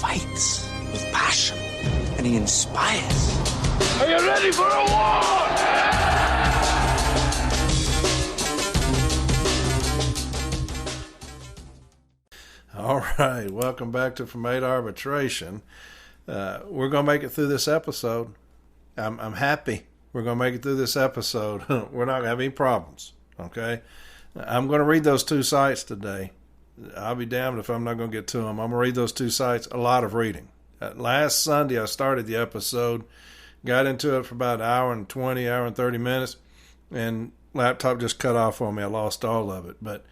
fights with passion, and he inspires. Are you ready for a war? All right, welcome back to From 8 Arbitration. We're going to make it through this episode. I'm happy we're going to make it through this episode. We're not going to have any problems, okay? I'm going to read those two sites today. I'll be damned if I'm not going to get to them. I'm going to read those two sites, a lot of reading. Last Sunday, I started the episode, got into it for about an hour and 20, hour and 30 minutes, and laptop just cut off on me. I lost all of it. But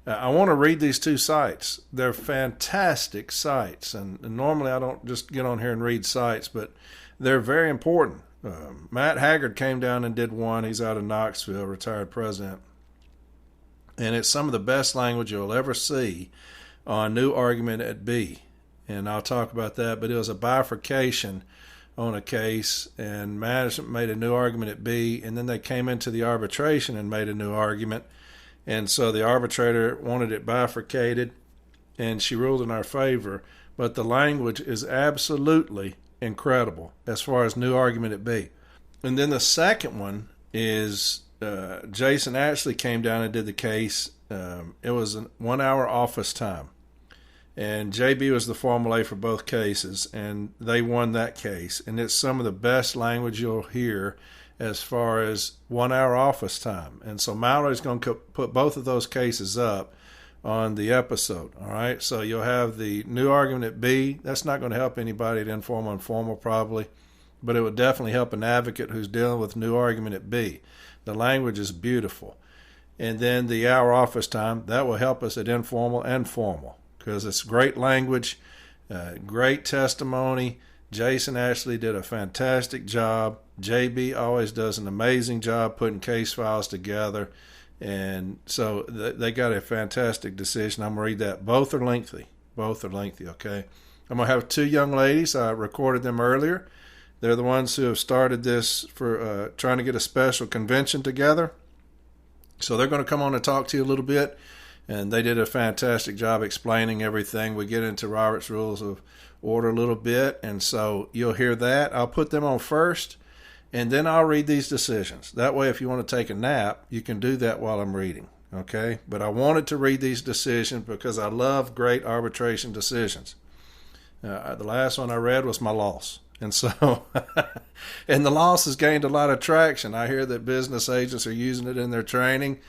I want to read these two sites. They're fantastic sites, and normally I don't just get on here and read sites, but they're very important. Matt Haggard came down and did one. He's out of Knoxville, retired president. And it's some of the best language you'll ever see on new argument at B. And I'll talk about that, but it was a bifurcation on a case, and management made a new argument at B, and then they came into the arbitration and made a new argument. And so the arbitrator wanted it bifurcated, and she ruled in our favor. But the language is absolutely incredible as far as new argument at B. And then the second one is Jason Ashley came down and did the case. It was a 1 hour office time. And JB was the formulae for both cases, and they won that case. And it's some of the best language you'll hear as far as 1 hour office time. And so Mallory's going to put both of those cases up on the episode. All right, so you'll have the new argument at B. That's not going to help anybody at informal and formal probably, but it would definitely help an advocate who's dealing with new argument at B. The language is beautiful. And then the hour office time, that will help us at informal and formal because it's great language, great testimony. Jason Ashley did a fantastic job. JB always does an amazing job putting case files together. And so they got a fantastic decision. I'm going to read that. Both are lengthy, okay? I'm going to have two young ladies. I recorded them earlier. They're the ones who have started this for trying to get a special convention together. So they're going to come on and talk to you a little bit. And they did a fantastic job explaining everything. We get into Robert's Rules of Order a little bit. And so you'll hear that. I'll put them on first. And then I'll read these decisions. That way, if you want to take a nap, you can do that while I'm reading, okay? But I wanted to read these decisions because I love great arbitration decisions. The last one I read was my loss. And so, and the loss has gained a lot of traction. I hear that business agents are using it in their training.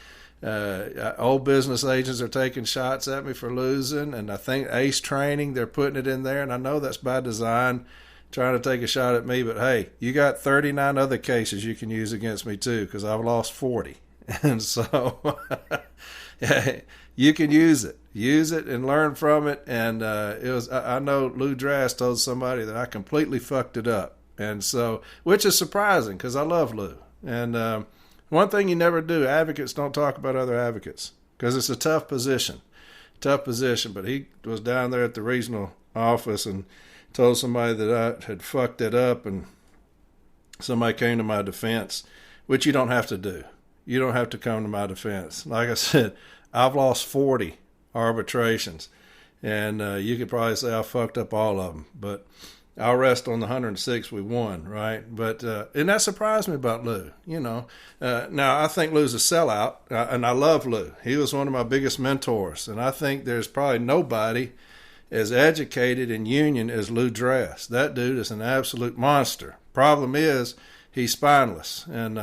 Old business agents are taking shots at me for losing. And I think ACE training, they're putting it in there. And I know that's by design, trying to take a shot at me, but hey, you got 39 other cases you can use against me too, because I've lost 40. And so you can use it and learn from it. And I know Lou Drass told somebody that I completely fucked it up. And so, which is surprising because I love Lou. And one thing you never do, advocates don't talk about other advocates because it's a tough position. But he was down there at the regional office and told somebody that I had fucked it up, and somebody came to my defense, which you don't have to do. You don't have to come to my defense. Like I said, I've lost 40 arbitrations, and you could probably say I fucked up all of them, but I'll rest on the 106 we won, right? But and that surprised me about Lou, you know. Now, I think Lou's a sellout, and I love Lou. He was one of my biggest mentors, and I think there's probably nobody as educated in union as Lou Drass. That dude is an absolute monster. Problem is, he's spineless and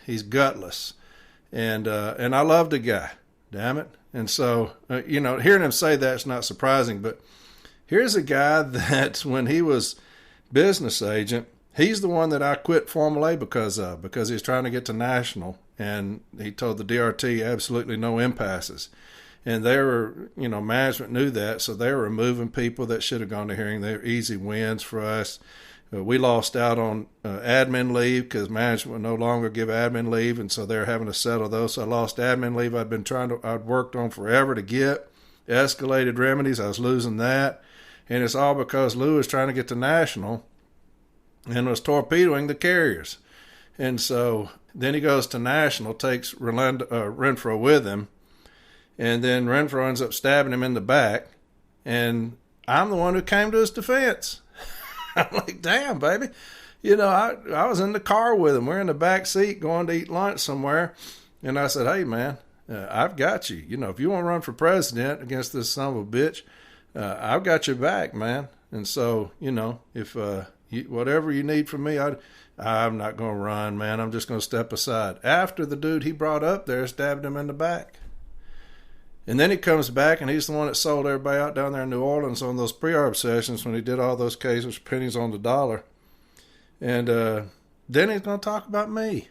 he's gutless, and I love the guy. Damn it! And so you know, hearing him say that's not surprising. But here's a guy that when he was business agent, he's the one that I quit Formula A because he's trying to get to national, and he told the DRT absolutely no impasses. And they were, you know, management knew that, so they were removing people that should have gone to hearing. They were easy wins for us. We lost out on admin leave because management would no longer give admin leave, and so they're having to settle those. So I lost admin leave I'd worked on forever to get. Escalated remedies, I was losing that. And it's all because Lou was trying to get to national and was torpedoing the carriers. And so then he goes to national, takes Renfro with him, and then Renfro ends up stabbing him in the back. And I'm the one who came to his defense. I'm like, damn, baby. You know, I was in the car with him. We're in the back seat going to eat lunch somewhere. And I said, hey, man, I've got you. You know, if you want to run for president against this son of a bitch, I've got your back, man. And so, you know, if whatever you need from me, I'm not going to run, man. I'm just going to step aside. After the dude he brought up there stabbed him in the back. And then he comes back, and he's the one that sold everybody out down there in New Orleans on those pre-arb sessions when he did all those cases, pennies on the dollar. And then he's going to talk about me.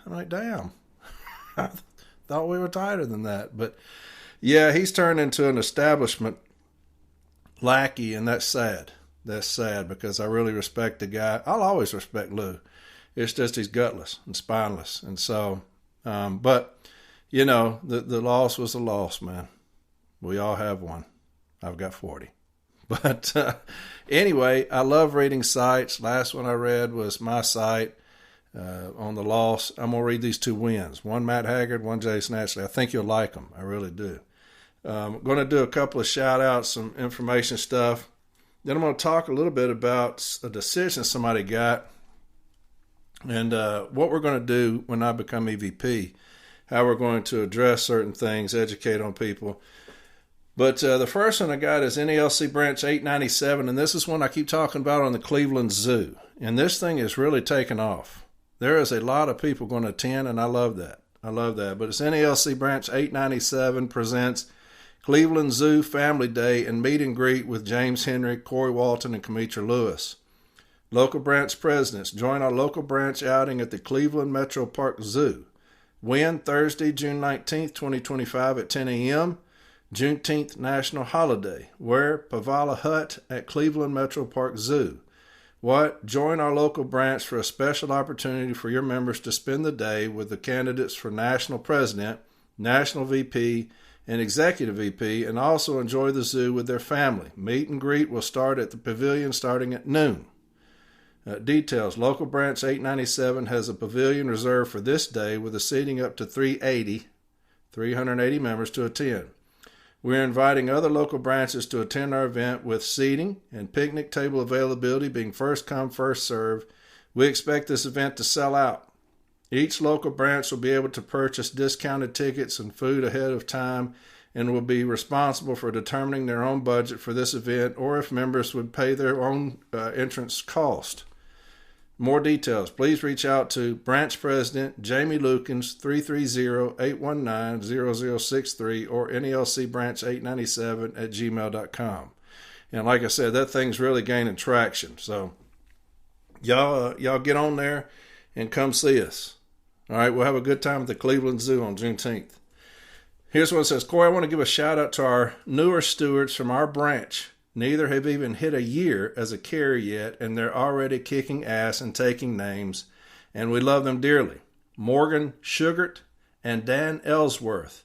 I'm like, damn. I thought we were tighter than that. But, yeah, he's turned into an establishment lackey, and that's sad. That's sad because I really respect the guy. I'll always respect Lou. It's just he's gutless and spineless. And so, but... You know, the loss was a loss, man. We all have one. I've got 40. But anyway, I love reading sites. Last one I read was my site on the loss. I'm going to read these two wins. One Matt Haggard, one Jason Ashley. I think you'll like them. I really do. I'm going to do a couple of shout-outs, some information stuff. Then I'm going to talk a little bit about a decision somebody got and what we're going to do when I become EVP. How we're going to address certain things, educate on people. But the first one I got is NALC Branch 897, and this is one I keep talking about on the Cleveland Zoo. And this thing is really taken off. There is a lot of people going to attend, and I love that. I love that. But it's NALC Branch 897 presents Cleveland Zoo Family Day and Meet and Greet with James Henry, Corey Walton, and Kmetra Lewis. Local branch presidents, join our local branch outing at the Cleveland Metro Park Zoo. Win Thursday, June 19th, 2025 at 10 a.m. Juneteenth National Holiday. Wear Pavala Hut at Cleveland Metro Park Zoo. What? Join our local branch for a special opportunity for your members to spend the day with the candidates for National President, National VP, and Executive VP, and also enjoy the zoo with their family. Meet and greet will start at the pavilion starting at noon. Details. Local Branch 897 has a pavilion reserved for this day with a seating up to 380 members to attend. We're inviting other local branches to attend our event with seating and picnic table availability being first come, first serve. We expect this event to sell out. Each local branch will be able to purchase discounted tickets and food ahead of time and will be responsible for determining their own budget for this event or if members would pay their own entrance cost. More details, please reach out to Branch President Jamie Lukens, 330-819-0063 or NALCBranch897@gmail.com. And like I said, that thing's really gaining traction. So y'all get on there and come see us. All right, we'll have a good time at the Cleveland Zoo on Juneteenth. Here's what it says. Corey, I want to give a shout out to our newer stewards from our branch. Neither have even hit a year as a carrier yet, and they're already kicking ass and taking names, and we love them dearly. Morgan Sugart and Dan Ellsworth.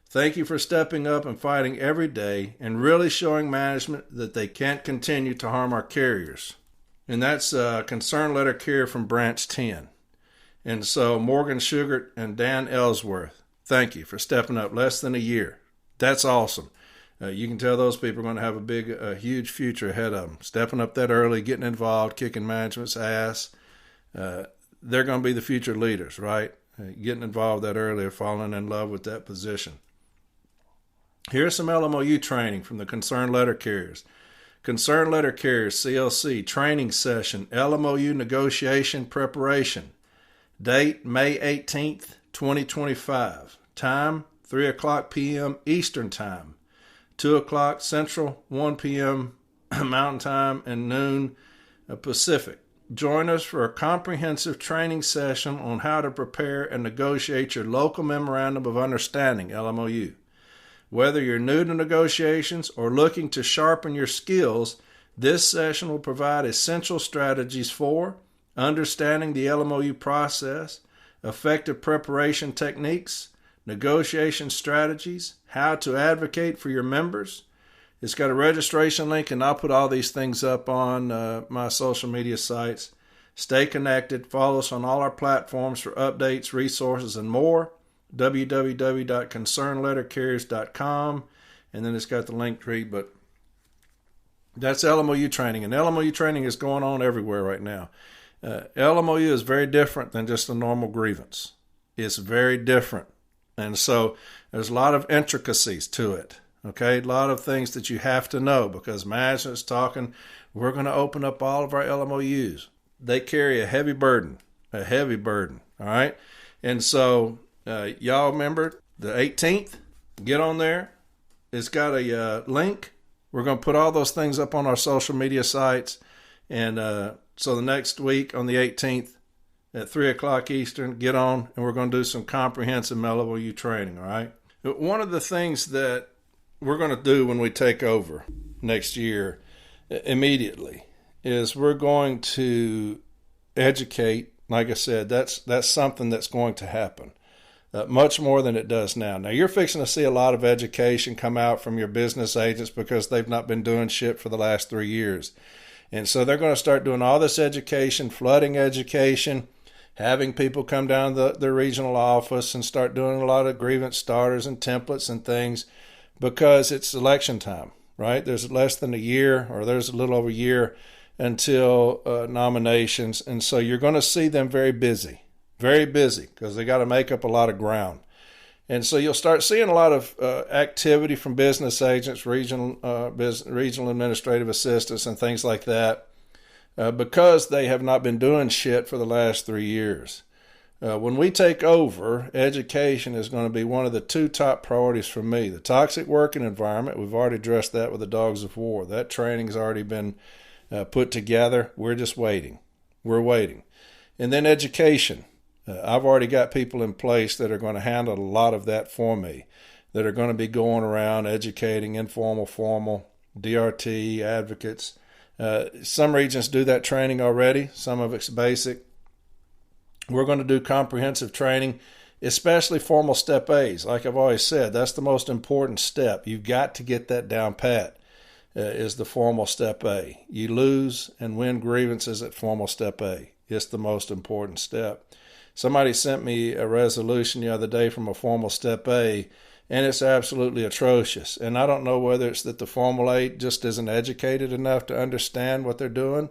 Thank you for stepping up and fighting every day and really showing management that they can't continue to harm our carriers. And that's a concern letter carrier from Branch 10. And so Morgan Sugart and Dan Ellsworth, thank you for stepping up less than a year. That's awesome. You can tell those people are going to have a huge future ahead of them. Stepping up that early, getting involved, kicking management's ass. They're going to be the future leaders, right? Getting involved that early or falling in love with that position. Here's some LMOU training from the Concerned Letter Carriers. Concerned Letter Carriers, CLC, training session, LMOU negotiation preparation. Date, May 18th, 2025. Time, 3 o'clock p.m. Eastern Time. 2 o'clock Central, 1 p.m. Mountain Time, and noon Pacific. Join us for a comprehensive training session on how to prepare and negotiate your local Memorandum of Understanding, LMOU. Whether you're new to negotiations or looking to sharpen your skills, this session will provide essential strategies for understanding the LMOU process, effective preparation techniques, negotiation strategies, how to advocate for your members. It's got a registration link, and I'll put all these things up on my social media sites. Stay connected. Follow us on all our platforms for updates, resources, and more. www.concernedlettercarriers.com, and then it's got the link tree. But That's LMOU training, and LMOU training is going on everywhere right now. LMOU is very different than just a normal grievance. It's very different. And so there's a lot of intricacies to it, okay? A lot of things that you have to know because management's talking, we're going to open up all of our LMOUs. They carry a heavy burden, all right? And so y'all remember the 18th, get on there. It's got a link. We're going to put all those things up on our social media sites. And so the next week on the 18th at 3 o'clock Eastern, get on, and we're going to do some comprehensive LMOU training, all right? One of the things that we're going to do when we take over next year immediately is we're going to educate. Like I said, that's something that's going to happen. Much more than it does now. Now, you're fixing to see a lot of education come out from your business agents because they've not been doing shit for the last 3 years. And so they're going to start doing all this education, flooding education, having people come down to the regional office and start doing a lot of grievance starters and templates and things because it's election time, right? There's less than a year, or there's a little over a year until nominations. And so you're going to see them very busy because they got to make up a lot of ground. And so you'll start seeing a lot of activity from business agents, regional administrative assistants, and things like that because they have not been doing shit for the last 3 years. When we take over, education is going to be one of the 2 top priorities for me. The toxic working environment, we've already addressed that with the dogs of war. That training's already been put together. We're just waiting. We're waiting. And then education. I've already got people in place that are going to handle a lot of that for me, that are going to be going around educating informal, formal, DRT, advocates. Some regions do that training already. Some of it's basic. We're going to do comprehensive training, especially formal step A's. Like I've always said, that's the most important step. You've got to get that down pat, is the formal step A. You lose and win grievances at formal step A. It's the most important step. Somebody sent me a resolution the other day from a formal step A, and it's absolutely atrocious. And I don't know whether it's that the formal A just isn't educated enough to understand what they're doing,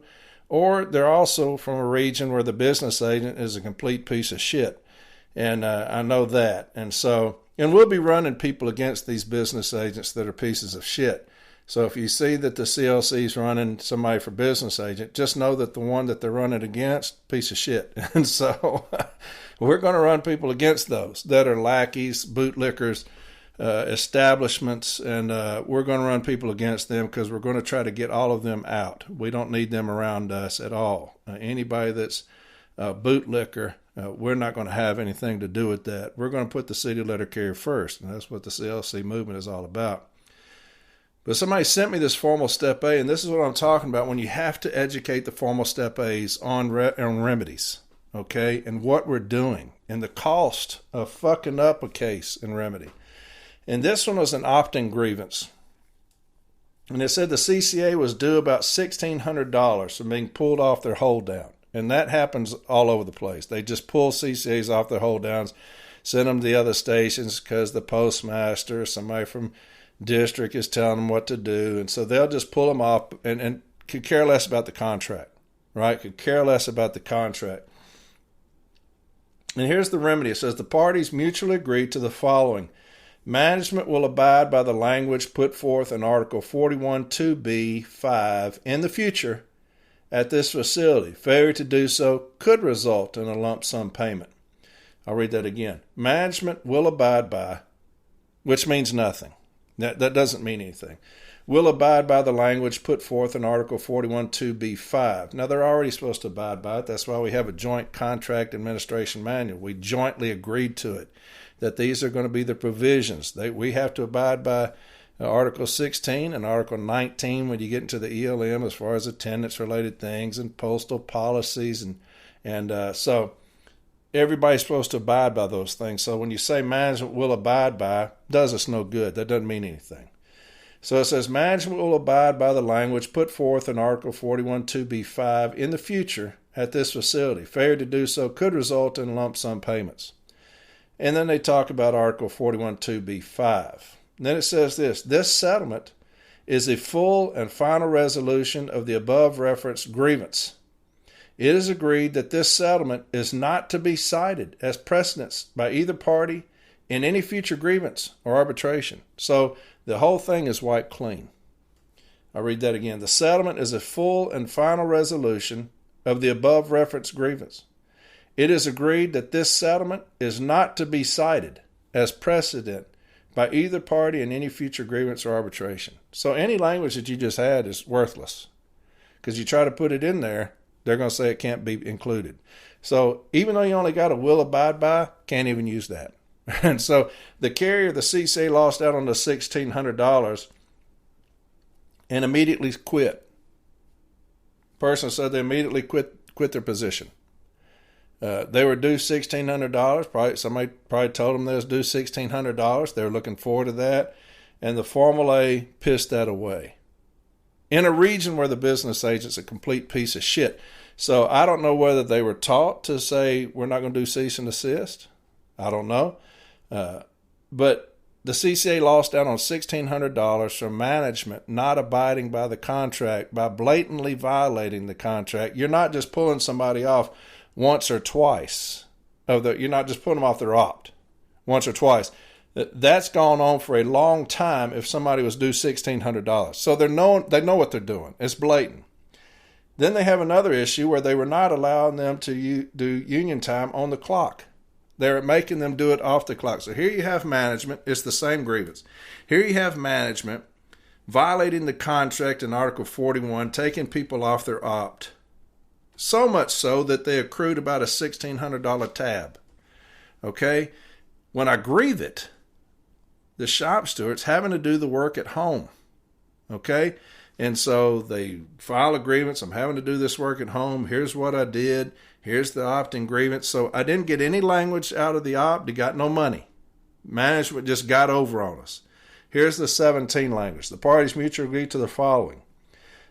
or they're also from a region where the business agent is a complete piece of shit. And I know that. And we'll be running people against these business agents that are pieces of shit. So if you see that the CLC is running somebody for business agent, just know that the one that they're running against, piece of shit. And so we're going to run people against those that are lackeys, bootlickers, establishments, and we're going to run people against them because we're going to try to get all of them out. We don't need them around us at all. Anybody that's a bootlicker, we're not going to have anything to do with that. We're going to put the city letter carrier first, and that's what the CLC movement is all about. But somebody sent me this formal step A, and this is what I'm talking about when you have to educate the formal step A's on remedies, okay, and what we're doing, and the cost of fucking up a case in remedy. And this one was an opt-in grievance. And it said the CCA was due about $1,600 from being pulled off their hold down. And that happens all over the place. They just pull CCAs off their hold downs, send them to the other stations because the postmaster, somebody from district is telling them what to do. And so they'll just pull them off and could care less about the contract, right? Could care less about the contract. And here's the remedy. It says the parties mutually agree to the following. Management will abide by the language put forth in Article 41(2)(b)(5) in the future at this facility. Failure to do so could result in a lump sum payment. I'll read that again. Management will abide by, which means nothing. That doesn't mean anything. Will abide by the language put forth in Article 41(2)(b)(5). Now, they're already supposed to abide by it. That's why we have a joint contract administration manual. We jointly agreed to it, that these are going to be the provisions. We have to abide by Article 16 and Article 19 when you get into the ELM as far as attendance-related things and postal policies. And so everybody's supposed to abide by those things. So when you say management will abide by, does us no good. That doesn't mean anything. So it says management will abide by the language put forth in Article 41(2)(b)(5) in the future at this facility. Failure to do so could result in lump sum payments. And then they talk about Article 41(2)(b)(5). Then it says this settlement is a full and final resolution of the above referenced grievance. It is agreed that this settlement is not to be cited as precedence by either party in any future grievance or arbitration. So the whole thing is wiped clean. I'll read that again. The settlement is a full and final resolution of the above referenced grievance. It is agreed that this settlement is not to be cited as precedent by either party in any future grievance or arbitration. So any language that you just had is worthless, because you try to put it in there, they're going to say it can't be included. So even though you only got a will abide by, can't even use that. And so the carrier, the CCA, lost out on the $1,600 and immediately quit. Person said they immediately quit their position. They were due $1,600. Somebody told them they was due $1,600. They were looking forward to that, and the Formal A pissed that away. In a region where the business agent's a complete piece of shit. So I don't know whether they were taught to say we're not going to do cease and desist. I don't know. But the CCA lost out on $1,600 from management not abiding by the contract, by blatantly violating the contract. You're not just pulling somebody off once or twice. You're not just putting them off their opt once or twice. That's gone on for a long time if somebody was due $1,600. So they know what they're doing. It's blatant. Then they have another issue where they were not allowing them to do union time on the clock. They're making them do it off the clock. So here you have management. It's the same grievance. Here you have management violating the contract in Article 41, taking people off their opt. So much so that they accrued about a $1,600 tab. Okay? When I grieve it, the shop steward's having to do the work at home. Okay? And so they file a grievance. I'm having to do this work at home. Here's what I did. Here's the opt-in grievance. So I didn't get any language out of the opt. They got no money. Management just got over on us. Here's the 17 language. The parties mutually agree to the following.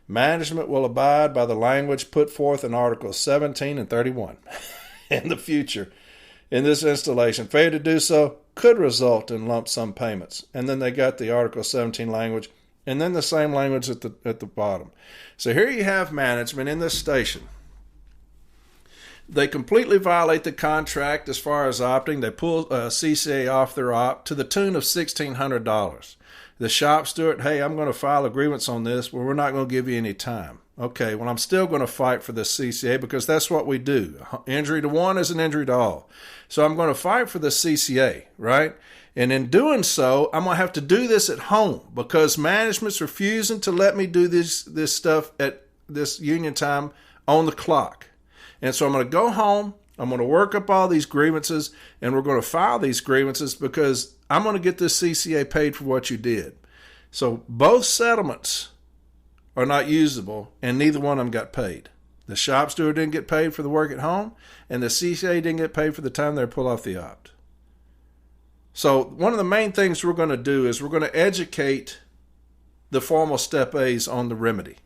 Management will abide by the language put forth in Articles 17 and 31 in the future. In this installation, failure to do so could result in lump sum payments. And then they got the Article 17 language, and then the same language at the bottom. So here you have management in this station. They completely violate the contract as far as opting. They pull CCA off their opt to the tune of $1,600. The shop steward, hey, I'm going to file a grievance on this. Well, we're not going to give you any time. Okay, well, I'm still going to fight for the CCA because that's what we do. Injury to one is an injury to all. So I'm going to fight for the CCA, right? And in doing so, I'm going to have to do this at home because management's refusing to let me do this stuff at this union time on the clock. And so I'm going to go home, I'm going to work up all these grievances, and we're going to file these grievances because I'm going to get this CCA paid for what you did. So both settlements are not usable, and neither one of them got paid. The shop steward didn't get paid for the work at home, and the CCA didn't get paid for the time they pull off the opt. So one of the main things we're going to do is we're going to educate the formal Step A's on the remedy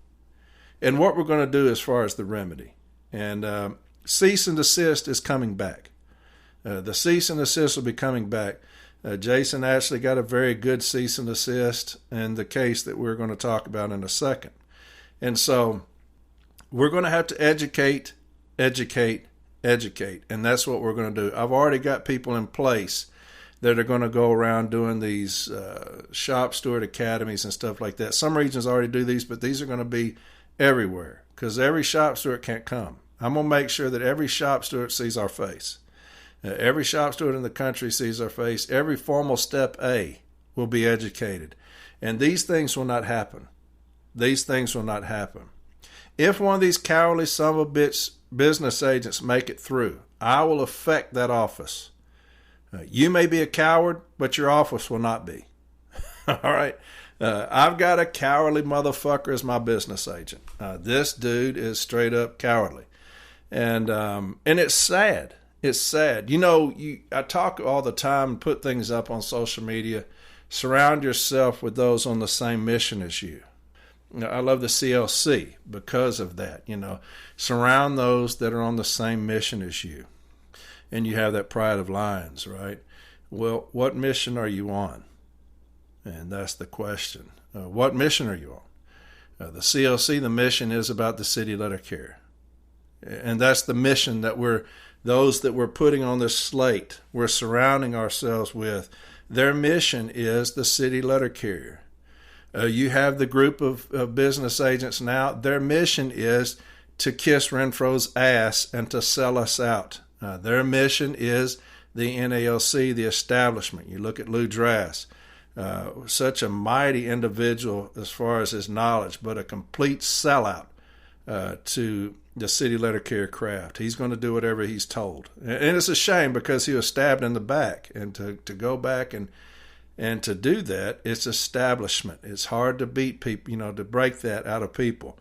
and what we're going to do as far as the remedy. And cease and desist is coming back. The cease and desist will be coming back. Jason actually got a very good cease and desist in the case that we're going to talk about in a second. And so we're going to have to educate. And that's what we're going to do. I've already got people in place that are going to go around doing these shop steward academies and stuff like that. Some regions already do these, but these are going to be everywhere because every shop steward can't come. I'm going to make sure that every shop steward sees our face. Every shop steward in the country sees our face. Every formal Step A will be educated. And these things will not happen. These things will not happen. If one of these cowardly son of a bitch business agents make it through, I will affect that office. You may be a coward, but your office will not be. All right? I've got a cowardly motherfucker as my business agent. This dude is straight up cowardly. And it's sad. It's sad. You know, I talk all the time and put things up on social media. Surround yourself with those on the same mission as you. I love the CLC because of that. You know, surround those that are on the same mission as you. And you have that pride of lions, right? Well, what mission are you on? And that's the question. What mission are you on? The CLC, the mission is about the city letter carrier. And that's the mission that those that we're putting on this slate, we're surrounding ourselves with. Their mission is the city letter carrier. You have the group of business agents now. Their mission is to kiss Renfro's ass and to sell us out. Their mission is the NALC, the establishment. You look at Lou Drass, such a mighty individual as far as his knowledge, but a complete sellout to the city letter carrier craft. He's going to do whatever he's told. And it's a shame because he was stabbed in the back. And to go back and to do that, it's establishment. It's hard to beat people, to break that out of people.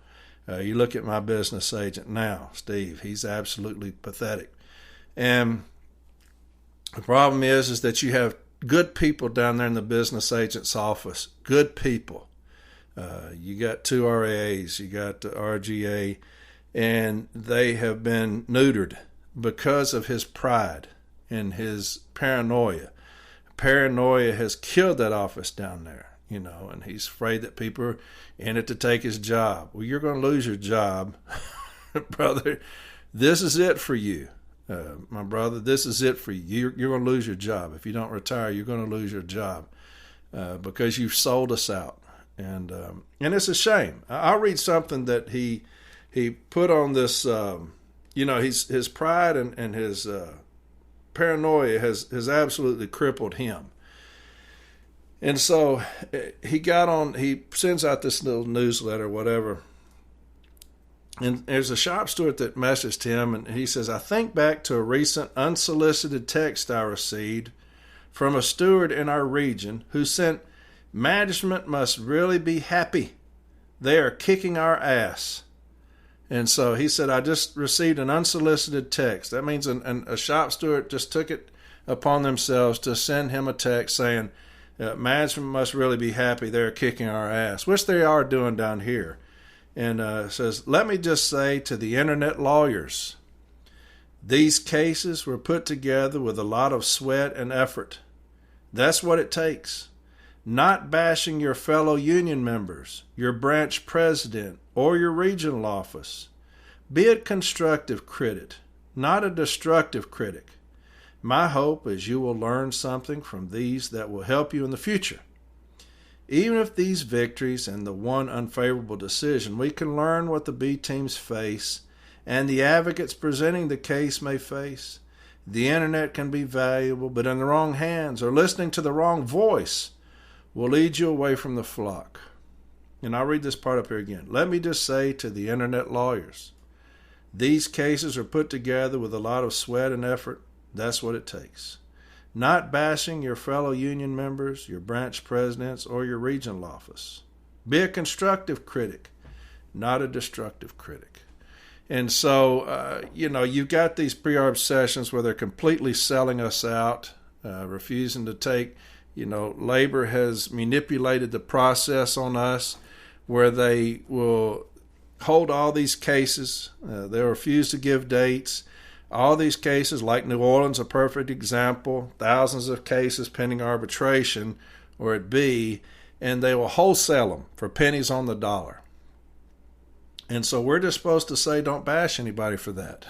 You look at my business agent now, Steve, he's absolutely pathetic. And the problem is that you have good people down there in the business agent's office, good people. You got 2 RAAs, you got the RGA, and they have been neutered because of his pride and his paranoia. Paranoia has killed that office down there, and he's afraid that people are in it to take his job. Well, you're going to lose your job, brother. This is it for you. My brother, this is it for you. You're going to lose your job. If you don't retire, you're going to lose your job because you've sold us out. And it's a shame. I'll read something that he put on this, his pride and his paranoia has absolutely crippled him. And so he sends out this little newsletter, whatever. And there's a shop steward that messaged him, and he says, I think back to a recent unsolicited text I received from a steward in our region who sent, management must really be happy. They are kicking our ass. And so he said, I just received an unsolicited text. That means a shop steward just took it upon themselves to send him a text saying, management must really be happy. They're kicking our ass, which they are doing down here. And says, let me just say to the internet lawyers, these cases were put together with a lot of sweat and effort. That's what it takes. Not bashing your fellow union members, your branch president, or your regional office. Be a constructive critic, not a destructive critic. My hope is you will learn something from these that will help you in the future. Even if these victories and the one unfavorable decision, we can learn what the B teams face and the advocates presenting the case may face. The internet can be valuable, but in the wrong hands or listening to the wrong voice will lead you away from the flock. And I'll read this part up here again. Let me just say to the internet lawyers, these cases are put together with a lot of sweat and effort. That's what it takes. Not bashing your fellow union members, your branch presidents, or your regional office. Be a constructive critic, not a destructive critic. And so, you've got these pre-arb sessions where they're completely selling us out, refusing to take, labor has manipulated the process on us where they will hold all these cases. They'll refuse to give dates. All these cases, like New Orleans, a perfect example, thousands of cases pending arbitration, or at B, and they will wholesale them for pennies on the dollar. And so we're just supposed to say don't bash anybody for that.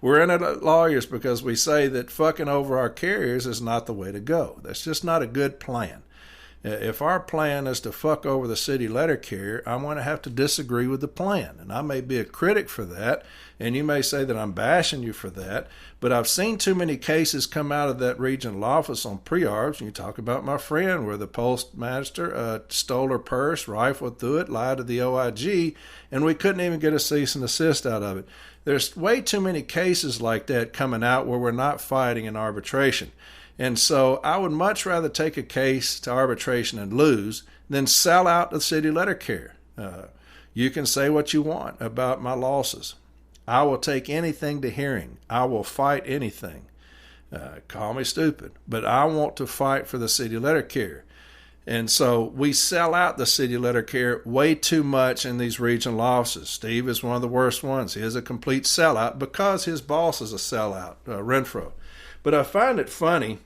We're in it lawyers because we say that fucking over our carriers is not the way to go. That's just not a good plan. If our plan is to fuck over the city letter carrier, I'm going to have to disagree with the plan. And I may be a critic for that, and you may say that I'm bashing you for that, but I've seen too many cases come out of that regional office on pre-arbs, and you talk about my friend where the postmaster stole her purse, rifled through it, lied to the OIG, and we couldn't even get a cease and desist out of it. There's way too many cases like that coming out where we're not fighting in arbitration. And so I would much rather take a case to arbitration and lose than sell out the city letter carrier. You can say what you want about my losses. I will take anything to hearing. I will fight anything. Call me stupid, but I want to fight for the city letter carrier. And so we sell out the city letter carrier way too much in these regional offices. Steve is one of the worst ones. He is a complete sellout because his boss is a sellout, Renfro. But I find it funny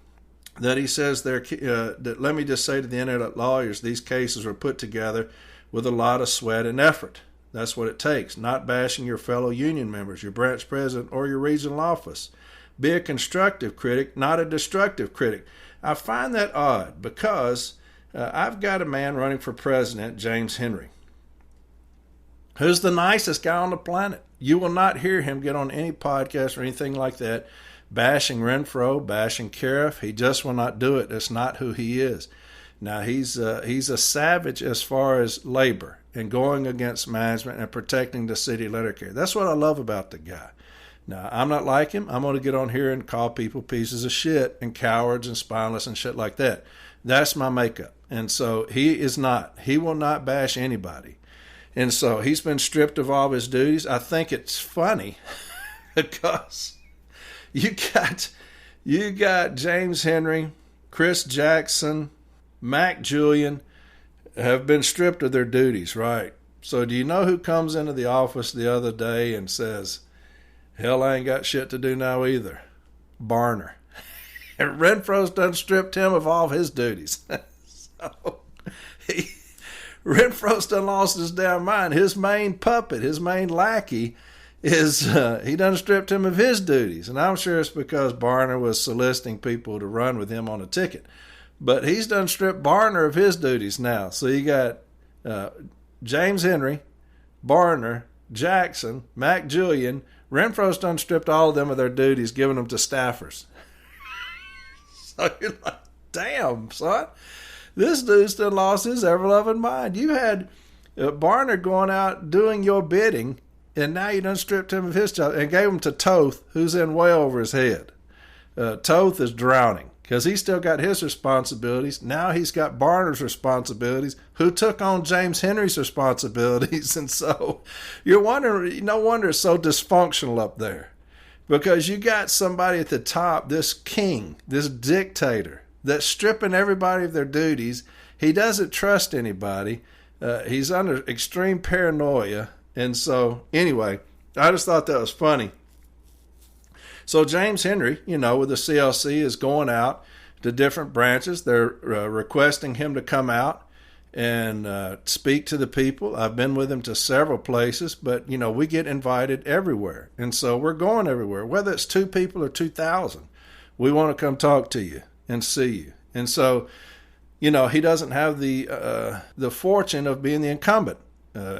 that he says that, let me just say to the internet lawyers, these cases were put together with a lot of sweat and effort. That's what it takes. Not bashing your fellow union members, your branch president, or your regional office. Be a constructive critic, not a destructive critic. I find that odd because I've got a man running for president, James Henry, who's the nicest guy on the planet. You will not hear him get on any podcast or anything like that bashing Renfro, bashing Cariff. He just will not do it. That's not who he is. Now, he's a savage as far as labor and going against management and protecting the city letter carrier. That's what I love about the guy. Now, I'm not like him. I'm going to get on here and call people pieces of shit and cowards and spineless and shit like that. That's my makeup. And so he is not. He will not bash anybody. And so he's been stripped of all of his duties. I think it's funny because you got James Henry, Chris Jackson, Mac Julian have been stripped of their duties, right? So do you know who comes into the office the other day and says, hell, I ain't got shit to do now either? Barner. And Renfro's done stripped him of all of his duties. So Renfro's done lost his damn mind. His main puppet, his main lackey, is he done stripped him of his duties. And I'm sure it's because Barner was soliciting people to run with him on a ticket. But he's done stripped Barner of his duties now. So you got James Henry, Barner, Jackson, Mac Julian. Renfro's done stripped all of them of their duties, giving them to staffers. So you're like, damn, son. This dude's done lost his ever-loving mind. You had Barner going out doing your bidding, and now you done stripped him of his job and gave him to Toth, who's in way over his head. Toth is drowning because he's still got his responsibilities. Now he's got Barner's responsibilities, who took on James Henry's responsibilities. And so you're wondering, no wonder it's so dysfunctional up there, because you got somebody at the top, this king, this dictator, that's stripping everybody of their duties. He doesn't trust anybody. He's under extreme paranoia. And so, anyway, I just thought that was funny. So James Henry, with the CLC, is going out to different branches. They're requesting him to come out and speak to the people. I've been with him to several places, but, we get invited everywhere. And so we're going everywhere, whether it's 2 people or 2,000. We want to come talk to you and see you. And so, he doesn't have the fortune of being the incumbent.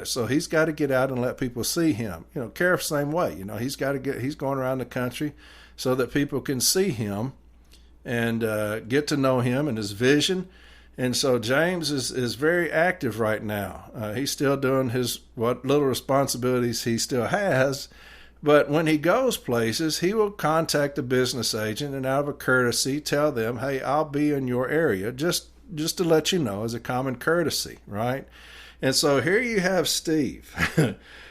So he's got to get out and let people see him. Cariff, same way. He's going around the country so that people can see him and get to know him and his vision. And so James is very active right now. He's still doing what little responsibilities he still has. But when he goes places, he will contact a business agent and out of a courtesy tell them, hey, I'll be in your area, just to let you know, as a common courtesy, right? And so here you have Steve,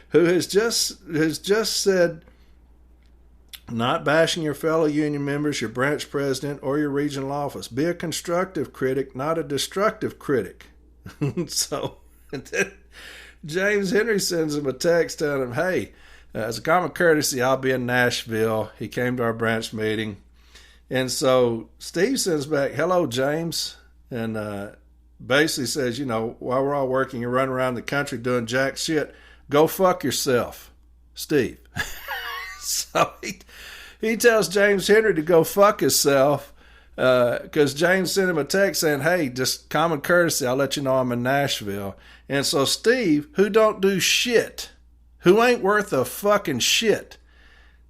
who has just said, not bashing your fellow union members, your branch president, or your regional office. Be a constructive critic, not a destructive critic. So and then James Henry sends him a text telling him, hey, as a common courtesy, I'll be in Nashville. He came to our branch meeting. And so Steve sends back, hello, James. And basically says, while we're all working, you run around the country doing jack shit. Go fuck yourself, Steve. So he tells James Henry to go fuck himself because James sent him a text saying, hey, just common courtesy, I'll let you know I'm in Nashville. And so Steve, who don't do shit, who ain't worth a fucking shit,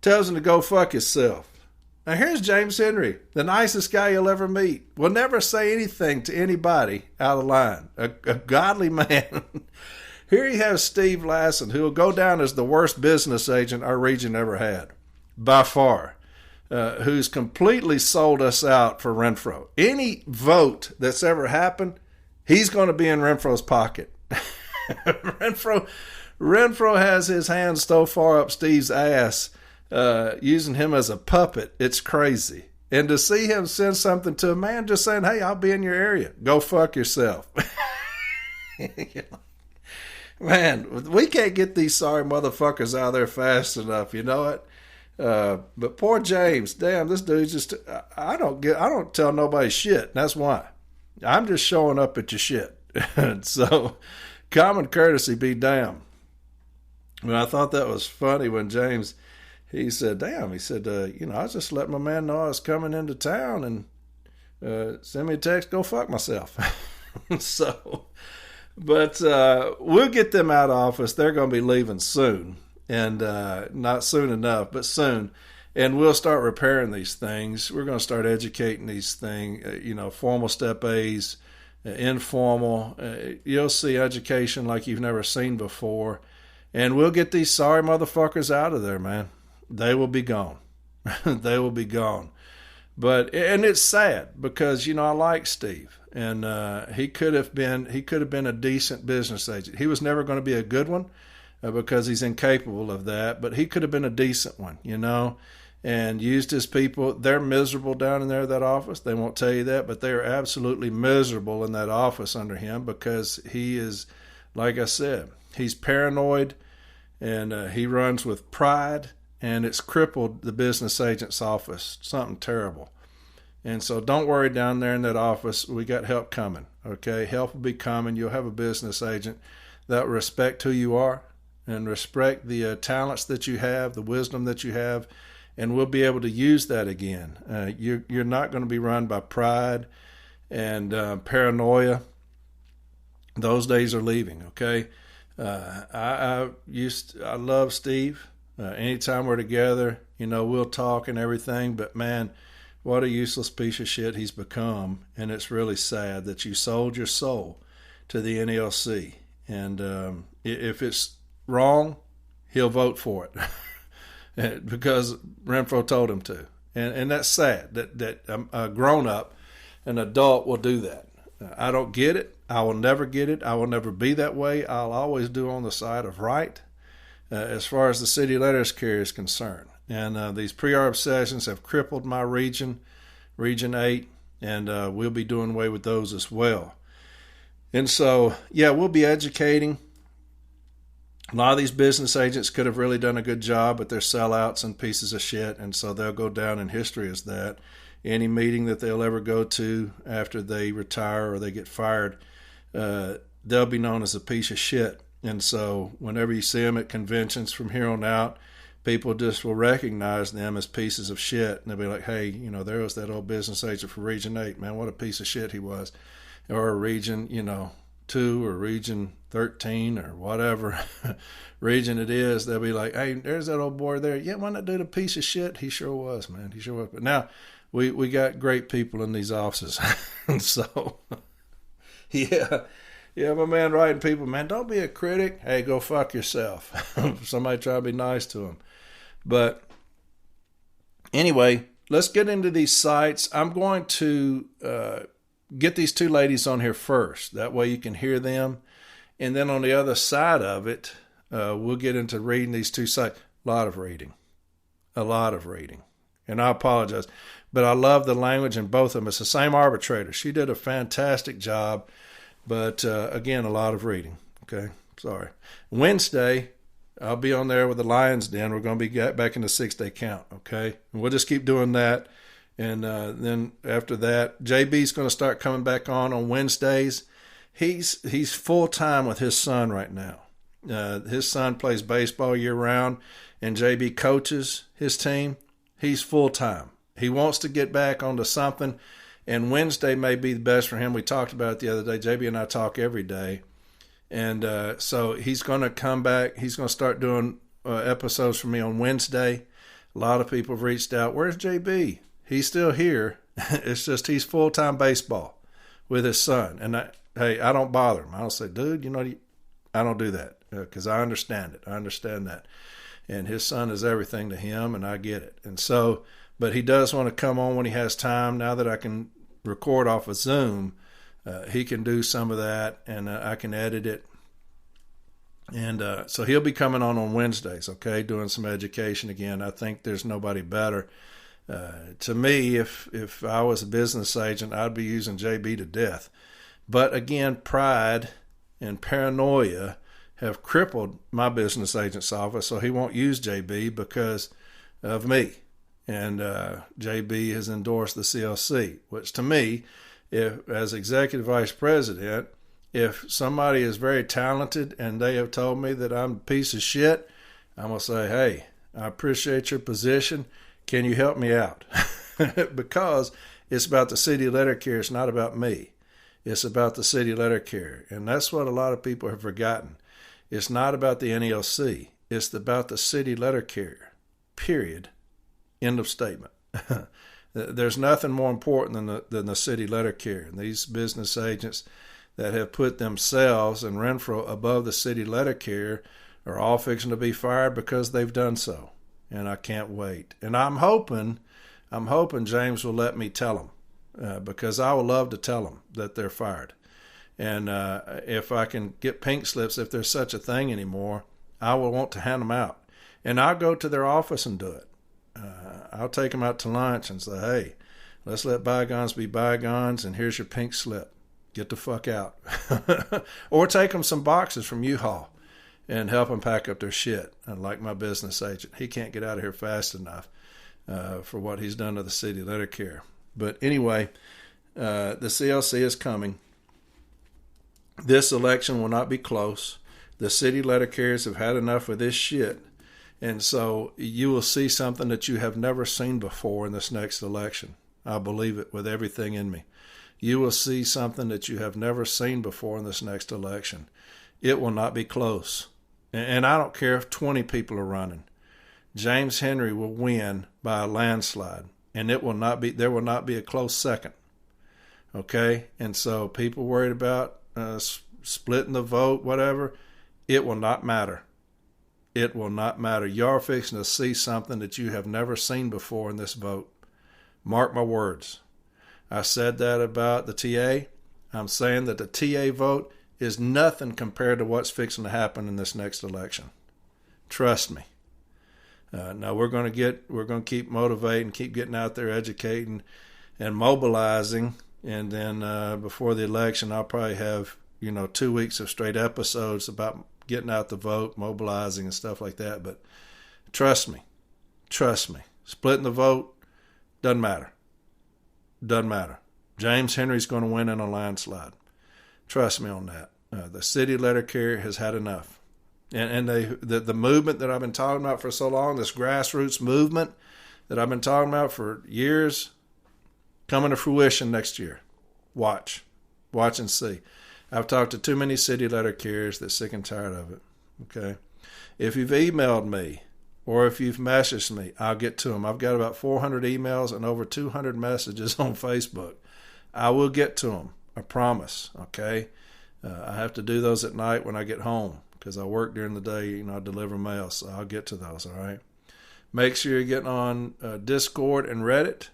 tells him to go fuck himself. Now here's James Henry, the nicest guy you'll ever meet. Will never say anything to anybody out of line. A godly man. Here you have Steve Lassen, who will go down as the worst business agent our region ever had, by far, who's completely sold us out for Renfro. Any vote that's ever happened, he's going to be in Renfro's pocket. Renfro has his hands so far up Steve's ass, using him as a puppet. It's crazy. And to see him send something to a man just saying, hey, I'll be in your area. Go fuck yourself. Man, we can't get these sorry motherfuckers out of there fast enough. You know it? But poor James, damn, this dude's just, I don't tell nobody shit. That's why. I'm just showing up at your shit. So, common courtesy be damned. Well, I thought that was funny when James, he said, damn, he said, I just let my man know I was coming into town and send me a text, go fuck myself. So, but we'll get them out of office. They're going to be leaving soon. And not soon enough, but soon. And we'll start repairing these things. We're going to start educating these things, formal step A's, informal. You'll see education like you've never seen before. And we'll get these sorry motherfuckers out of there, man. They will be gone. They will be gone. And it's sad because, I like Steve. And he could have been a decent business agent. He was never going to be a good one. Because he's incapable of that, but he could have been a decent one, and used his people. They're miserable down in there, that office. They won't tell you that, but they are absolutely miserable in that office under him because he is, like I said, he's paranoid, and he runs with pride, and it's crippled the business agent's office. Something terrible. And so don't worry down there in that office. We got help coming, okay? Help will be coming. You'll have a business agent that will respect who you are, and respect the talents that you have, the wisdom that you have, and we'll be able to use that again. You're not going to be run by pride and paranoia. Those days are leaving, okay? I love Steve. Anytime we're together, we'll talk and everything, but man, what a useless piece of shit he's become, and it's really sad that you sold your soul to the NLC. And if it's wrong, he'll vote for it because Renfro told him to, and that's sad that a grown-up, an adult, will do that. I don't get it. I will never get it. I will never be that way. I'll always do on the side of right as far as the city letters carrier is concerned. And these pre-arb sessions have crippled my region 8, and we'll be doing away with those as well. And so, yeah, we'll be educating. A lot of these business agents could have really done a good job, but they're sellouts and pieces of shit, and so they'll go down in history as that. Any meeting that they'll ever go to after they retire or they get fired, they'll be known as a piece of shit. And so whenever you see them at conventions from here on out, people just will recognize them as pieces of shit, and they'll be like, hey, there was that old business agent for Region 8, man, what a piece of shit he was. Or Region, 2 or Region 13 or whatever region it is, they'll be like, hey, there's that old boy there. Yeah, wasn't that dude a piece of shit? He sure was, man. He sure was. But now we got great people in these offices. And so, yeah, my man writing people, man, don't be a critic. Hey, go fuck yourself. Somebody try to be nice to him. But anyway, let's get into these sites. I'm going to get these two ladies on here first. That way you can hear them. And then on the other side of it, we'll get into reading these two sites. A lot of reading. And I apologize. But I love the language in both of them. It's the same arbitrator. She did a fantastic job. But again, a lot of reading. Okay, sorry. Wednesday, I'll be on there with the Lions Den. We're going to be back in the 6-day count. Okay, and we'll just keep doing that. And then after that, JB's going to start coming back on Wednesdays. He's full time with his son right now. His son plays baseball year round, and JB coaches his team. He's full time. He wants to get back onto something, and Wednesday may be the best for him. We talked about it the other day. JB and I talk every day, and so he's going to come back. He's going to start doing episodes for me on Wednesday. A lot of people have reached out. Where's JB? He's still here. It's just he's full time baseball with his son, and I don't bother him. I don't say, dude, I don't do that because I understand it. I understand that. And his son is everything to him, and I get it. And so, but he does want to come on when he has time. Now that I can record off of Zoom, he can do some of that, and I can edit it. And so he'll be coming on Wednesdays, okay, doing some education again. I think there's nobody better. To me, if I was a business agent, I'd be using JB to death. But again, pride and paranoia have crippled my business agent's office, so he won't use JB because of me. And JB has endorsed the CLC, which to me, if as executive vice president, if somebody is very talented and they have told me that I'm a piece of shit, I'm going to say, hey, I appreciate your position. Can you help me out? Because it's about the city letter carrier. It's not about me. It's about the city letter carrier. And that's what a lot of people have forgotten. It's not about the NELC. It's about the city letter carrier, period. End of statement. There's nothing more important than the city letter carrier. And these business agents that have put themselves and Renfro above the city letter carrier are all fixing to be fired because they've done so. And I can't wait. And I'm hoping James will let me tell them, because I would love to tell them that they're fired. And if I can get pink slips, if there's such a thing anymore, I will want to hand them out. And I'll go to their office and do it. I'll take them out to lunch and say, hey, let's let bygones be bygones, and here's your pink slip. Get the fuck out. Or take them some boxes from U-Haul and help them pack up their shit. Like my business agent, he can't get out of here fast enough for what he's done to the city letter carrier. But anyway, the CLC is coming. This election will not be close. The city letter carriers have had enough of this shit. And so you will see something that you have never seen before in this next election. I believe it with everything in me. You will see something that you have never seen before in this next election. It will not be close. And I don't care if 20 people are running. James Henry will win by a landslide. And there will not be a close second. Okay? And so people worried about splitting the vote, whatever, it will not matter. It will not matter. You're fixing to see something that you have never seen before in this vote. Mark my words. I said that about the TA. I'm saying that the TA vote is nothing compared to what's fixing to happen in this next election. Trust me. Now we're going to keep motivating, keep getting out there, educating, and mobilizing. And then before the election, I'll probably have 2 weeks of straight episodes about getting out the vote, mobilizing, and stuff like that. But trust me, splitting the vote doesn't matter. Doesn't matter. James Henry's going to win in a landslide. Trust me on that. The city letter carrier has had enough. And the movement that I've been talking about for so long, this grassroots movement that I've been talking about for years, coming to fruition next year. Watch and see. I've talked to too many city letter carriers that's sick and tired of it. Okay? If you've emailed me or if you've messaged me, I'll get to them. I've got about 400 emails and over 200 messages on Facebook. I will get to them. I promise. Okay? I have to do those at night when I get home because I work during the day. I deliver mail, so I'll get to those. All right? Make sure you're getting on Discord and Reddit.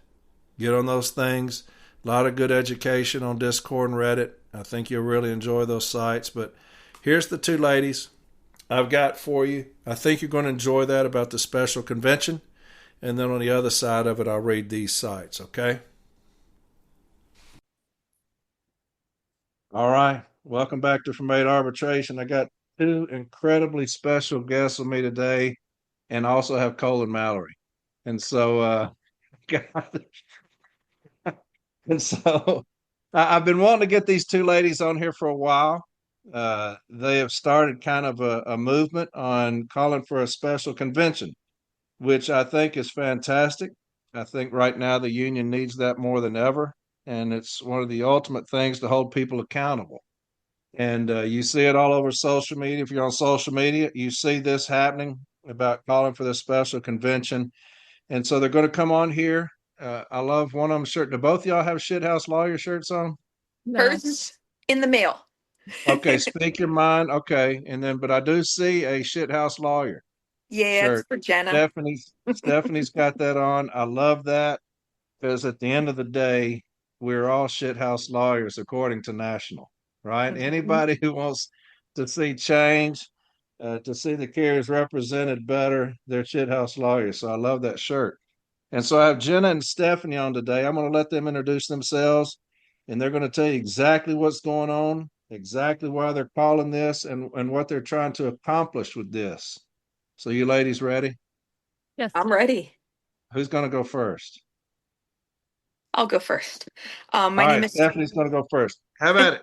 Get on those things. A lot of good education on Discord and Reddit. I think you'll really enjoy those sites. But here's the two ladies I've got for you. I think you're going to enjoy that about the special convention. And then on the other side of it, I'll read these sites, okay? All right. Welcome back to From 8 Arbitration. I got two incredibly special guests with me today and also have Cole and Mallory. And so, I've been wanting to get these two ladies on here for a while. They have started kind of a movement on calling for a special convention, which I think is fantastic. I think right now the union needs that more than ever. And it's one of the ultimate things to hold people accountable. And you see it all over social media. If you're on social media, you see this happening about calling for this special convention. And so they're going to come on here. I love one of them shirt. Do both of y'all have shithouse lawyer shirts on? No. Hers in the mail. Okay, speak your mind. Okay, and then, but I do see a shithouse lawyer Yeah, shirt. it's for Jenna. Stephanie's got that on. I love that because at the end of the day, we're all shithouse lawyers according to National, right? Anybody who wants to see change, to see the carriers represented better, they're shithouse lawyers. So I love that shirt. And so I have Jenna and Stephanie on today. I'm going to let them introduce themselves, and they're going to tell you exactly what's going on, exactly why they're calling this, and what they're trying to accomplish with this. So you ladies ready? Yes. I'm ready. Who's going to go first? I'll go first. All right, Stephanie's going to go first. How about it?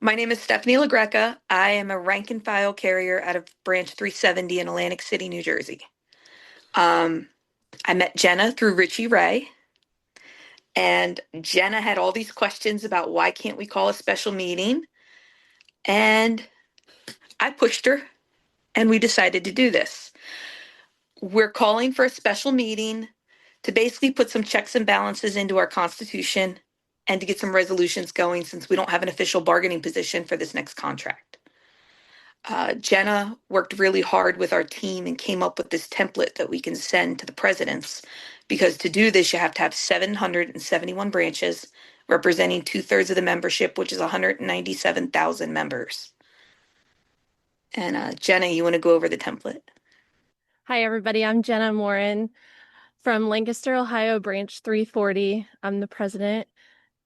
My name is Stephanie LaGreca. I am a rank and file carrier out of branch 370 in Atlantic City, New Jersey. I met Jenna through Richie Ray, and Jenna had all these questions about why can't we call a special meeting, and I pushed her, and we decided to do this. We're calling for a special meeting to basically put some checks and balances into our Constitution and to get some resolutions going since we don't have an official bargaining position for this next contract. Jenna worked really hard with our team and came up with this template that we can send to the presidents because to do this, you have to have 771 branches representing 2/3 of the membership, which is 197,000 members. And Jenna, you want to go over the template? Hi, everybody. I'm Jenna Morin from Lancaster, Ohio, branch 340. I'm the president,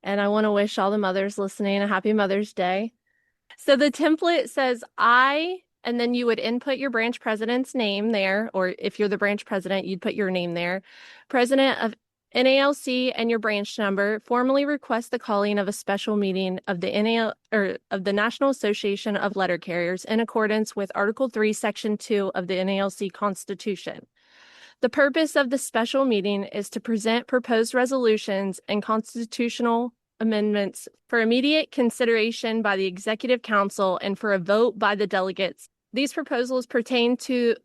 and I want to wish all the mothers listening a happy Mother's Day. So the template says and then you would input your branch president's name there, or if you're the branch president, you'd put your name there. President of NALC and your branch number formally request the calling of a special meeting of the National Association of Letter Carriers in accordance with Article 3, Section 2 of the NALC Constitution. The purpose of the special meeting is to present proposed resolutions and constitutional amendments for immediate consideration by the Executive Council and for a vote by the delegates. These proposals pertain to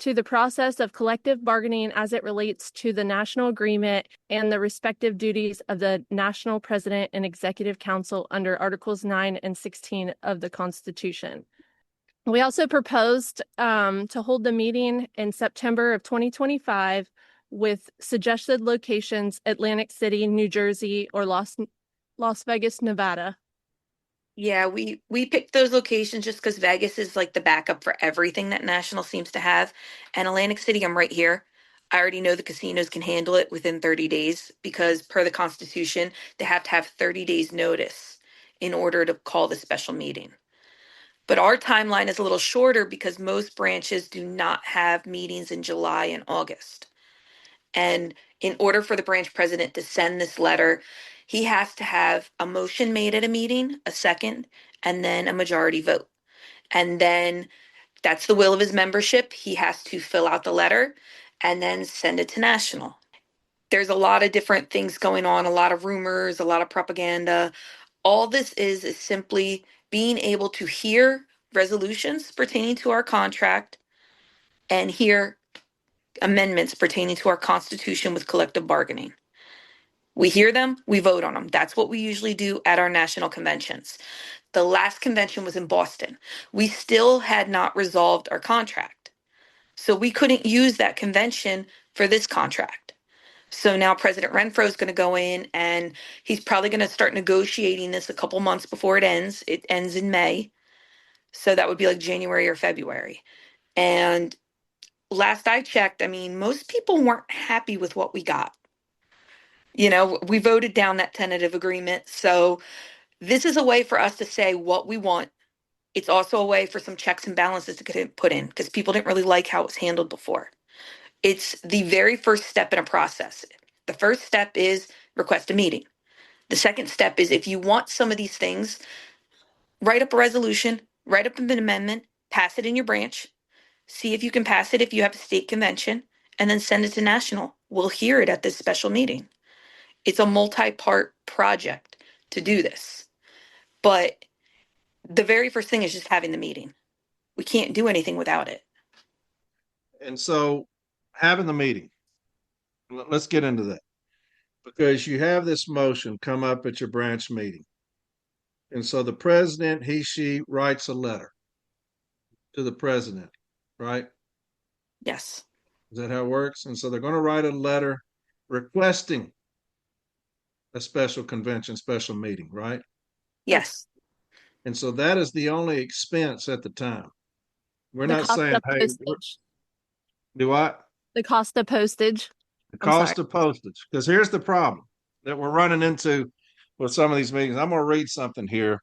the process of collective bargaining as it relates to the national agreement and the respective duties of the national president and Executive Council under Articles 9 and 16 of the Constitution. We also proposed to hold the meeting in September of 2025 with suggested locations: Atlantic City, New Jersey, or Las Vegas, Nevada. Yeah, we picked those locations just because Vegas is like the backup for everything that National seems to have. And Atlantic City, I'm right here. I already know the casinos can handle it within 30 days because per the Constitution, they have to have 30 days notice in order to call the special meeting. But our timeline is a little shorter because most branches do not have meetings in July and August. And in order for the branch president to send this letter, he has to have a motion made at a meeting, a second, and then a majority vote. And then that's the will of his membership. He has to fill out the letter and then send it to national. There's a lot of different things going on, a lot of rumors, a lot of propaganda. All this is simply being able to hear resolutions pertaining to our contract and hear amendments pertaining to our Constitution with collective bargaining. We hear them, we vote on them. That's what we usually do at our national conventions. The last convention was in Boston. We still had not resolved our contract. So we couldn't use that convention for this contract. So now President Renfro is going to go in and he's probably going to start negotiating this a couple months before it ends. It ends in May. So that would be like January or February. And last I checked, I mean, most people weren't happy with what we got. You know, we voted down that tentative agreement. So this is a way for us to say what we want. It's also a way for some checks and balances to get put in because people didn't really like how it was handled before. It's the very first step in a process. The first step is request a meeting. The second step is if you want some of these things, write up a resolution, write up an amendment, pass it in your branch, see if you can pass it if you have a state convention, and then send it to national. We'll hear it at this special meeting. It's a multi-part project to do this. But the very first thing is just having the meeting. We can't do anything without it. And so having the meeting, let's get into that, because you have this motion come up at your branch meeting. And so the president, she writes a letter to the president, right? Yes. Is that how it works? And so they're going to write a letter requesting a special convention, special meeting, right? Yes. And so that is the only expense at the time. We're not saying, hey, do what? The cost of postage. The cost of postage. Because here's the problem that we're running into with some of these meetings. I'm going to read something here.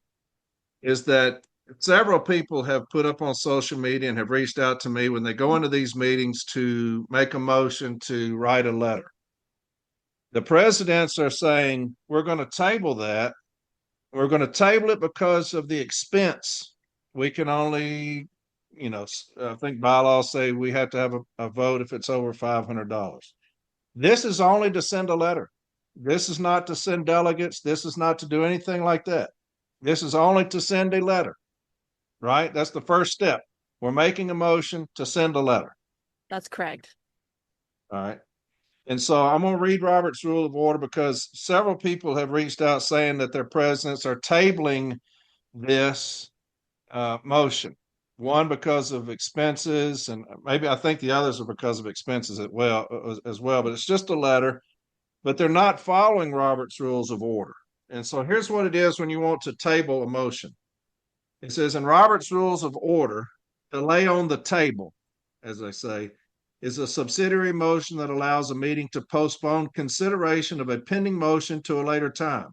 Is that Several people have put up on social media and have reached out to me when they go into these meetings to make a motion to write a letter. The presidents are saying, we're going to table that. We're going to table it because of the expense. We can only, I think bylaws say we have to have a vote if it's over $500. This is only to send a letter. This is not to send delegates. This is not to do anything like that. This is only to send a letter, right? That's the first step. We're making a motion to send a letter. That's correct. All right. And so I'm going to read Robert's Rule of Order because several people have reached out saying that their presidents are tabling this motion. One because of expenses, and maybe I think the others are because of expenses as well. But it's just a letter, but they're not following Robert's Rules of Order. And so here's what it is when you want to table a motion. It says in Robert's Rules of Order, to lay on the table, as I say, is a subsidiary motion that allows a meeting to postpone consideration of a pending motion to a later time.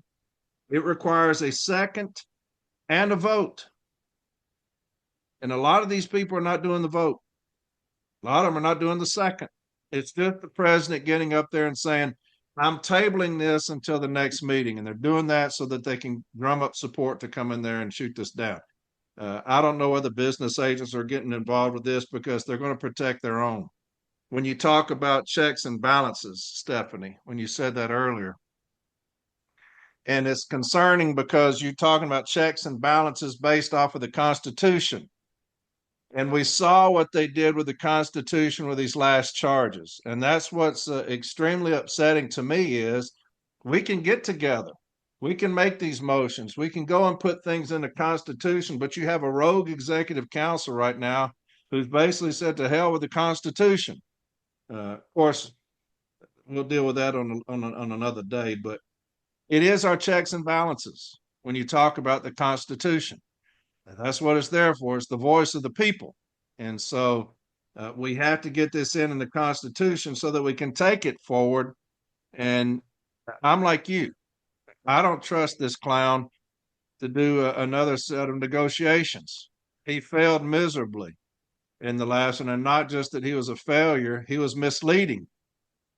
It requires a second and a vote. And a lot of these people are not doing the vote. A lot of them are not doing the second. It's just the president getting up there and saying, I'm tabling this until the next meeting. And they're doing that so that they can drum up support to come in there and shoot this down. I don't know whether business agents are getting involved with this because they're going to protect their own. When you talk about checks and balances, Stephanie, when you said that earlier, and it's concerning because you're talking about checks and balances based off of the Constitution. And we saw what they did with the Constitution with these last charges. And that's what's extremely upsetting to me is we can get together. We can make these motions. We can go and put things in the Constitution, but you have a rogue executive council right now who's basically said to hell with the Constitution. Of course, we'll deal with that on another day, but it is our checks and balances when you talk about the Constitution. And that's what it's there for. It's the voice of the people. And so we have to get this in the Constitution so that we can take it forward. And I'm like you. I don't trust this clown to do another set of negotiations. He failed miserably in the last one. And not just that he was a failure, he was misleading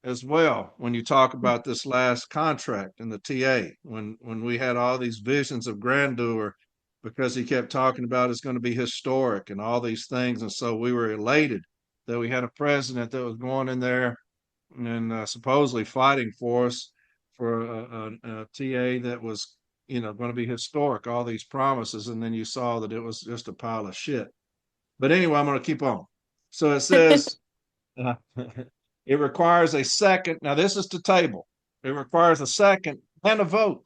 as well when you talk about this last contract in the TA, when we had all these visions of grandeur because he kept talking about it's going to be historic and all these things. And so we were elated that we had a president that was going in there and supposedly fighting for us for a TA that was, going to be historic, all these promises. And then you saw that it was just a pile of shit. But anyway, I'm going to keep on. So it says, it requires a second. Now, this is to table. It requires a second and a vote.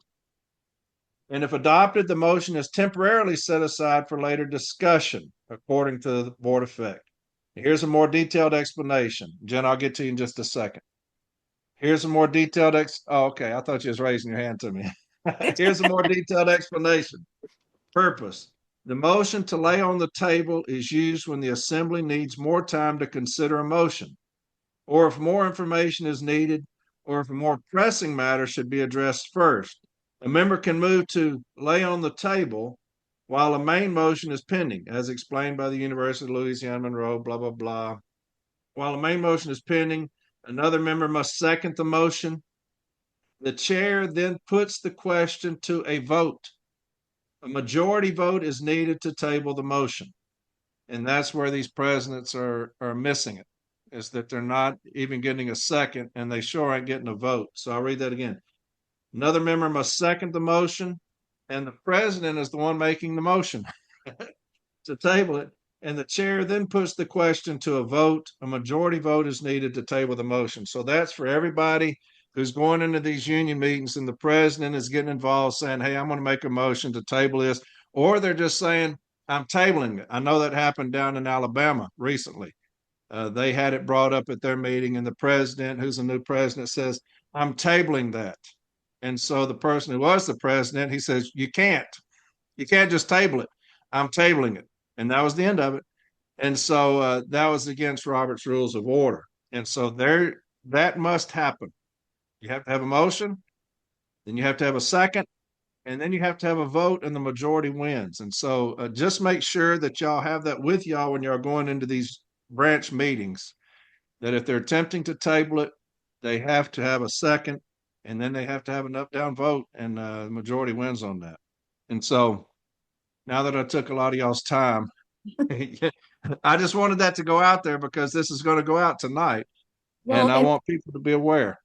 And if adopted, the motion is temporarily set aside for later discussion, according to the board effect. Here's a more detailed explanation. Jen, I'll get to you in just a second. Here's a more detailed okay, I thought you was raising your hand to me. Here's a more detailed explanation. Purpose. The motion to lay on the table is used when the assembly needs more time to consider a motion, or if more information is needed, or if a more pressing matter should be addressed first. A member can move to lay on the table while a main motion is pending, as explained by the University of Louisiana Monroe, blah, blah, blah. While a main motion is pending, another member must second the motion. The chair then puts the question to a vote. A majority vote is needed to table the motion. And that's where these presidents are missing it, is that they're not even getting a second and they sure ain't getting a vote. So I'll read that again. Another member must second the motion, and the president is the one making the motion to table it. And the chair then puts the question to a vote. A majority vote is needed to table the motion. So that's for everybody who's going into these union meetings and the president is getting involved saying, hey, I'm going to make a motion to table this. Or they're just saying, I'm tabling it. I know that happened down in Alabama recently. They had it brought up at their meeting, and the president, who's a new president, says, I'm tabling that. And so the person who was the president, he says, you can't just table it. I'm tabling it. And that was the end of it. And so that was against Robert's Rules of Order. And so that must happen. You have to have a motion, then you have to have a second, and then you have to have a vote and the majority wins. And so just make sure that y'all have that with y'all when y'all going into these branch meetings, that if they're attempting to table it, they have to have a second, and then they have to have an up down vote, and the majority wins on that. And so now that I took a lot of y'all's time, I just wanted that to go out there because this is going to go out tonight, Well, and I and want people to be aware.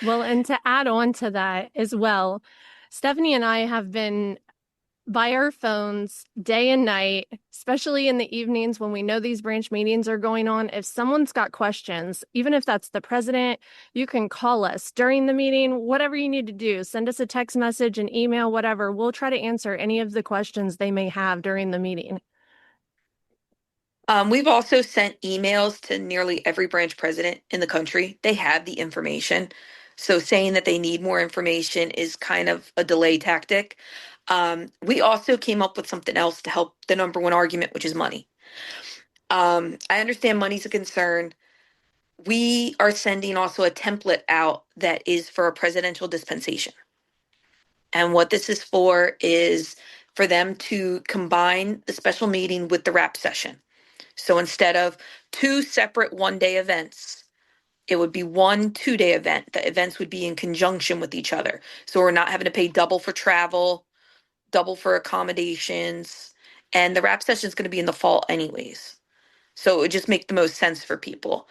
well, and to add on to that as well, Stephanie and I have been by our phones day and night, especially in the evenings when we know these branch meetings are going on. If someone's got questions, even if that's the president, you can call us during the meeting, whatever you need to do. Send us a text message, an email, whatever. We'll try to answer any of the questions they may have during the meeting. We've also sent emails to nearly every branch president in the country. They have the information. So saying that they need more information is kind of a delay tactic. We also came up with something else to help the number one argument, which is money. I understand money's a concern. We are sending also a template out that is for a presidential dispensation. And what this is for is for them to combine the special meeting with the wrap session. So instead of two separate 1 day events, it would be 1 2 day event. The events would be in conjunction with each other. So we're not having to pay double for travel, double for accommodations. And the wrap session is going to be in the fall, anyways. So it would just make the most sense for people.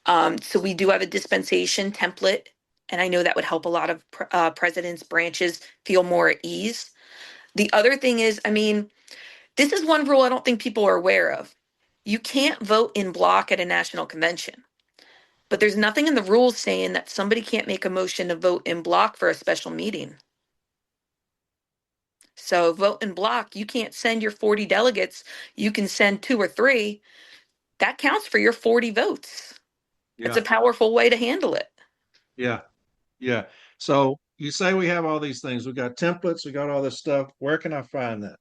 So we do have a dispensation template. And I know that would help a lot of presidents' branches feel more at ease. The other thing is, I mean, this is one rule I don't think people are aware of. You can't vote in block at a national convention, but there's nothing in the rules saying that somebody can't make a motion to vote in block for a special meeting. So vote in block, you can't send your 40 delegates, you can send 2 or 3. That counts for your 40 votes. It's Yeah, a powerful way to handle it. yeah, yeah. So you say we have all these things. We got templates. We got all this stuff. Where can I find that?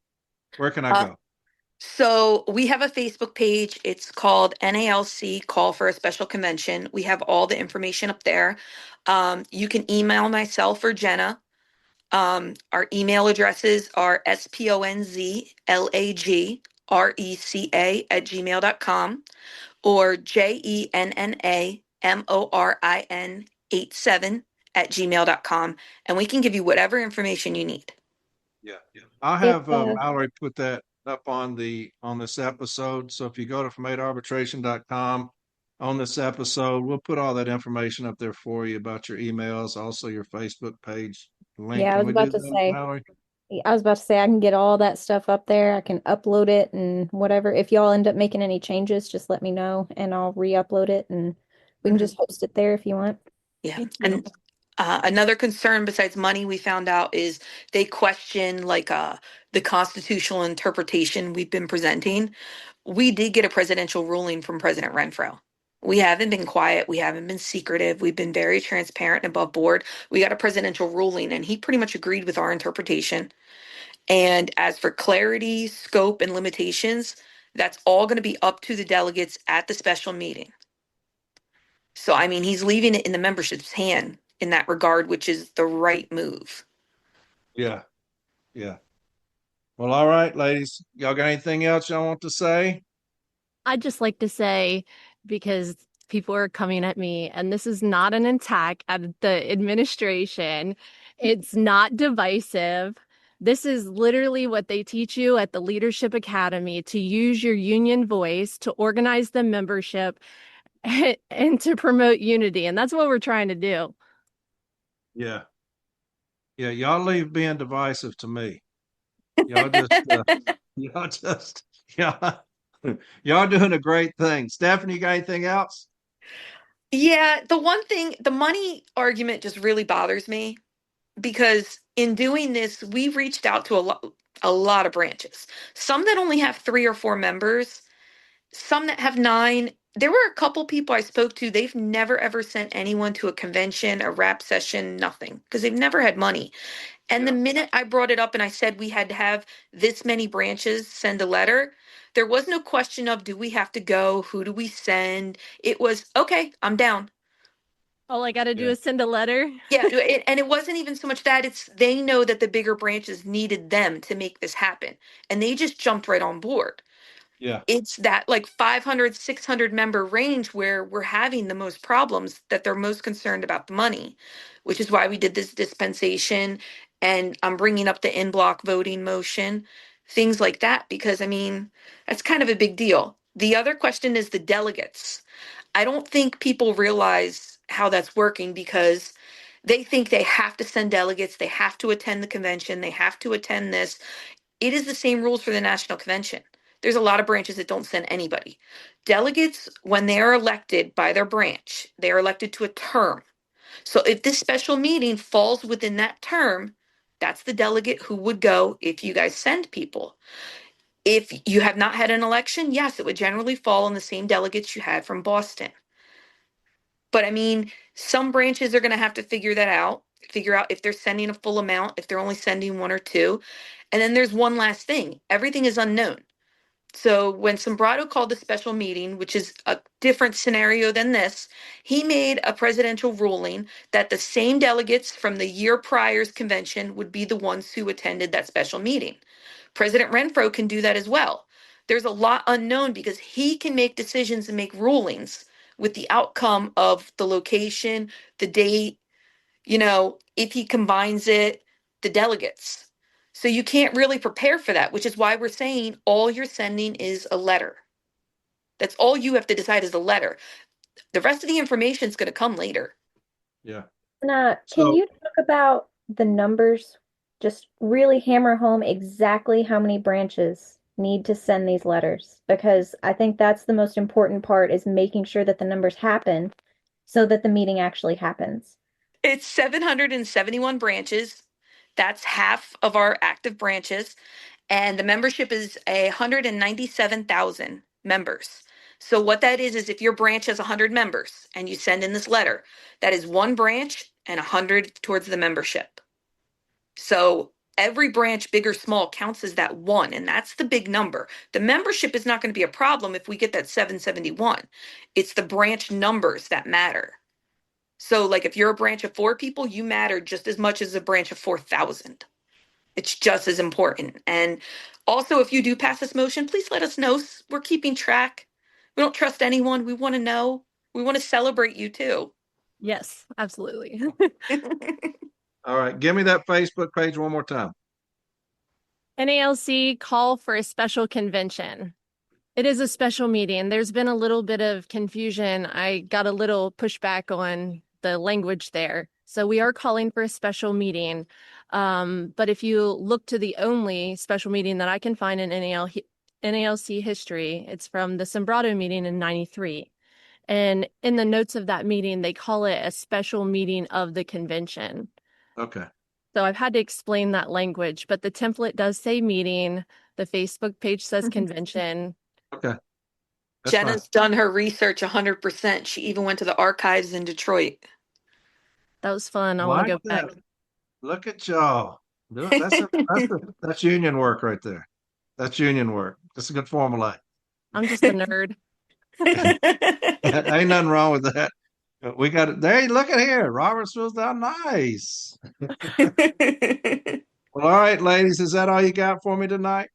Where can I Uh, go? so we have a Facebook page. It's called NALC Call for a Special Convention. We have all the information up there. You can email myself or Jenna. Our email addresses are sponzlagreca@gmail.com or jennamorin87 and we can give you whatever information you need. Yeah, yeah. I'll If have Mallory put that up on this episode. So if you go to from8arbitration.com on this episode, we'll put all that information up there for you about your emails, also your Facebook page link. yeah, Can we do that, Mallory? I was about to say I can get all that stuff up there. I can upload it and whatever. If y'all end up making any changes, just let me know and I'll re-upload it and we can Mhm. just post it there if you want. Yeah. Thank you. And another concern besides money we found out is they question like the constitutional interpretation we've been presenting. We did get a presidential ruling from President Renfro. We haven't been quiet. We haven't been secretive. We've been very transparent and above board. We got a presidential ruling and he pretty much agreed with our interpretation. And as for clarity, scope, and limitations, that's all going to be up to the delegates at the special meeting. So, I mean, he's leaving it in the membership's hand in that regard, which is the right move. Yeah, yeah. Well, all right, ladies. Y'all got anything else y'all want to say? I'd just like to say, because people are coming at me, and this is not an attack at the administration, it's not divisive. This is literally what they teach you at the Leadership Academy to use your union voice, to organize the membership, and to promote unity. And that's what we're trying to do. Yeah, yeah. Y'all leave being divisive to me. Y'all just, y'all just, yeah. Y'all doing a great thing. Stephanie, you got anything else? Yeah, the one thing, the money argument just really bothers me because in doing this, we reached out to a lot of branches. Some that only have 3 or 4 members, some that have 9. There were a couple people I spoke to, they've never ever sent anyone to a convention, a rap session, nothing, because they've never had money. And the Yeah, minute I brought it up and I said we had to have this many branches send a letter, there was no question of do we have to go? Who do we send? It was, okay, I'm down. All I got to do Yeah. is send a letter. Yeah, and it wasn't even so much that, it's they know that the bigger branches needed them to make this happen, and they just jumped right on board. Yeah. It's that like 500, 600 member range where we're having the most problems, that they're most concerned about the money, which is why we did this dispensation. And I'm bringing up the in-block voting motion, things like that, because I mean, that's kind of a big deal. The other question is the delegates. I don't think people realize how that's working, because they think they have to send delegates, they have to attend the convention, they have to attend this. It is the same rules for the national convention. There's a lot of branches that don't send anybody. Delegates, when they are elected by their branch, they are elected to a term. So if this special meeting falls within that term, that's the delegate who would go if you guys send people. If you have not had an election, yes, it would generally fall on the same delegates you had from Boston. But I mean, some branches are going to have to figure out if they're sending a full amount, if they're only sending one or two. And then there's one last thing, everything is unknown. So when Sombrado called the special meeting, which is a different scenario than this, he made a presidential ruling that the same delegates from the year prior's convention would be the ones who attended that special meeting. President Renfro can do that as well. There's a lot unknown because he can make decisions and make rulings with the outcome of the location, the date, if he combines it, the delegates. So you can't really prepare for that, which is why we're saying all you're sending is a letter. That's all you have to decide is a letter. The rest of the information is going to come later. Yeah. Can So you talk about the numbers? Just really hammer home exactly how many branches need to send these letters, because I think that's the most important part, is making sure that the numbers happen so that the meeting actually happens. It's 771 branches. That's half of our active branches. And the membership is 197,000 members. So what that is if your branch has 100 members and you send in this letter, that is one branch and 100 towards the membership. So every branch, big or small, counts as that one, and that's the big number. The membership is not going to be a problem if we get that 771. It's the branch numbers that matter. So like if you're a branch of 4 people, you matter just as much as a branch of 4,000. It's just as important. And also, if you do pass this motion, please let us know. We're keeping track. We don't trust anyone. We want to know. We want to celebrate you too. Yes, absolutely. all right, give me that Facebook page one more time. NALC call for a special convention. It is a special meeting. There's been a little bit of confusion. I got a little pushback on the language there. So we are calling for a special meeting. But if you look to the only special meeting that I can find in NALC history, it's from the Sombrado meeting in 93. And in the notes of that meeting, they call it a special meeting of the convention. Okay. So I've had to explain that language, but the template does say meeting. The Facebook page says convention. Okay. That's Jenna's done her research 100%. She even went to the archives in Detroit. That was fun. I fine. want Like to go back. that. Look at y'all. That's union work right there. That's union work. That's a good formula. I'm just a nerd. Ain't nothing wrong with that. We got it. There, look at here. Robertsville's down nice. Well, all right, ladies, is that all you got for me tonight?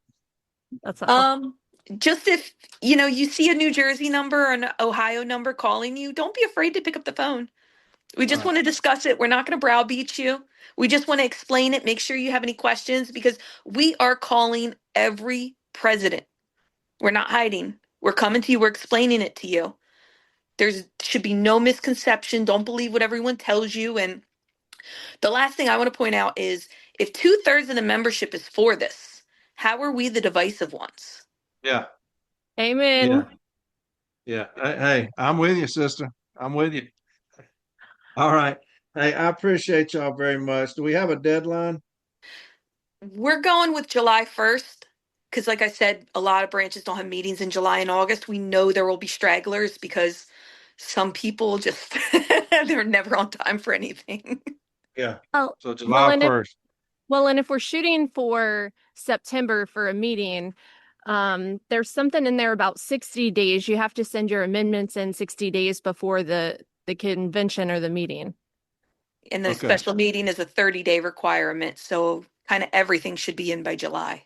That's all. Just if you see a New Jersey number or an Ohio number calling you, don't be afraid to pick up the phone. We just want to discuss it. We're not going to browbeat you. We just want to explain it, make sure you have any questions, because we are calling every president. We're not hiding. We're coming to you. We're explaining it to you. There's should be no misconception. Don't believe what everyone tells you. And the last thing I want to point out is if 2/3 of the membership is for this, how are we the divisive ones? Yeah. Amen. Yeah. Hey, I'm with you, sister. I'm with you. All right. Hey, I appreciate y'all very much. Do we have a deadline? We're going with July 1st because, like I said, a lot of branches don't have meetings in July and August. We know there will be stragglers because some people just, they're never on time for anything. Yeah. Oh, So July 1st. and if we're shooting for September for a meeting, there's something in there about 60 days. You have to send your amendments in 60 days before the the convention or the meeting. And the Okay. special meeting is a 30-day requirement, so kind of everything should be in by July.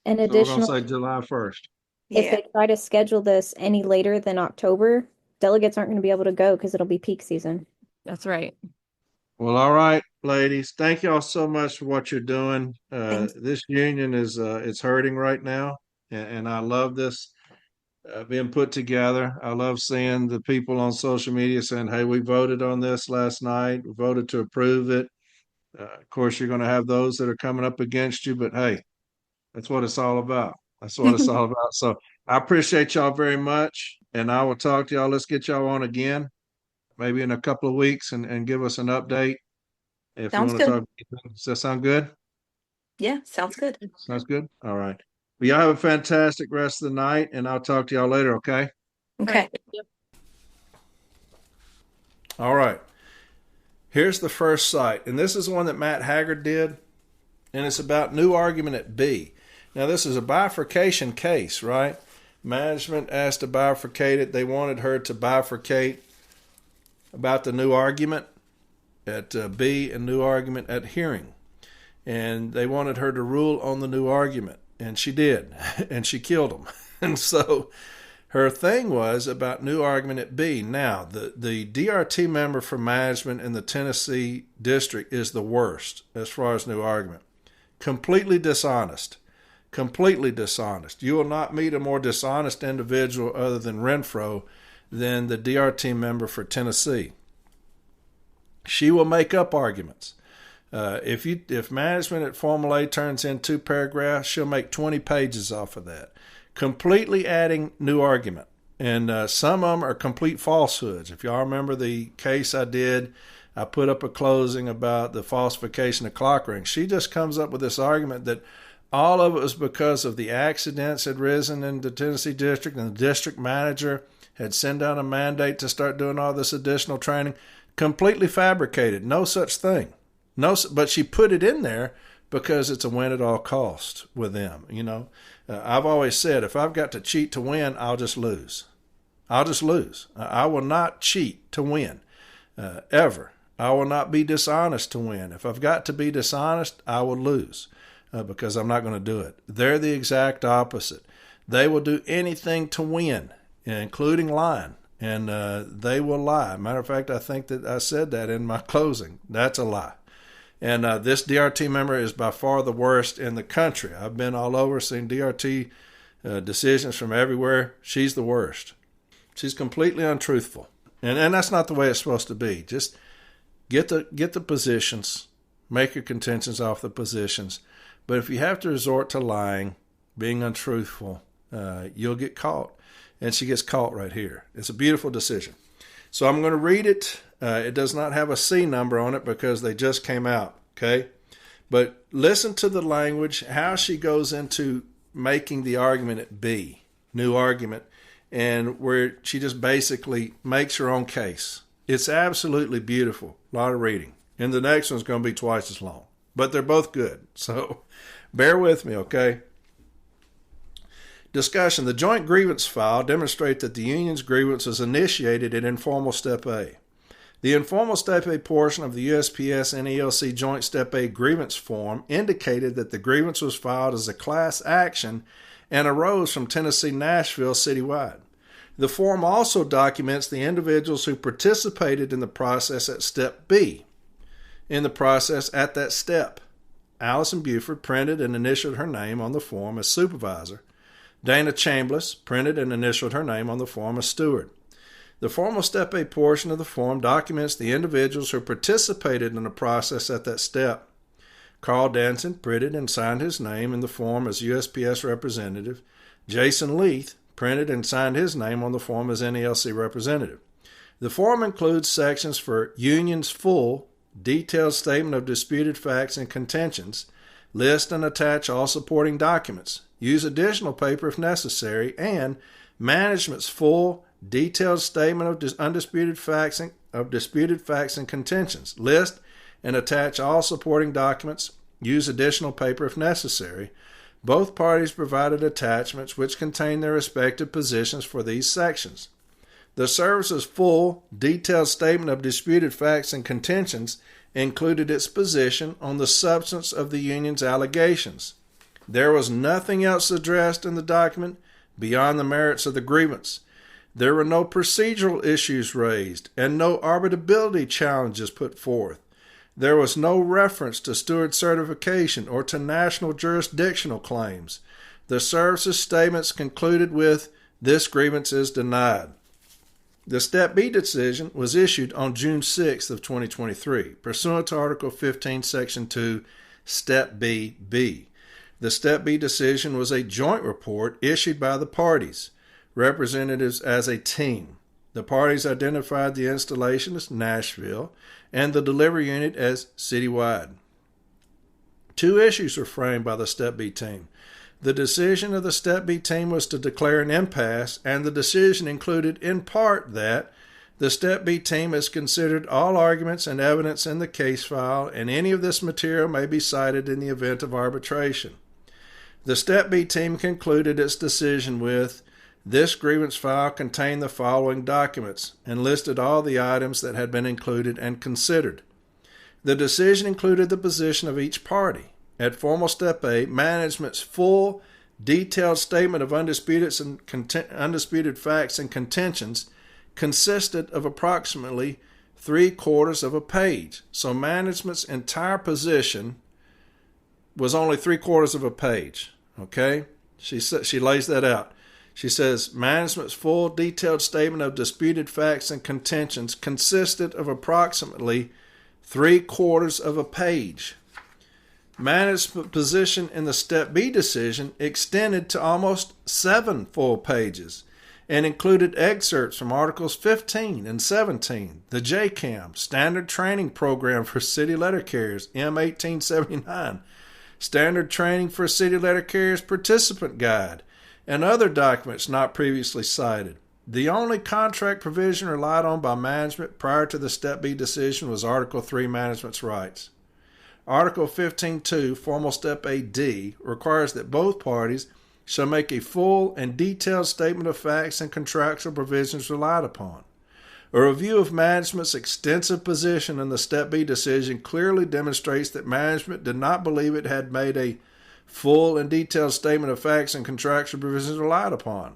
And So we're going to additionally, say July 1st. if Yeah, they try to schedule this any later than October, delegates aren't going to be able to go because it'll be peak season. That's right. Well, all right, ladies. Thank y'all so much for what you're doing. Thanks. This union is it's hurting right now, and I love this being put together. I love seeing the people on social media saying, "Hey, we voted on this last night. We voted to approve it." Of course, you're going to have those that are coming up against you, but hey, that's what it's all about. That's what it's all about. So I appreciate y'all very much, and I will talk to y'all. Let's get y'all on again, maybe in a couple of weeks, and give us an update. If you Sounds want to good. talk, does that sound good? Yeah, sounds good. Sounds good. All right. Well, y'all have a fantastic rest of the night, and I'll talk to y'all later. Okay. Okay. All right. Here's the first site, and this is one that Matt Haggard did, and it's about new argument at B. Now, this is a bifurcation case, right? Management asked to bifurcate it. They wanted her to bifurcate about the new argument at B and new argument at hearing. And they wanted her to rule on the new argument, and she did, and she killed them. And so her thing was about new argument at B. Now, the DRT member for management in the Tennessee district is the worst as far as new argument. Completely dishonest. Completely dishonest. You will not meet a more dishonest individual other than Renfro than the DRT member for Tennessee. She will make up arguments. If management at Formal A turns in 2 paragraphs, she'll make 20 pages off of that. Completely adding new argument. And some of them are complete falsehoods. If y'all remember the case I did, I put up a closing about the falsification of clock rings. She just comes up with this argument that all of it was because of the accidents had risen in the Tennessee district and the district manager had sent out a mandate to start doing all this additional training. Completely fabricated. No such thing. But she put it in there because it's a win at all costs with them. You know, I've always said if I've got to cheat to win, I'll just lose. I'll just lose. I will not cheat to win, ever. I will not be dishonest to win. If I've got to be dishonest, I will lose because I'm not going to do it. They're the exact opposite. They will do anything to win, including lying. And they will lie. Matter of fact, I think that I said that in my closing. That's a lie. And this DRT member is by far the worst in the country. I've been all over, seen DRT decisions from everywhere. She's the worst. She's completely untruthful. And that's not the way it's supposed to be. Just get the positions, make your contentions off the positions. But if you have to resort to lying, being untruthful, you'll get caught. And she gets caught right here. It's a beautiful decision. So I'm going to read it. It does not have a C number on it because they just came out, okay? But listen to the language, how she goes into making the argument at B, new argument, and where she just basically makes her own case. It's absolutely beautiful. A lot of reading. And the next one's going to be twice as long. But they're both good. So bear with me, okay? Discussion. The joint grievance file demonstrates that the union's grievance was initiated at informal Step A. The informal Step A portion of the USPS and ELC Joint Step A grievance form indicated that the grievance was filed as a class action and arose from Tennessee Nashville citywide. The form also documents the individuals who participated in the process at Step B. In the process at that step, Allison Buford printed and initialed her name on the form as supervisor. Dana Chambliss printed and initialed her name on the form as steward. The formal Step A portion of the form documents the individuals who participated in the process at that step. Carl Danson printed and signed his name in the form as USPS representative. Jason Leith printed and signed his name on the form as NELC representative. The form includes sections for union's full, detailed statement of disputed facts and contentions, list and attach all supporting documents, use additional paper if necessary, and management's full, detailed statement of disputed facts and contentions, list and attach all supporting documents, use additional paper if necessary. Both parties provided attachments which contain their respective positions for these sections. The service's full, detailed statement of disputed facts and contentions included its position on the substance of the union's allegations. There was nothing else addressed in the document beyond the merits of the grievance. There were no procedural issues raised and no arbitrability challenges put forth. There was no reference to steward certification or to national jurisdictional claims. The service's statements concluded with, "This grievance is denied." The Step B decision was issued on June 6th of 2023, pursuant to Article 15, Section 2, Step B. The Step B decision was a joint report issued by the parties, representatives as a team. The parties identified the installation as Nashville and the delivery unit as citywide. Two issues were framed by the Step B team. The decision of the Step B team was to declare an impasse, and the decision included in part that the Step B team has considered all arguments and evidence in the case file, and any of this material may be cited in the event of arbitration. The Step B team concluded its decision with, "This grievance file contained the following documents," and listed all the items that had been included and considered. The decision included the position of each party. At formal Step A, management's full, detailed statement of undisputed facts and contentions consisted of approximately 3/4 of a page. So management's entire position was only 3/4 of a page. Okay? She lays that out. She says, management's full, detailed statement of disputed facts and contentions consisted of approximately 3/4 of a page. Management's position in the Step B decision extended to almost 7 full pages and included excerpts from Articles 15 and 17, the JCAM, Standard Training Program for City Letter Carriers, M1879, Standard Training for City Letter Carriers Participant Guide, and other documents not previously cited. The only contract provision relied on by management prior to the Step B decision was Article 3, Management's Rights. Article 15.2, Formal Step A-D, requires that both parties shall make a full and detailed statement of facts and contractual provisions relied upon. A review of management's extensive position in the Step B decision clearly demonstrates that management did not believe it had made a full and detailed statement of facts and contractual provisions relied upon.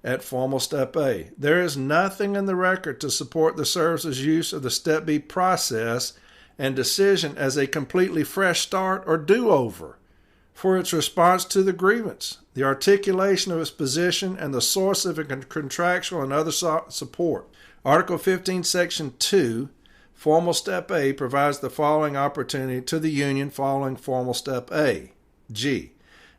At formal Step A, there is nothing in the record to support the service's use of the Step B process and decision as a completely fresh start or do-over for its response to the grievance, the articulation of its position, and the source of its contractual and other support. Article 15, Section 2, Formal Step A, provides the following opportunity to the union following Formal Step A. G.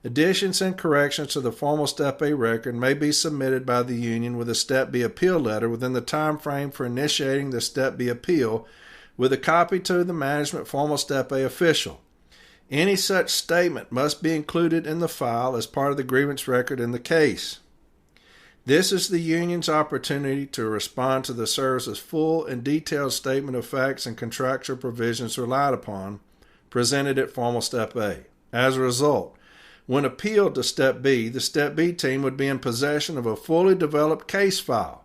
Additions and corrections to the Formal Step A record may be submitted by the union with a Step B appeal letter within the time frame for initiating the Step B appeal, with a copy to the management Formal Step A official. Any such statement must be included in the file as part of the grievance record in the case. This is the union's opportunity to respond to the service's full and detailed statement of facts and contractual provisions relied upon, presented at Formal Step A. As a result, when appealed to Step B, the Step B team would be in possession of a fully developed case file.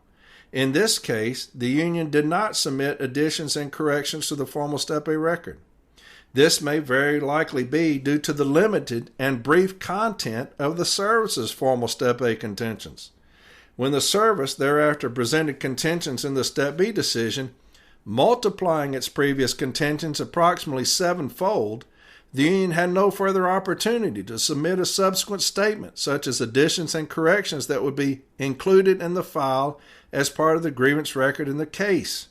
In this case, the union did not submit additions and corrections to the Formal Step A record. This may very likely be due to the limited and brief content of the service's Formal Step A contentions. When the service thereafter presented contentions in the Step B decision, multiplying its previous contentions approximately 7-fold, the union had no further opportunity to submit a subsequent statement, such as additions and corrections that would be included in the file as part of the grievance record in the case,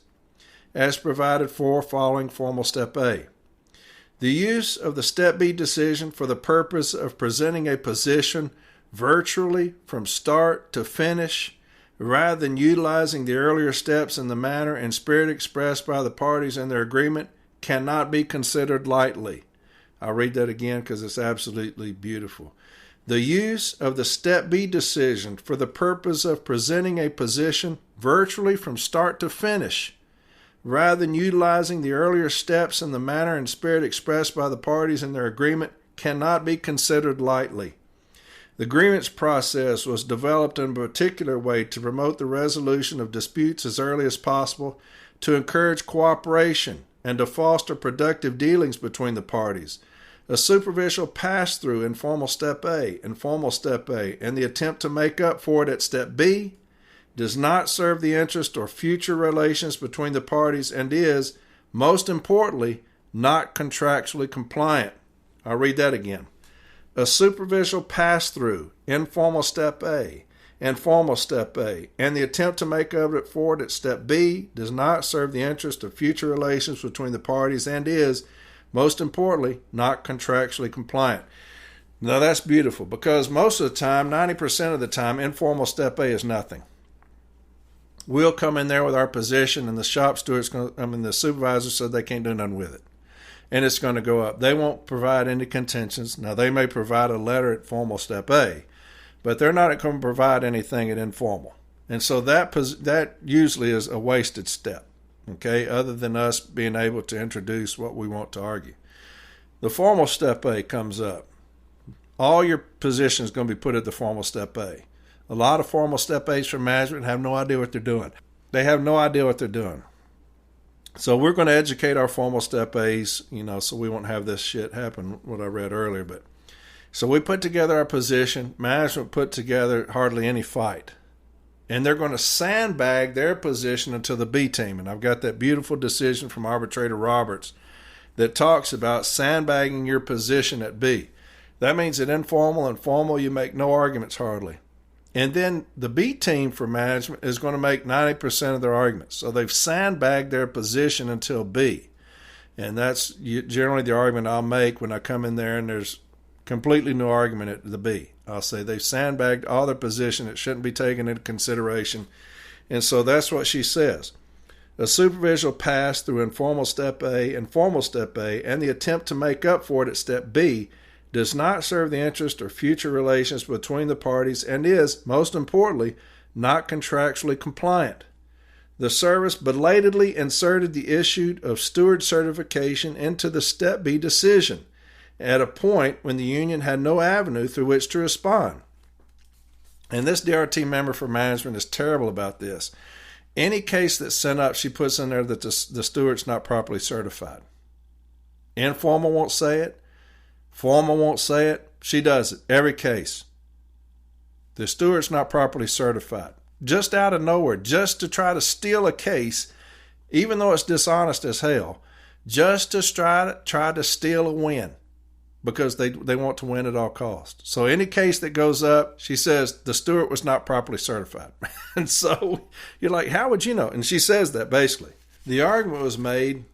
as provided for following Formal Step A. The use of the Step B decision for the purpose of presenting a position virtually from start to finish, rather than utilizing the earlier steps in the manner and spirit expressed by the parties in their agreement, cannot be considered lightly. I'll read that again because it's absolutely beautiful. The use of the Step B decision for the purpose of presenting a position virtually from start to finish, rather than utilizing the earlier steps in the manner and spirit expressed by the parties in their agreement, cannot be considered lightly. The grievance process was developed in a particular way to promote the resolution of disputes as early as possible, to encourage cooperation, and to foster productive dealings between the parties. A superficial pass-through in formal step A and formal step A, and the attempt to make up for it at step B, does not serve the interest or future relations between the parties and is, most importantly, not contractually compliant. I'll read that again. A superficial pass-through, informal step A, and formal step A, and the attempt to make up for it at step B does not serve the interest of future relations between the parties and is, most importantly, not contractually compliant. Now that's beautiful, because most of the time, 90% of the time, informal step A is nothing. We'll come in there with our position, and the shop steward's the supervisor said they can't do nothing with it. And it's going to go up. They won't provide any contentions. Now, they may provide a letter at formal step A, but they're not going to provide anything at informal. And so that usually is a wasted step, okay, other than us being able to introduce what we want to argue. The formal step A comes up. All your position is going to be put at the formal step A. A lot of formal step A's from management have no idea what they're doing. They have no idea what they're doing. So we're going to educate our formal step A's, so we won't have this shit happen, what I read earlier. But so we put together our position. Management put together hardly any fight. And they're going to sandbag their position until the B team. And I've got that beautiful decision from Arbitrator Roberts that talks about sandbagging your position at B. That means at informal and formal, you make no arguments hardly. And then the B team for management is going to make 90% of their arguments. So they've sandbagged their position until B. And that's generally the argument I'll make when I come in there and there's completely no argument at the B. I'll say they've sandbagged all their position. It shouldn't be taken into consideration. And so that's what she says. A superficial pass through informal step A and formal step A, and the attempt to make up for it at step B, does not serve the interest or future relations between the parties and is, most importantly, not contractually compliant. The service belatedly inserted the issue of steward certification into the Step B decision at a point when the union had no avenue through which to respond. And this DRT member for management is terrible about this. Any case that's sent up, she puts in there that the steward's not properly certified. Informal won't say it. Formal won't say it. She does it. Every case. The steward's not properly certified. Just out of nowhere, just to try to steal a case, even though it's dishonest as hell, just to try to steal a win because they want to win at all costs. So any case that goes up, she says the steward was not properly certified. And so you're like, how would you know? And she says that basically. The argument was made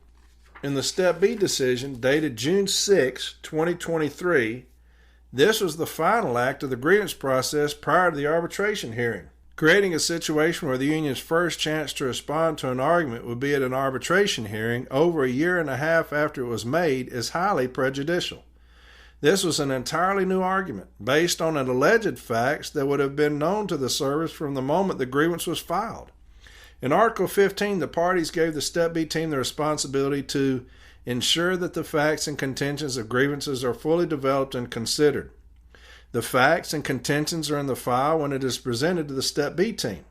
in the Step B decision dated June 6, 2023, this was the final act of the grievance process prior to the arbitration hearing. Creating a situation where the union's first chance to respond to an argument would be at an arbitration hearing over a year and a half after it was made is highly prejudicial. This was an entirely new argument based on an alleged facts that would have been known to the service from the moment the grievance was filed. In Article 15, the parties gave the Step B team the responsibility to ensure that the facts and contentions of grievances are fully developed and considered. The facts and contentions are in the file when it is presented to the Step B team.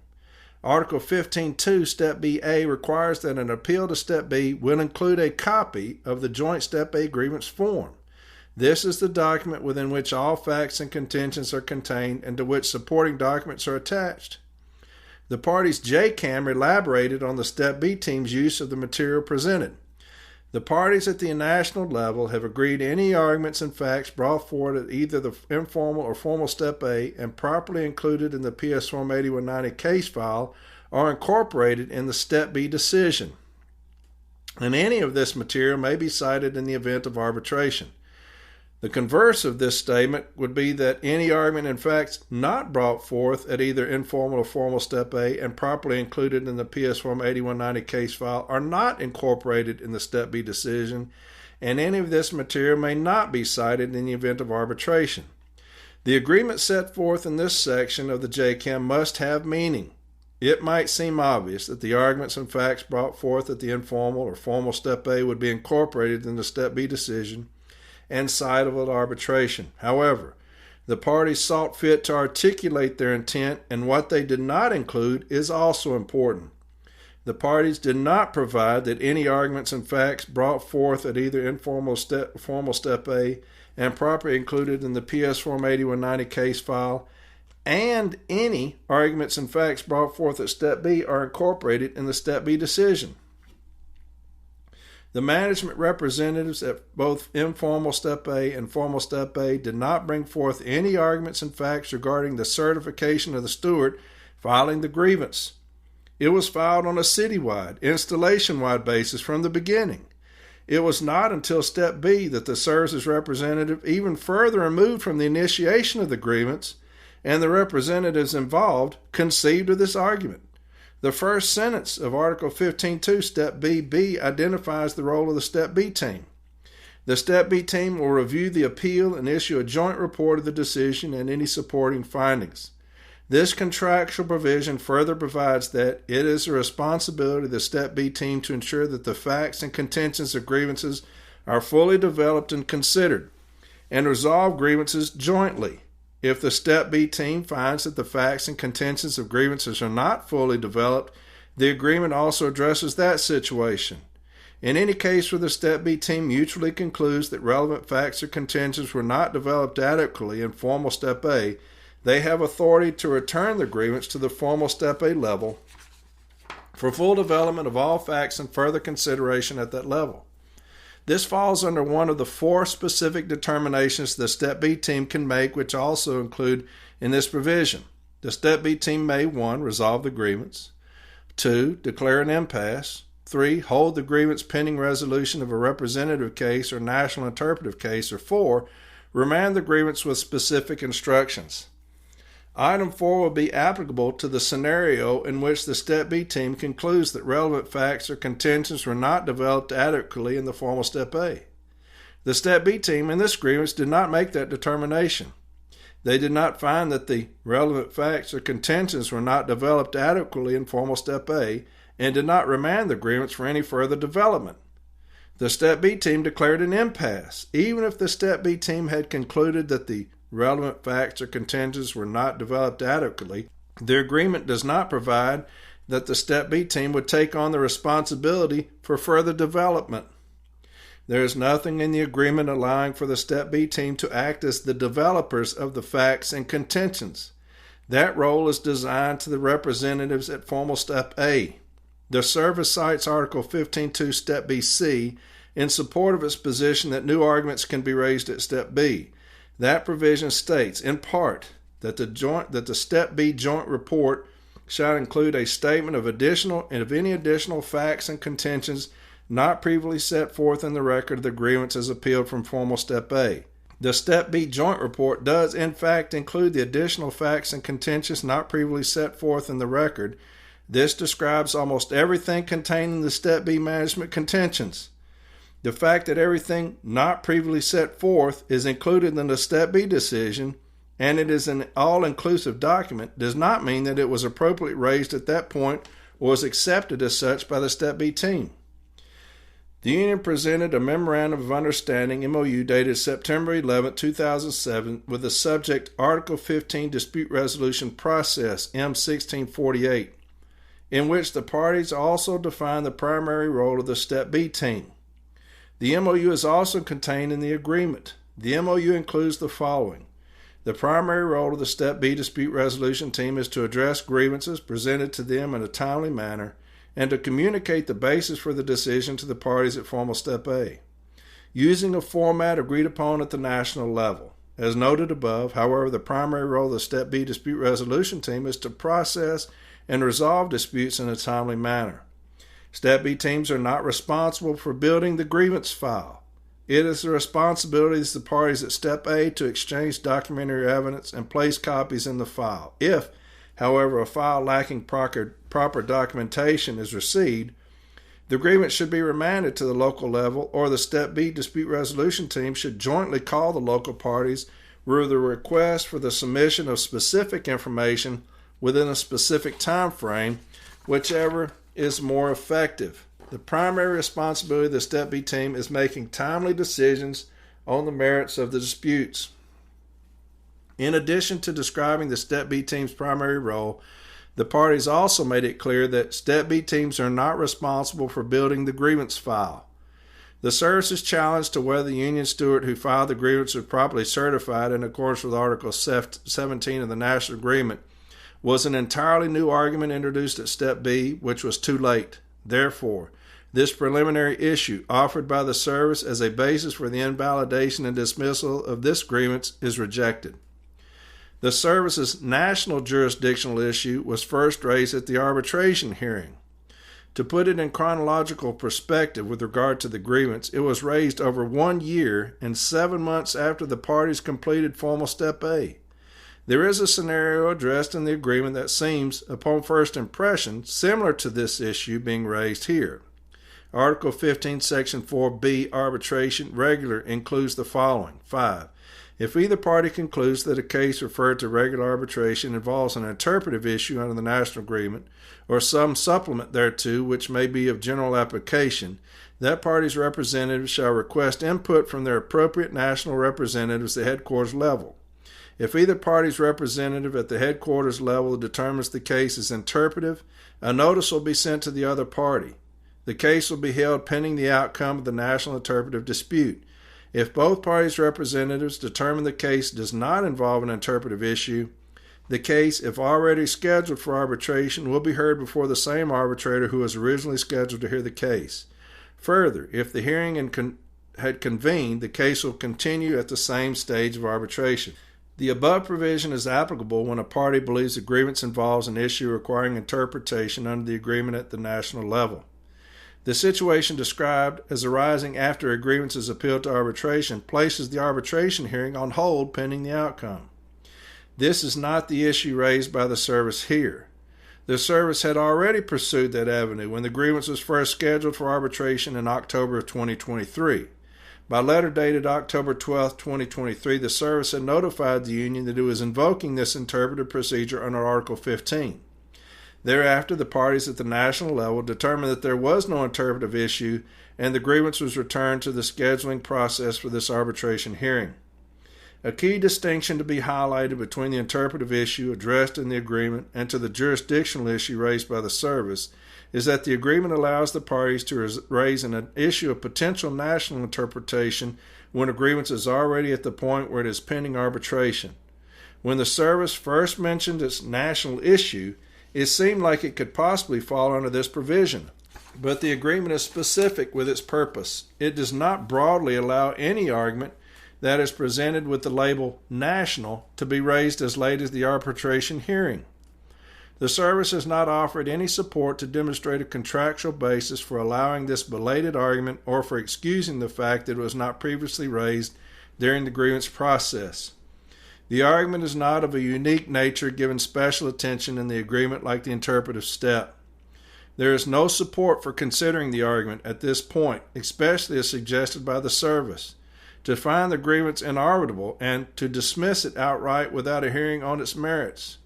Article 15.2, Step B-A requires that an appeal to Step B will include a copy of the joint Step A grievance form. This is the document within which all facts and contentions are contained and to which supporting documents are attached. The parties' JCAM elaborated on the Step B team's use of the material presented. The parties at the national level have agreed any arguments and facts brought forward at either the informal or formal Step A and properly included in the PS Form 8190 case file are incorporated in the Step B decision. And any of this material may be cited in the event of arbitration. The converse of this statement would be that any argument and facts not brought forth at either informal or formal Step A and properly included in the PS Form 8190 case file are not incorporated in the Step B decision, and any of this material may not be cited in the event of arbitration. The agreement set forth in this section of the JCAM must have meaning. It might seem obvious that the arguments and facts brought forth at the informal or formal Step A would be incorporated in the Step B decision and citable at arbitration. However, The parties sought fit to articulate their intent, and what they did not include is also important. The parties did not provide that any arguments and facts brought forth at either formal step A and properly included in the PS Form 8190 case file, and any arguments and facts brought forth at step B are incorporated in the step B decision. The management representatives at both informal step A and formal step A did not bring forth any arguments and facts regarding the certification of the steward filing the grievance. It was filed on a citywide, installation-wide basis from the beginning. It was not until step B that the services representative even further removed from the initiation of the grievance, and the representatives involved conceived of this argument. The first sentence of Article 15.2, Step B identifies the role of the Step B team. The Step B team will review the appeal and issue a joint report of the decision and any supporting findings. This contractual provision further provides that it is the responsibility of the Step B team to ensure that the facts and contentions of grievances are fully developed and considered, and resolve grievances jointly. If the Step B team finds that the facts and contentions of grievances are not fully developed, the agreement also addresses that situation. In any case where the Step B team mutually concludes that relevant facts or contentions were not developed adequately in formal Step A, they have authority to return the grievance to the formal Step A level for full development of all facts and further consideration at that level. This falls under one of the 4 specific determinations the Step B team can make, which also include in this provision. The Step B team may 1. Resolve the grievance, 2. Declare an impasse, 3. Hold the grievance pending resolution of a representative case or national interpretive case, or 4. Remand the grievance with specific instructions. Item 4 will be applicable to the scenario in which the Step B team concludes that relevant facts or contentions were not developed adequately in the formal Step A. The Step B team in this grievance did not make that determination. They did not find that the relevant facts or contentions were not developed adequately in formal Step A and did not remand the grievance for any further development. The Step B team declared an impasse, even if the Step B team had concluded that the relevant facts or contentions were not developed adequately. The agreement does not provide that the Step B team would take on the responsibility for further development. There is nothing in the agreement allowing for the Step B team to act as the developers of the facts and contentions. That role is designed to the representatives at formal Step A. The service cites Article 15.2 Step B-C in support of its position that new arguments can be raised at Step B. That provision states, in part, that the Step B joint report shall include a statement of any additional facts and contentions not previously set forth in the record of the grievance as appealed from formal Step A. The Step B joint report does, in fact, include the additional facts and contentions not previously set forth in the record. This describes almost everything contained in the Step B management contentions. The fact that everything not previously set forth is included in the Step B decision, and it is an all-inclusive document, does not mean that it was appropriately raised at that point or was accepted as such by the Step B team. The union presented a Memorandum of Understanding, MOU, dated September 11, 2007, with the subject Article 15 Dispute Resolution Process, M1648, in which the parties also define the primary role of the Step B team. The MOU is also contained in the agreement. The MOU includes the following. The primary role of the Step B dispute resolution team is to address grievances presented to them in a timely manner and to communicate the basis for the decision to the parties at formal Step A, using a format agreed upon at the national level. As noted above, however, the primary role of the Step B dispute resolution team is to process and resolve disputes in a timely manner. Step B teams are not responsible for building the grievance file. It is the responsibility of the parties at Step A to exchange documentary evidence and place copies in the file. If, however, a file lacking proper documentation is received, the grievance should be remanded to the local level, or the Step B dispute resolution team should jointly call the local parties with a request for the submission of specific information within a specific time frame, whichever is more effective. The primary responsibility of the Step B team is making timely decisions on the merits of the disputes. In addition to describing the Step B team's primary role, the parties also made it clear that Step B teams are not responsible for building the grievance file. The services challenged to whether the union steward who filed the grievance was properly certified in accordance with Article 17 of the National Agreement was an entirely new argument introduced at Step B, which was too late. Therefore, this preliminary issue offered by the service as a basis for the invalidation and dismissal of this grievance is rejected. The service's national jurisdictional issue was first raised at the arbitration hearing. To put it in chronological perspective with regard to the grievance, it was raised over 1 year and 7 months after the parties completed formal Step A. There is a scenario addressed in the agreement that seems, upon first impression, similar to this issue being raised here. Article 15, Section 4B, Arbitration Regular, includes the following. 5. If either party concludes that a case referred to regular arbitration involves an interpretive issue under the national agreement or some supplement thereto which may be of general application, that party's representative shall request input from their appropriate national representatives at the headquarters level. If either party's representative at the headquarters level determines the case is interpretive, a notice will be sent to the other party. The case will be held pending the outcome of the national interpretive dispute. If both parties' representatives determine the case does not involve an interpretive issue, the case, if already scheduled for arbitration, will be heard before the same arbitrator who was originally scheduled to hear the case. Further, if the hearing had convened, the case will continue at the same stage of arbitration. The above provision is applicable when a party believes the grievance involves an issue requiring interpretation under the agreement at the national level. The situation described as arising after a grievance is appealed to arbitration places the arbitration hearing on hold pending the outcome. This is not the issue raised by the service here. The service had already pursued that avenue when the grievance was first scheduled for arbitration in October of 2023. By letter dated October 12, 2023, the service had notified the union that it was invoking this interpretive procedure under Article 15. Thereafter, the parties at the national level determined that there was no interpretive issue, and the grievance was returned to the scheduling process for this arbitration hearing. A key distinction to be highlighted between the interpretive issue addressed in the agreement and to the jurisdictional issue raised by the service is that the agreement allows the parties to raise an issue of potential national interpretation when a grievance is already at the point where it is pending arbitration. When the service first mentioned its national issue, it seemed like it could possibly fall under this provision, but the agreement is specific with its purpose. It does not broadly allow any argument that is presented with the label national to be raised as late as the arbitration hearing. The service has not offered any support to demonstrate a contractual basis for allowing this belated argument or for excusing the fact that it was not previously raised during the grievance process. The argument is not of a unique nature given special attention in the agreement like the interpretive step. There is no support for considering the argument at this point, especially as suggested by the service, to find the grievance inarbitrable and to dismiss it outright without a hearing on its merits.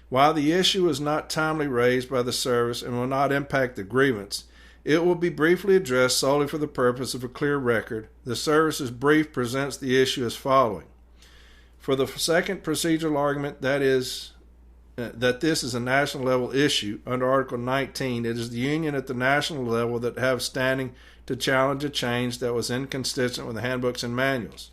While the issue is not timely raised by the service and will not impact the grievance, it will be briefly addressed solely for the purpose of a clear record. The service's brief presents the issue as following. For the second procedural argument, that is, that this is a national level issue, under Article 19, it is the union at the national level that have standing to challenge a change that was inconsistent with the handbooks and manuals.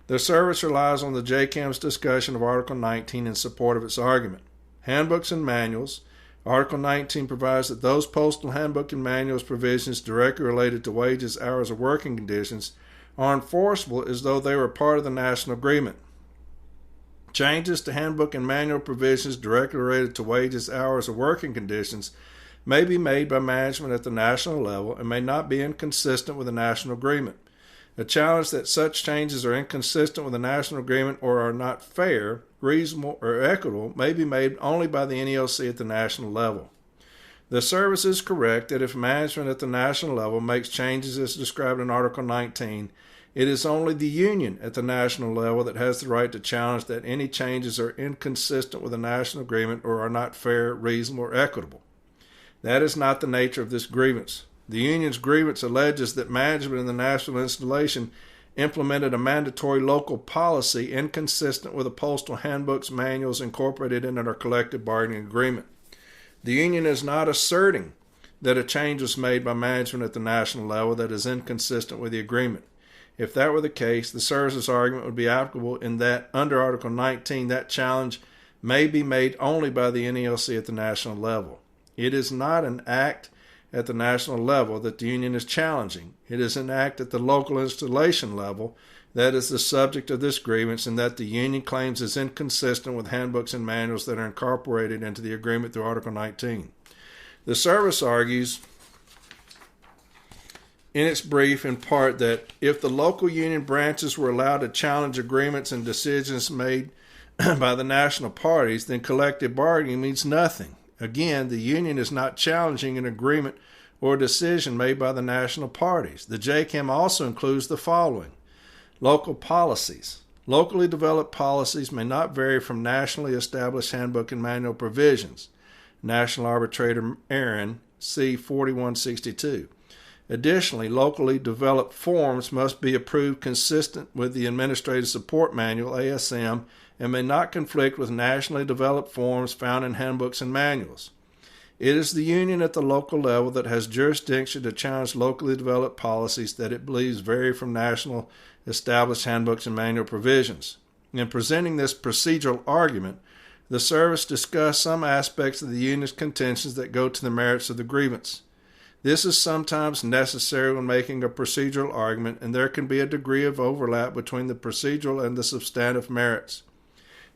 The service relies on the JCAM's discussion of Article 19 in support of its argument. Handbooks and manuals. Article 19 provides that those postal handbook and manuals provisions directly related to wages, hours, or working conditions are enforceable as though they were part of the national agreement. Changes to handbook and manual provisions directly related to wages, hours, or working conditions may be made by management at the national level and may not be inconsistent with the national agreement. A challenge that such changes are inconsistent with the national agreement or are not fair, reasonable, or equitable may be made only by the NELC at the national level. The service is correct that if management at the national level makes changes as described in Article 19, it is only the union at the national level that has the right to challenge that any changes are inconsistent with the national agreement or are not fair, reasonable, or equitable. That is not the nature of this grievance. The union's grievance alleges that management in the national installation implemented a mandatory local policy inconsistent with the postal handbooks manuals incorporated into their collective bargaining agreement. The union is not asserting that a change was made by management at the national level that is inconsistent with the agreement. If that were the case, the services argument would be applicable in that under Article 19, that challenge may be made only by the NELC at the national level. It is not an act at the national level that the union is challenging. It is an act at the local installation level that is the subject of this grievance and that the union claims is inconsistent with handbooks and manuals that are incorporated into the agreement through Article 19. The service argues in its brief in part that if the local union branches were allowed to challenge agreements and decisions made by the national parties, then collective bargaining means nothing. Again, the union is not challenging an agreement or a decision made by the national parties. The JCAM also includes the following. Local policies. Locally developed policies may not vary from nationally established handbook and manual provisions. National Arbitrator Aaron, C. 4162. Additionally, locally developed forms must be approved consistent with the Administrative Support Manual, ASM, and may not conflict with nationally developed forms found in handbooks and manuals. It is the union at the local level that has jurisdiction to challenge locally developed policies that it believes vary from national established handbooks and manual provisions. In presenting this procedural argument, the service discussed some aspects of the union's contentions that go to the merits of the grievance. This is sometimes necessary when making a procedural argument, and there can be a degree of overlap between the procedural and the substantive merits.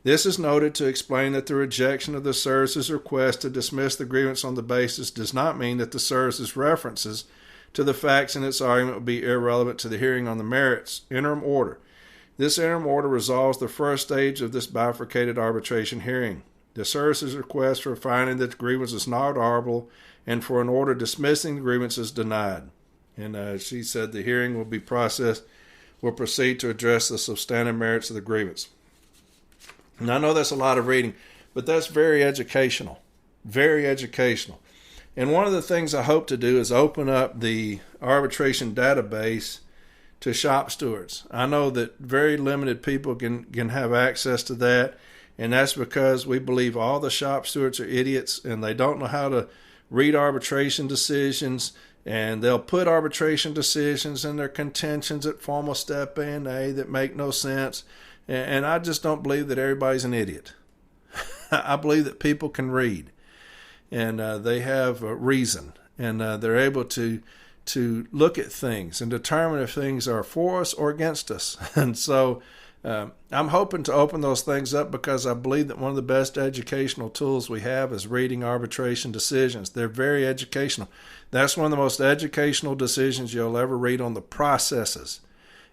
This is noted to explain that the rejection of the service's request to dismiss the grievance on the basis does not mean that the service's references to the facts in its argument would be irrelevant to the hearing on the merits. Interim order. This interim order resolves the first stage of this bifurcated arbitration hearing. The service's request for finding that the grievance is not arbitrable and for an order dismissing the grievance is denied. And she said the hearing will proceed to address the substantive merits of the grievance. And I know that's a lot of reading, but that's very educational. Very educational. And one of the things I hope to do is open up the arbitration database to shop stewards. I know that very limited people can have access to that, and that's because we believe all the shop stewards are idiots and they don't know how to read arbitration decisions, and they'll put arbitration decisions in their contentions at formal step A and A that make no sense. And I just don't believe that everybody's an idiot. I believe that people can read, and they have reason, and they're able to look at things and determine if things are for us or against us. And so I'm hoping to open those things up because I believe that one of the best educational tools we have is reading arbitration decisions. They're very educational. That's one of the most educational decisions you'll ever read on the processes.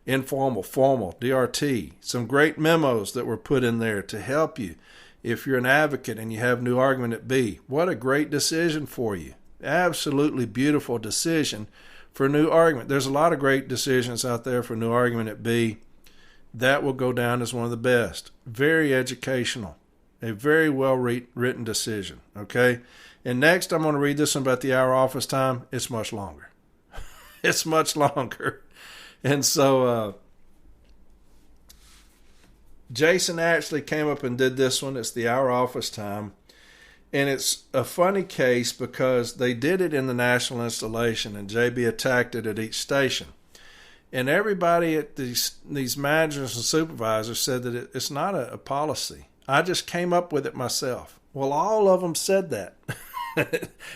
Informal, formal, DRT, some great memos that were put in there to help you if you're an advocate and you have new argument at B. What a great decision for you. Absolutely beautiful decision for a new argument. There's a lot of great decisions out there for new argument at B. That will go down as one of the best. Very educational. A very well written decision. Okay? And next I'm going to read this one about the hour office time. It's much longer. It's much longer. And so Jason actually came up and did this one. It's the hour office time. And it's a funny case because they did it in the national installation and JB attacked it at each station. And everybody at these managers and supervisors said that it's not a policy. I just came up with it myself. Well, all of them said that.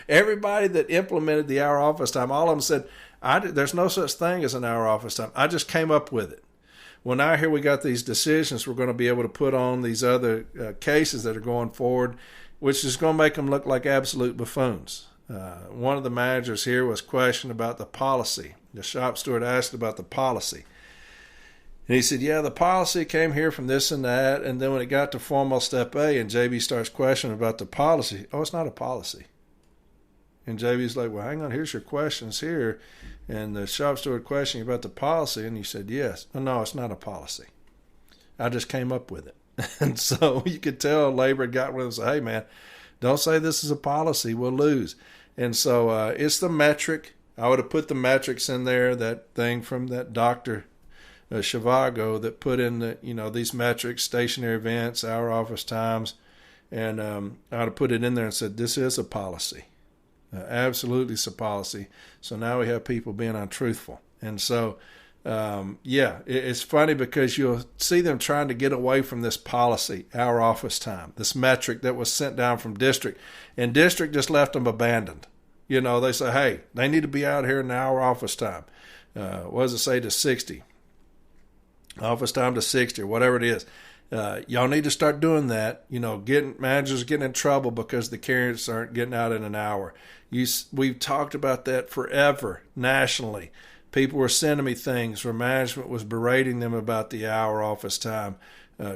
Everybody that implemented the hour office time, all of them said, there's no such thing as an hour office time. I just came up with it. Well, now here we got these decisions we're going to be able to put on these other cases that are going forward, which is going to make them look like absolute buffoons. One of the managers here was questioned about the policy. The shop steward asked about the policy. And he said, yeah, the policy came here from this and that. And then when it got to formal step A and JB starts questioning about the policy, oh, it's not a policy. And JB's like, well, hang on, here's your questions here. And the shop steward questioning about the policy, and he said, yes. Oh, no, it's not a policy. I just came up with it. And so you could tell labor got with him and said, hey, man, don't say this is a policy. We'll lose. And so it's the metric. I would have put the metrics in there, that thing from that doctor Chivago that put in these metrics, stationary events, hour office times, and I ought to put it in there and said, this is a policy. Absolutely it's a policy. So now we have people being untruthful. And so, it's funny because you'll see them trying to get away from this policy, hour office time, this metric that was sent down from district. And district just left them abandoned. They say, hey, they need to be out here in the hour office time. What does it say, to 60? Office time to 60 or whatever it is. Y'all need to start doing that. Managers getting in trouble because the carriers aren't getting out in an hour. We've talked about that forever nationally. People were sending me things where management was berating them about the hour office time,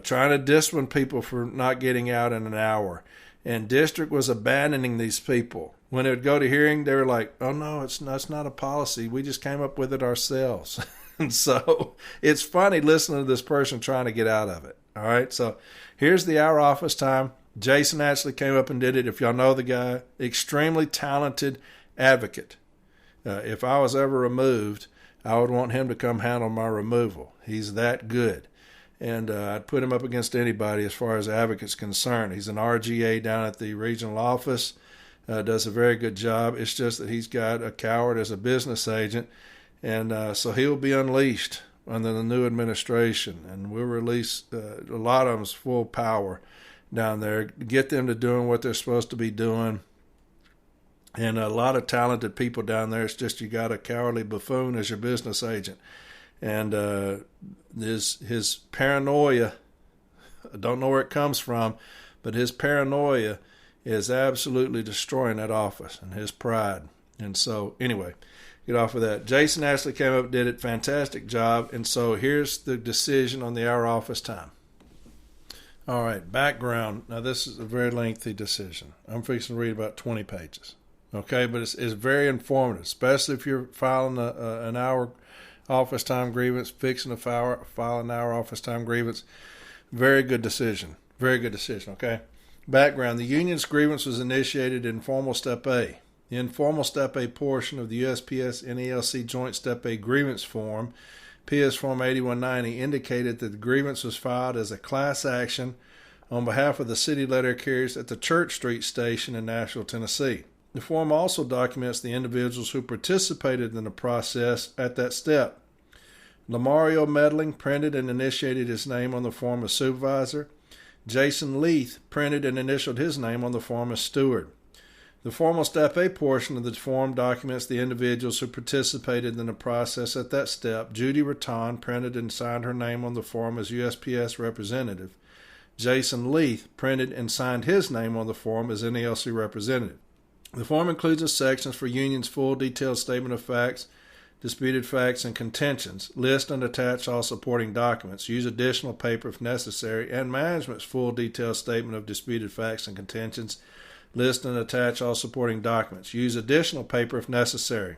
trying to discipline people for not getting out in an hour. And district was abandoning these people. When it would go to hearing, they were like, oh, no, it's not a policy. We just came up with it ourselves. And so it's funny listening to this person trying to get out of it. All right, so here's the hour office time. Jason actually came up and did it. If y'all know the guy, extremely talented advocate. If I was ever removed, I would want him to come handle my removal. He's that good. And I'd put him up against anybody as far as advocate's concerned. He's an RGA down at the regional office, does a very good job. It's just that he's got a coward as a business agent. And so he'll be unleashed under the new administration, and we'll release a lot of them's full power down there, get them to doing what they're supposed to be doing. And a lot of talented people down there. It's just you got a cowardly buffoon as your business agent. And his paranoia, I don't know where it comes from, but his paranoia is absolutely destroying that office and his pride. And so, anyway, get off of that. Jason Ashley came up and did it. Fantastic job. And so here's the decision on the hour office time. All right, background. Now, this is a very lengthy decision. I'm fixing to read about 20 pages. Okay, but it's very informative, especially if you're filing an hour office time grievance, fixing to file an hour office time grievance. Very good decision. Very good decision, okay? Background. The union's grievance was initiated in formal Step A. The informal Step A portion of the USPS NELC Joint Step A grievance form, PS Form 8190, indicated that the grievance was filed as a class action on behalf of the city letter carriers at the Church Street Station in Nashville, Tennessee. The form also documents the individuals who participated in the process at that step. Lamario Medling printed and initiated his name on the form as supervisor. Jason Leith printed and initialed his name on the form as steward. The formal Step A portion of the form documents the individuals who participated in the process at that step. Judy Ratton printed and signed her name on the form as USPS representative. Jason Leith printed and signed his name on the form as NELC representative. The form includes the sections for union's full detailed statement of facts, disputed facts, and contentions. List and attach all supporting documents. Use additional paper if necessary, and management's full detailed statement of disputed facts and contentions. List and attach all supporting documents. Use additional paper if necessary.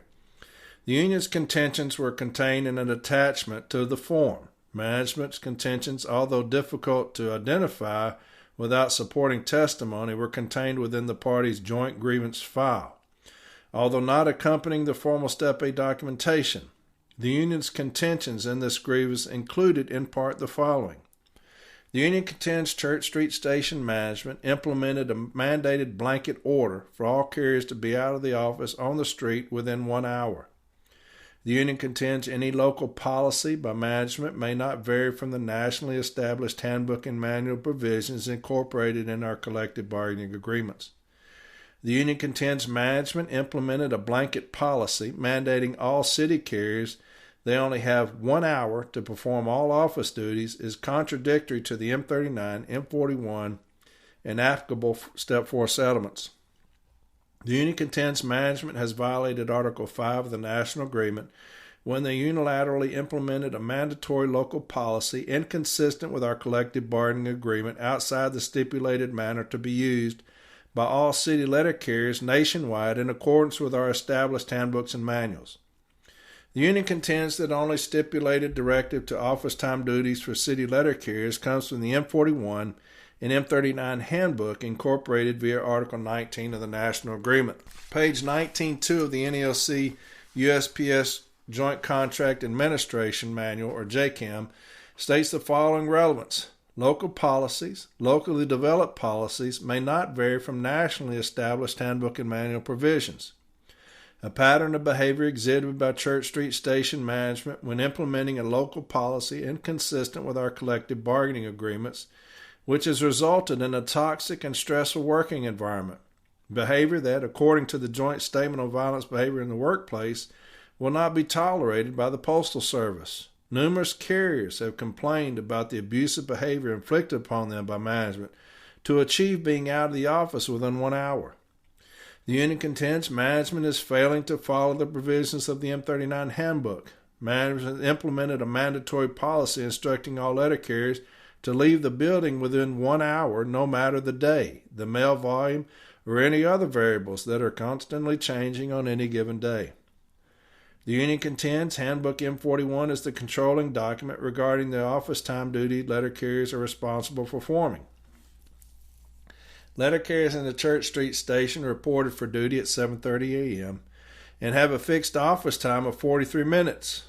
The union's contentions were contained in an attachment to the form. Management's contentions, although difficult to identify without supporting testimony, were contained within the parties' joint grievance file. Although not accompanying the formal Step A documentation, the union's contentions in this grievance included in part the following. The union contends Church Street Station management implemented a mandated blanket order for all carriers to be out of the office on the street within 1 hour. The union contends any local policy by management may not vary from the nationally established handbook and manual provisions incorporated in our collective bargaining agreements. The union contends management implemented a blanket policy mandating all city carriers they only have 1 hour to perform all office duties is contradictory to the M39, M41, and applicable Step 4 settlements. The union contends management has violated Article 5 of the National Agreement when they unilaterally implemented a mandatory local policy inconsistent with our collective bargaining agreement outside the stipulated manner to be used by all city letter carriers nationwide in accordance with our established handbooks and manuals. The union contends that only stipulated directive to office time duties for city letter carriers comes from the M41 and M39 handbook incorporated via Article 19 of the National Agreement. Page 19.2 of the NELC USPS Joint Contract Administration Manual, or JCAM, states the following relevance. Local policies, locally developed policies, may not vary from nationally established handbook and manual provisions. A pattern of behavior exhibited by Church Street Station management when implementing a local policy inconsistent with our collective bargaining agreements, which has resulted in a toxic and stressful working environment. Behavior that, according to the Joint Statement on Violence Behavior in the Workplace, will not be tolerated by the Postal Service. Numerous carriers have complained about the abusive behavior inflicted upon them by management to achieve being out of the office within 1 hour. The union contends management is failing to follow the provisions of the M39 handbook. Management implemented a mandatory policy instructing all letter carriers to leave the building within 1 hour, no matter the day, the mail volume, or any other variables that are constantly changing on any given day. The union contends Handbook M41 is the controlling document regarding the office time duty letter carriers are responsible for performing. Letter carriers in the Church Street Station reported for duty at 7:30 a.m. and have a fixed office time of 43 minutes.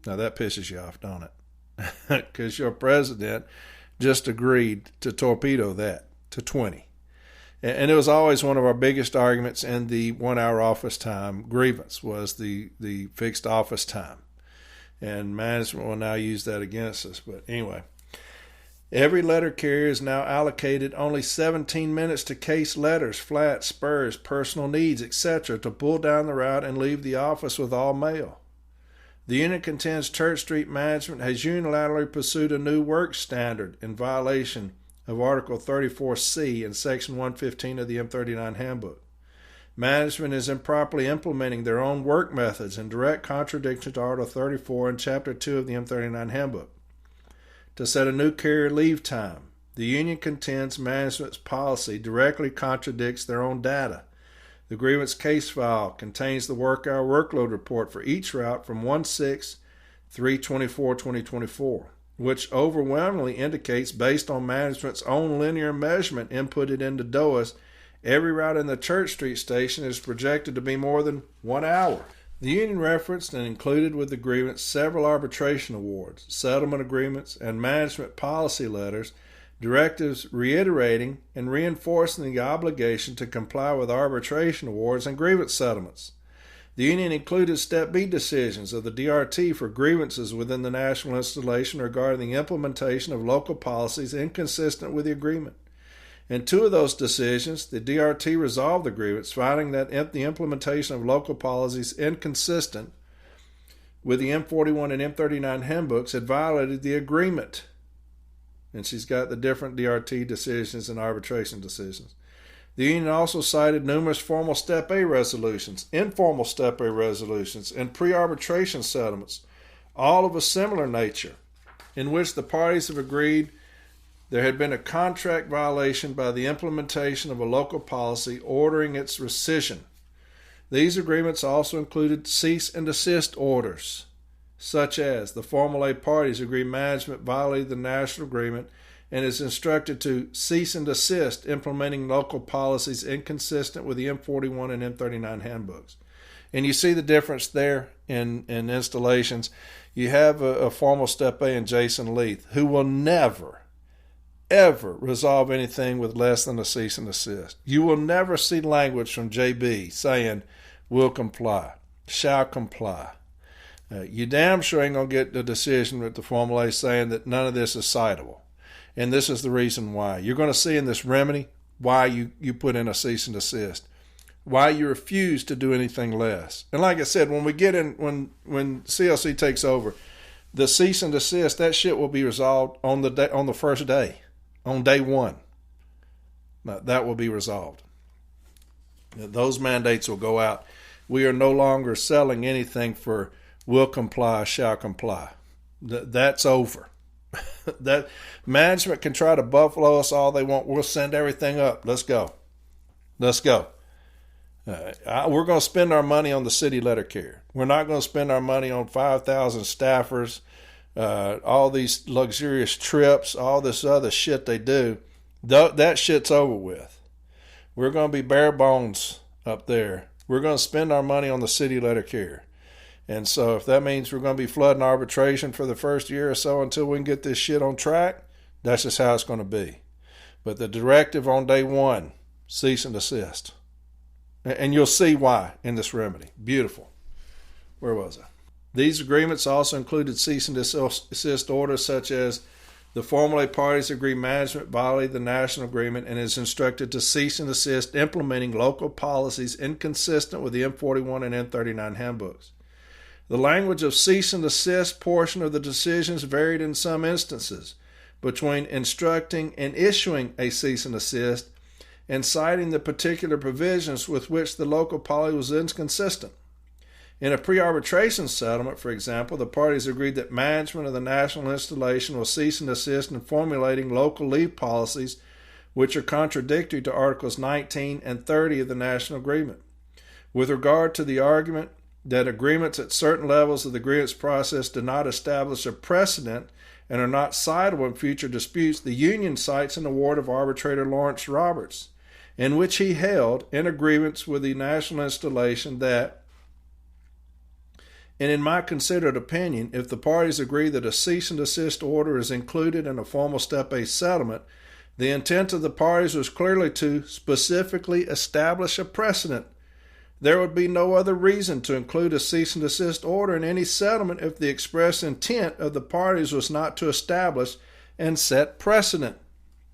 Now that pisses you off, don't it? Because your president just agreed to torpedo that to 20. And it was always one of our biggest arguments in the 1 hour office time grievance was the fixed office time. And management will now use that against us. But anyway, every letter carrier is now allocated only 17 minutes to case letters, flats, spurs, personal needs, etc. to pull down the route and leave the office with all mail. The union contends Church Street management has unilaterally pursued a new work standard in violation of Article 34C and Section 115 of the M39 Handbook. Management is improperly implementing their own work methods in direct contradiction to Article 34 and Chapter 2 of the M39 Handbook. To set a new carrier leave time, the union contends management's policy directly contradicts their own data. The grievance case file contains the work-hour workload report for each route from 1/6/3/24/2024. Which overwhelmingly indicates, based on management's own linear measurement inputted into DOAS, every route in the Church Street Station is projected to be more than 1 hour. The union referenced and included with the grievance several arbitration awards, settlement agreements, and management policy letters, directives reiterating and reinforcing the obligation to comply with arbitration awards and grievance settlements. The union included Step B decisions of the DRT for grievances within the national installation regarding the implementation of local policies inconsistent with the agreement. In 2 of those decisions, the DRT resolved the grievance, finding that the implementation of local policies inconsistent with the M41 and M39 handbooks had violated the agreement. And she's got the different DRT decisions and arbitration decisions. The union also cited numerous formal Step A resolutions, informal Step A resolutions, and pre-arbitration settlements, all of a similar nature, in which the parties have agreed there had been a contract violation by the implementation of a local policy ordering its rescission. These agreements also included cease and desist orders, such as the Formal A parties agree management violated the national agreement and is instructed to cease and desist implementing local policies inconsistent with the M41 and M39 handbooks. And you see the difference there in installations. You have a formal Step A in Jason Leith, who will never, ever resolve anything with less than a cease and desist. You will never see language from JB saying, will comply, shall comply. You damn sure ain't going to get the decision with the Formal A saying that none of this is citable. And this is the reason why. You're going to see in this remedy why you put in a cease and desist, why you refuse to do anything less. And like I said, when we get in, when CLC takes over, the cease and desist, that shit will be resolved on the first day, on day 1. Now, that will be resolved. Those mandates will go out. We are no longer selling anything for will comply, shall comply. That's over. That management can try to buffalo us all they want. We'll send everything up. Let's go. We're going to spend our money on the city letter carrier. We're not going to spend our money on 5,000 staffers, all these luxurious trips, all this other shit they do. That shit's over with. We're going to be bare bones up there. We're going to spend our money on the city letter carrier. And so if that means we're going to be flooding arbitration for the first year or so until we can get this shit on track, that's just how it's going to be. But the directive on day one, cease and desist. And you'll see why in this remedy. Beautiful. Where was I? These agreements also included cease and desist orders such as the formally parties agree management violated the national agreement and is instructed to cease and desist implementing local policies inconsistent with the M41 and M39 handbooks. The language of cease and desist portion of the decisions varied in some instances between instructing and issuing a cease and desist and citing the particular provisions with which the local policy was inconsistent. In a pre-arbitration settlement, for example, the parties agreed that management of the national installation will cease and desist in formulating local leave policies which are contradictory to Articles 19 and 30 of the national agreement. With regard to the argument that agreements at certain levels of the grievance process do not establish a precedent and are not citable in future disputes, the union cites an award of arbitrator Lawrence Roberts, in which he held in agreement with the national installation that, and in my considered opinion, if the parties agree that a cease and desist order is included in a formal Step A settlement, the intent of the parties was clearly to specifically establish a precedent. There would be no other reason to include a cease and desist order in any settlement if the express intent of the parties was not to establish and set precedent.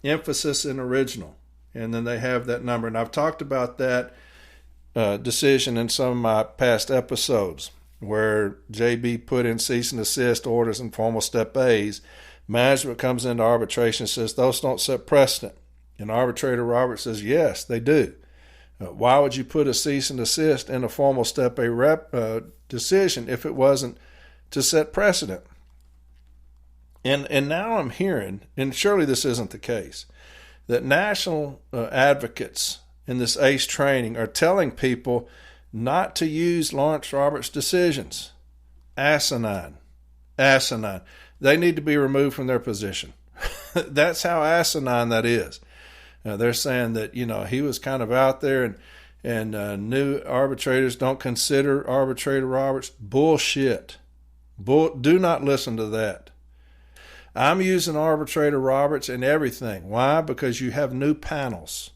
Emphasis in original. And then they have that number. And I've talked about that decision in some of my past episodes where JB put in cease and desist orders in formal Step A's. Management comes into arbitration and says those don't set precedent. And arbitrator Roberts says, yes, they do. Why would you put a cease and desist in a formal Step A decision if it wasn't to set precedent? And now I'm hearing, and surely this isn't the case, that national advocates in this ACE training are telling people not to use Lawrence Roberts' decisions. Asinine. Asinine. They need to be removed from their position. That's how asinine that is. They're saying that, he was kind of out there and new arbitrators don't consider arbitrator Roberts. Bullshit. Do not listen to that. I'm using arbitrator Roberts in everything. Why? Because you have new panels.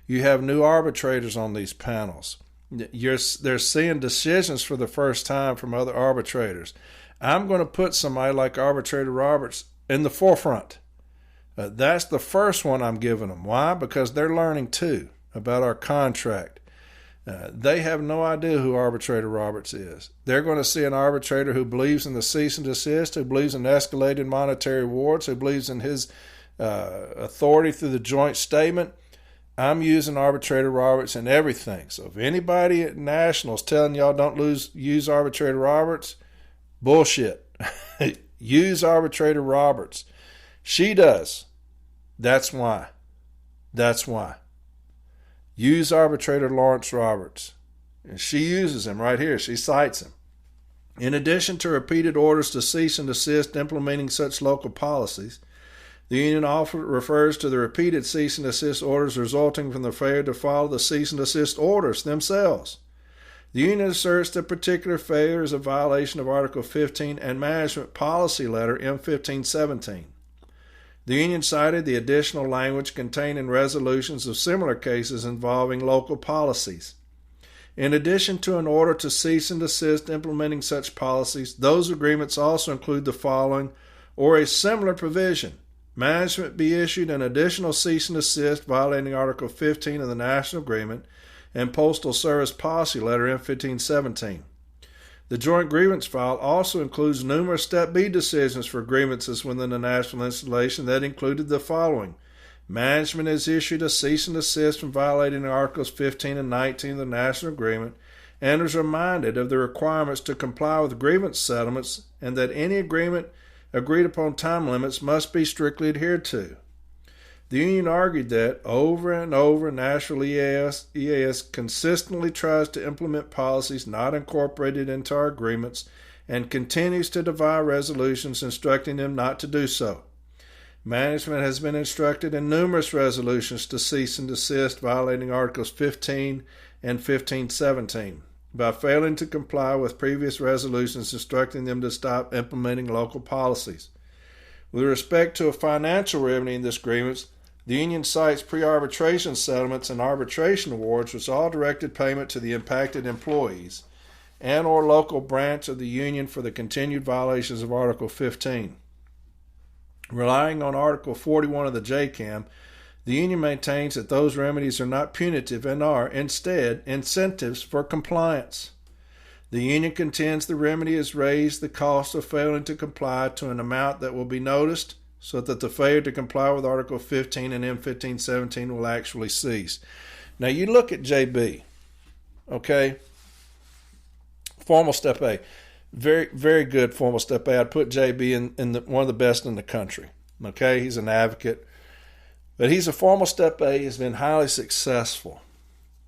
You have new arbitrators on these panels. They're seeing decisions for the first time from other arbitrators. I'm going to put somebody like arbitrator Roberts in the forefront. That's the first one I'm giving them. Why? Because they're learning too about our contract. They have no idea who arbitrator Roberts is. They're going to see an arbitrator who believes in the cease and desist, who believes in escalated monetary awards, who believes in his authority through the joint statement. I'm using arbitrator Roberts in everything. So if anybody at Nationals telling y'all don't use arbitrator Roberts, bullshit. Use arbitrator Roberts. She does. That's why. That's why. Use arbitrator Lawrence Roberts. And she uses him right here. She cites him. In addition to repeated orders to cease and desist implementing such local policies, the union often refers to the repeated cease and desist orders resulting from the failure to follow the cease and desist orders themselves. The union asserts that particular failure is a violation of Article 15 and Management Policy Letter M1517. The union cited the additional language contained in resolutions of similar cases involving local policies. In addition to an order to cease and desist implementing such policies, those agreements also include the following or a similar provision. Management be issued an additional cease and desist violating Article 15 of the National Agreement and Postal Service Policy Letter M1517. The joint grievance file also includes numerous Step B decisions for grievances within the national installation that included the following. Management has issued a cease and desist from violating Articles 15 and 19 of the National Agreement and is reminded of the requirements to comply with grievance settlements and that any agreement agreed upon time limits must be strictly adhered to. The union argued that over and over National EAS consistently tries to implement policies not incorporated into our agreements and continues to defy resolutions instructing them not to do so. Management has been instructed in numerous resolutions to cease and desist violating Articles 15 and 1517. by failing to comply with previous resolutions instructing them to stop implementing local policies. With respect to a financial remedy in this grievance, the union cites pre-arbitration settlements and arbitration awards, which all directed payment to the impacted employees and or local branch of the union for the continued violations of Article 15. Relying on Article 41 of the JCAM, the union maintains that those remedies are not punitive and are, instead, incentives for compliance. The union contends the remedy has raised the cost of failing to comply to an amount that will be noticed so that the failure to comply with Article 15 and M1517 will actually cease. Now you look at JB, okay? Formal Step A. Very, very good formal Step A. I'd put JB in one of the best in the country, okay? He's an advocate. But he's a formal Step A, has been highly successful.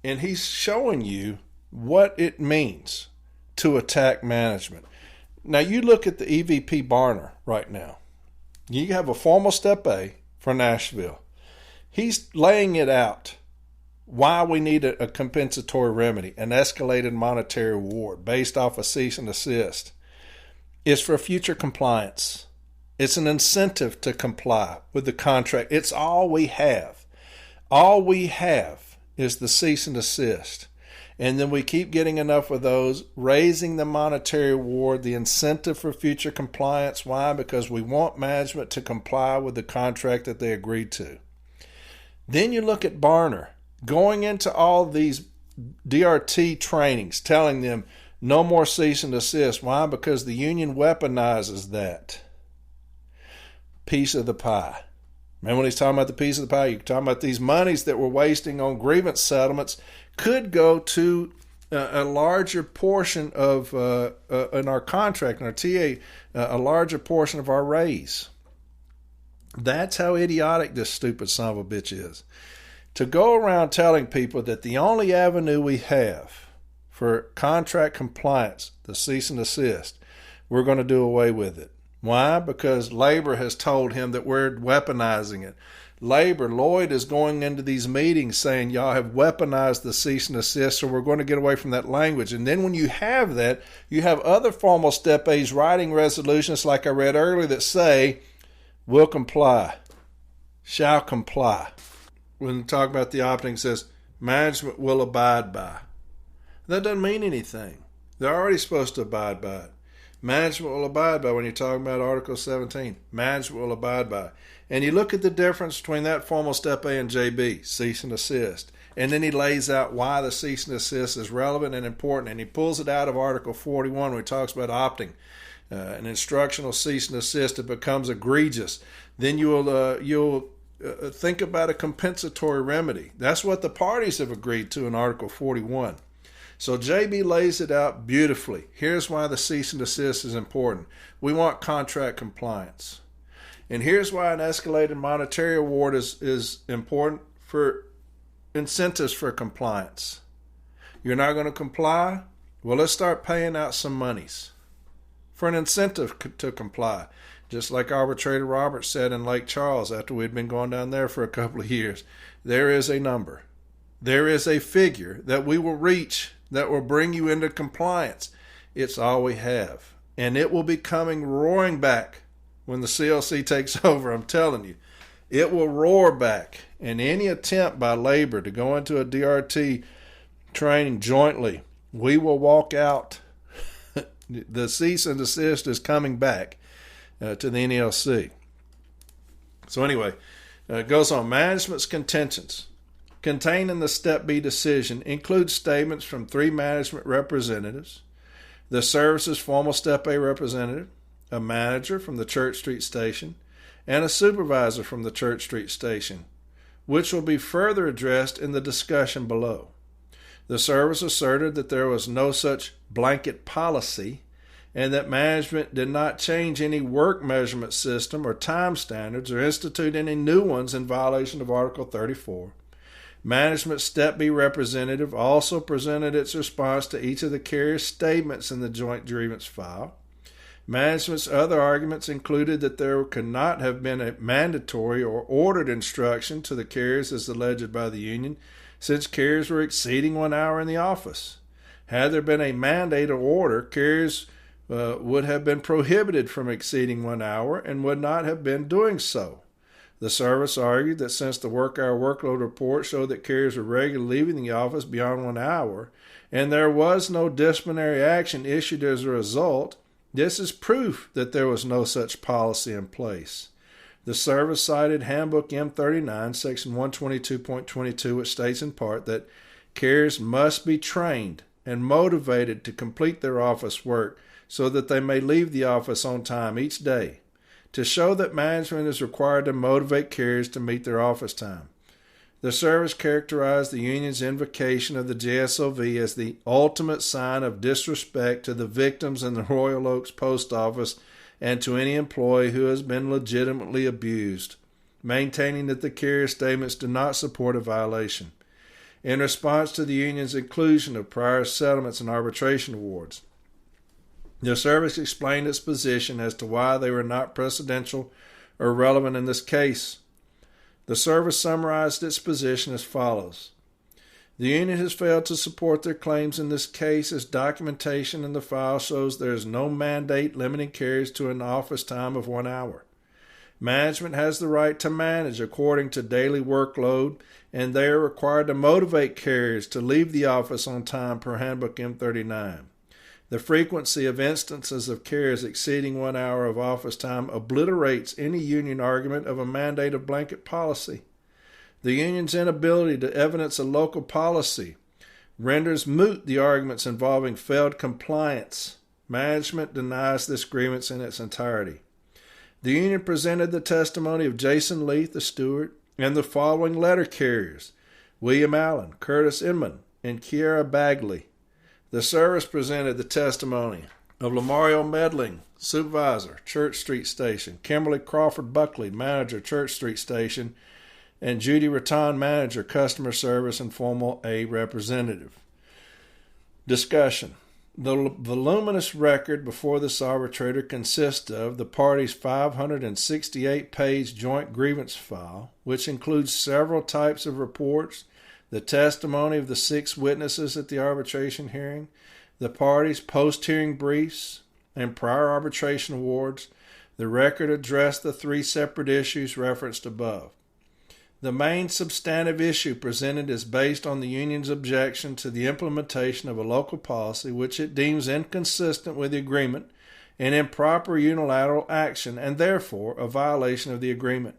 And he's showing you what it means to attack management. Now you look at the EVP Barner right now. You have a formal Step A for Nashville. He's laying it out why we need a compensatory remedy, an escalated monetary award based off a cease and desist. It's for future compliance. It's an incentive to comply with the contract. It's all we have. All we have is the cease and desist. And then we keep getting enough of those, raising the monetary award, the incentive for future compliance. Why? Because we want management to comply with the contract that they agreed to. Then you look at Barner, going into all these DRT trainings, telling them no more cease and desist. Why? Because the union weaponizes that piece of the pie. Remember when he's talking about the piece of the pie? You're talking about these monies that we're wasting on grievance settlements could go to a larger portion of, in our contract, in our TA, a larger portion of our raise. That's how idiotic this stupid son of a bitch is. To go around telling people that the only avenue we have for contract compliance, the cease and desist, we're going to do away with it. Why? Because labor has told him that we're weaponizing it. Labor, Lloyd is going into these meetings saying, y'all have weaponized the cease and desist, so we're going to get away from that language. And then when you have that, you have other formal Step A's writing resolutions, like I read earlier, that say, will comply, shall comply. When we talk about the opting, it says, management will abide by. That doesn't mean anything. They're already supposed to abide by it. Management will abide by when you're talking about Article 17. Management will abide by. And you look at the difference between that formal Step A and JB, cease and desist. And then he lays out why the cease and desist is relevant and important. And he pulls it out of Article 41 where he talks about opting. An instructional cease and desist, it becomes egregious. Then you'll think about a compensatory remedy. That's what the parties have agreed to in Article 41. So JB lays it out beautifully. Here's why the cease and desist is important. We want contract compliance. And here's why an escalated monetary award is important for incentives for compliance. You're not going to comply? Well, let's start paying out some monies for an incentive to comply. Just like Arbitrator Roberts said in Lake Charles after we'd been going down there for a couple of years, there is a number. There is a figure that we will reach that will bring you into compliance. It's all we have. And it will be coming roaring back when the CLC takes over, I'm telling you. It will roar back. And any attempt by labor to go into a DRT training jointly, we will walk out. The cease and desist is coming back to the NLC. So anyway, it goes on. Management's contentions contained in the Step B decision include statements from 3 management representatives, the service's formal Step A representative, a manager from the Church Street Station, and a supervisor from the Church Street Station, which will be further addressed in the discussion below. The service asserted that there was no such blanket policy and that management did not change any work measurement system or time standards or institute any new ones in violation of Article 34. Management Step B representative also presented its response to each of the carrier's statements in the joint grievance file. Management's other arguments included that there could not have been a mandatory or ordered instruction to the carriers as alleged by the union, since carriers were exceeding 1 hour in the office. Had there been a mandate or order, carriers would have been prohibited from exceeding 1 hour and would not have been doing so. The service argued that since the work-hour workload report showed that carriers were regularly leaving the office beyond 1 hour, and there was no disciplinary action issued as a result, this is proof that there was no such policy in place. The service cited Handbook M39, Section 122.22, which states in part that carriers must be trained and motivated to complete their office work so that they may leave the office on time each day. To show that management is required to motivate carriers to meet their office time. The service characterized the union's invocation of the JSOV as the ultimate sign of disrespect to the victims in the Royal Oaks Post Office and to any employee who has been legitimately abused, maintaining that the carrier statements do not support a violation. In response to the union's inclusion of prior settlements and arbitration awards, the service explained its position as to why they were not precedential or relevant in this case. The service summarized its position as follows. The union has failed to support their claims in this case as documentation in the file shows there is no mandate limiting carriers to an office time of 1 hour. Management has the right to manage according to daily workload, and they are required to motivate carriers to leave the office on time per Handbook M39. The frequency of instances of carriers exceeding 1 hour of office time obliterates any union argument of a mandate of blanket policy. The union's inability to evidence a local policy renders moot the arguments involving failed compliance. Management denies this grievance in its entirety. The union presented the testimony of Jason Leith, the steward, and the following letter carriers: William Allen, Curtis Inman, and Kiera Bagley. The service presented the testimony of Lamario Medling, supervisor, Church Street Station, Kimberly Crawford Buckley, manager, Church Street Station, and Judy Ratton, manager, customer service, and Formal A representative. Discussion. The voluminous record before this arbitrator consists of the parties' 568-page joint grievance file, which includes several types of reports, the testimony of the 6 witnesses at the arbitration hearing, the parties' post-hearing briefs, and prior arbitration awards. The record addressed the 3 separate issues referenced above. The main substantive issue presented is based on the union's objection to the implementation of a local policy which it deems inconsistent with the agreement and improper unilateral action, and therefore a violation of the agreement.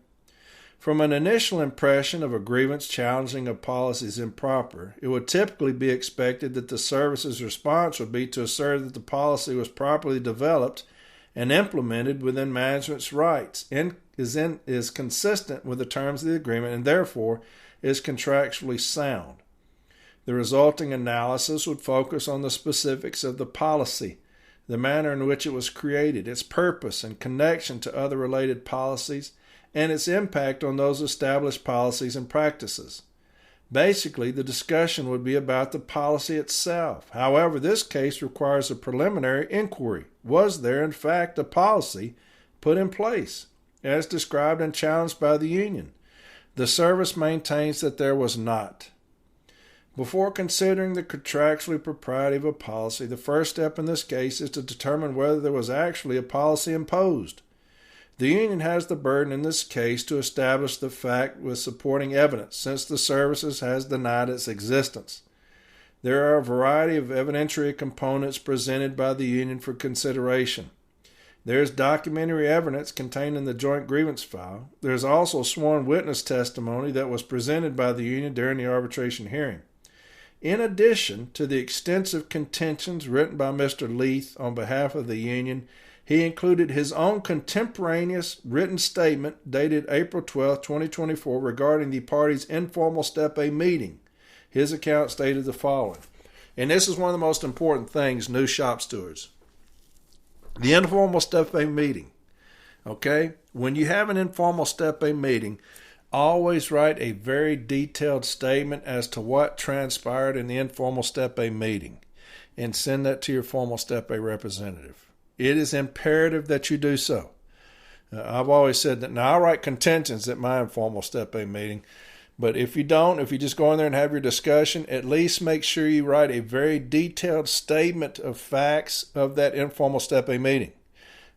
From an initial impression of a grievance challenging a policy is improper, it would typically be expected that the service's response would be to assert that the policy was properly developed and implemented within management's rights and is consistent with the terms of the agreement and therefore is contractually sound. The resulting analysis would focus on the specifics of the policy, the manner in which it was created, its purpose and connection to other related policies, and its impact on those established policies and practices. Basically, the discussion would be about the policy itself. However, this case requires a preliminary inquiry. Was there, in fact, a policy put in place, as described and challenged by the union? The service maintains that there was not. Before considering the contractual propriety of a policy, the first step in this case is to determine whether there was actually a policy imposed. The union has the burden in this case to establish the fact with supporting evidence, since the services has denied its existence. There are a variety of evidentiary components presented by the union for consideration. There is documentary evidence contained in the joint grievance file. There is also sworn witness testimony that was presented by the union during the arbitration hearing. In addition to the extensive contentions written by Mr. Leith on behalf of the union, he included his own contemporaneous written statement dated April 12, 2024 regarding the parties' informal Step A meeting. His account stated the following, and this is one of the most important things, new shop stewards. The informal Step A meeting, okay? When you have an informal Step A meeting, always write a very detailed statement as to what transpired in the informal Step A meeting and send that to your formal Step A representative. It is imperative that you do so. I've always said that now I write contentions at my informal Step A meeting, But if you don't, if you just go in there and have your discussion, at least make sure you write a very detailed statement of facts of that informal Step A meeting.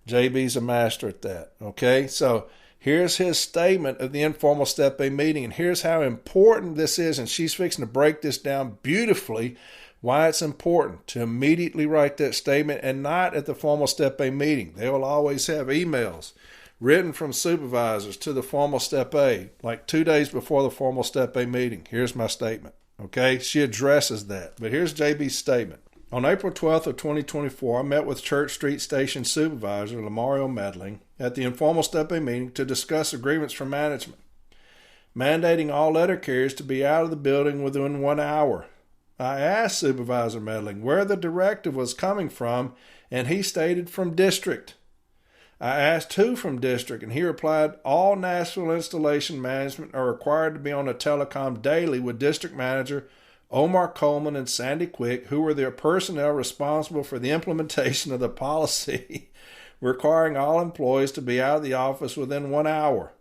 JB's a master at that. Okay, so here's his statement of the informal Step A meeting, and here's how important this is, and she's fixing to break this down beautifully, why it's important to immediately write that statement and not at the formal Step A meeting. They will always have emails written from supervisors to the formal Step A, like 2 days before the formal Step A meeting. Here's my statement. Okay, she addresses that, but here's JB's statement. On April 12th of 2024, I met with Church Street Station Supervisor Lamario Medling at the informal Step A meeting to discuss a grievance from management, mandating all letter carriers to be out of the building within 1 hour. I asked Supervisor Medling where the directive was coming from, and he stated from district. I asked who from district, and he replied, all Nashville installation management are required to be on a telecom daily with district manager Omar Coleman and Sandy Quick, who were their personnel responsible for the implementation of the policy requiring all employees to be out of the office within 1 hour.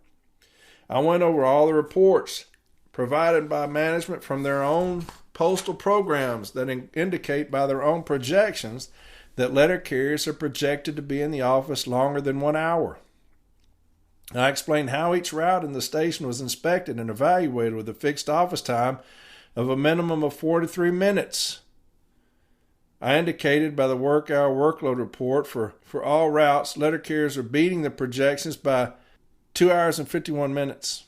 I went over all the reports provided by management from their own postal programs that indicate by their own projections that letter carriers are projected to be in the office longer than 1 hour. I explained how each route in the station was inspected and evaluated with a fixed office time of a minimum of 43 minutes. I indicated by the work hour workload report for all routes, letter carriers are beating the projections by 2 hours and 51 minutes.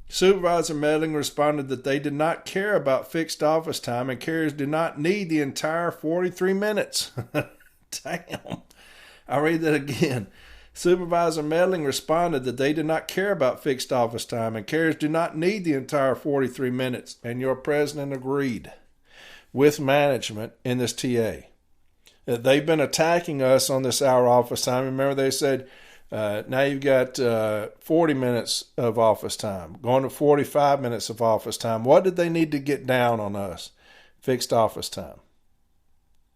Supervisor Medling responded that they did not care about fixed office time and carriers do not need the entire 43 minutes. Damn. I'll read that again. Supervisor Medling responded that they did not care about fixed office time and carriers do not need the entire 43 minutes, and your president agreed with management in this TA. They've been attacking us on this hour office time. Remember they said, now you've got 40 minutes of office time, going to 45 minutes of office time. What did they need to get down on us? Fixed office time.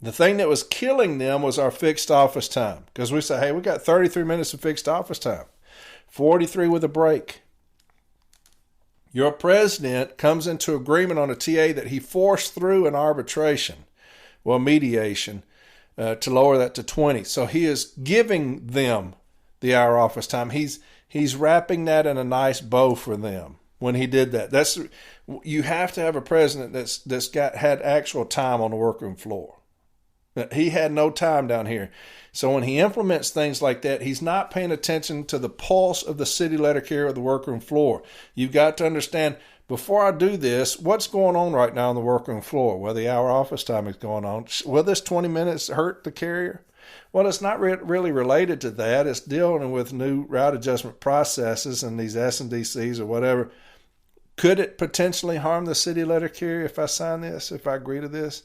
The thing that was killing them was our fixed office time. Because we say, hey, we got 33 minutes of fixed office time. 43 with a break. Your president comes into agreement on a TA that he forced through an arbitration, mediation, to lower that to 20. So he is giving them the hour office time. He's wrapping that in a nice bow for them when he did that. You have to have a president that's had actual time on the workroom floor. He had no time down here. So when he implements things like that, he's not paying attention to the pulse of the city letter carrier or the workroom floor. You've got to understand, before I do this, what's going on right now on the workroom floor? Well, the hour office time is going on. Will this 20 minutes hurt the carrier? Well, it's not really related to that. It's dealing with new route adjustment processes and these S&DCs or whatever. Could it potentially harm the city letter carrier if I sign this, if I agree to this?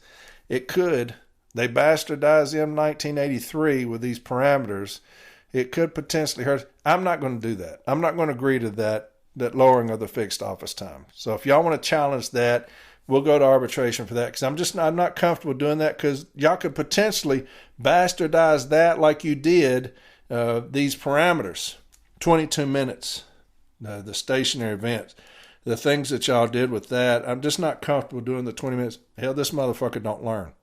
It could. They bastardized M1983 with these parameters. It could potentially hurt. I'm not going to do that. I'm not going to agree to that lowering of the fixed office time. So if y'all want to challenge that, we'll go to arbitration for that, because I'm not comfortable doing that, because y'all could potentially bastardize that like you did these parameters. 22 minutes, the stationary events, the things that y'all did with that. I'm just not comfortable doing the 20 minutes. Hell, this motherfucker don't learn.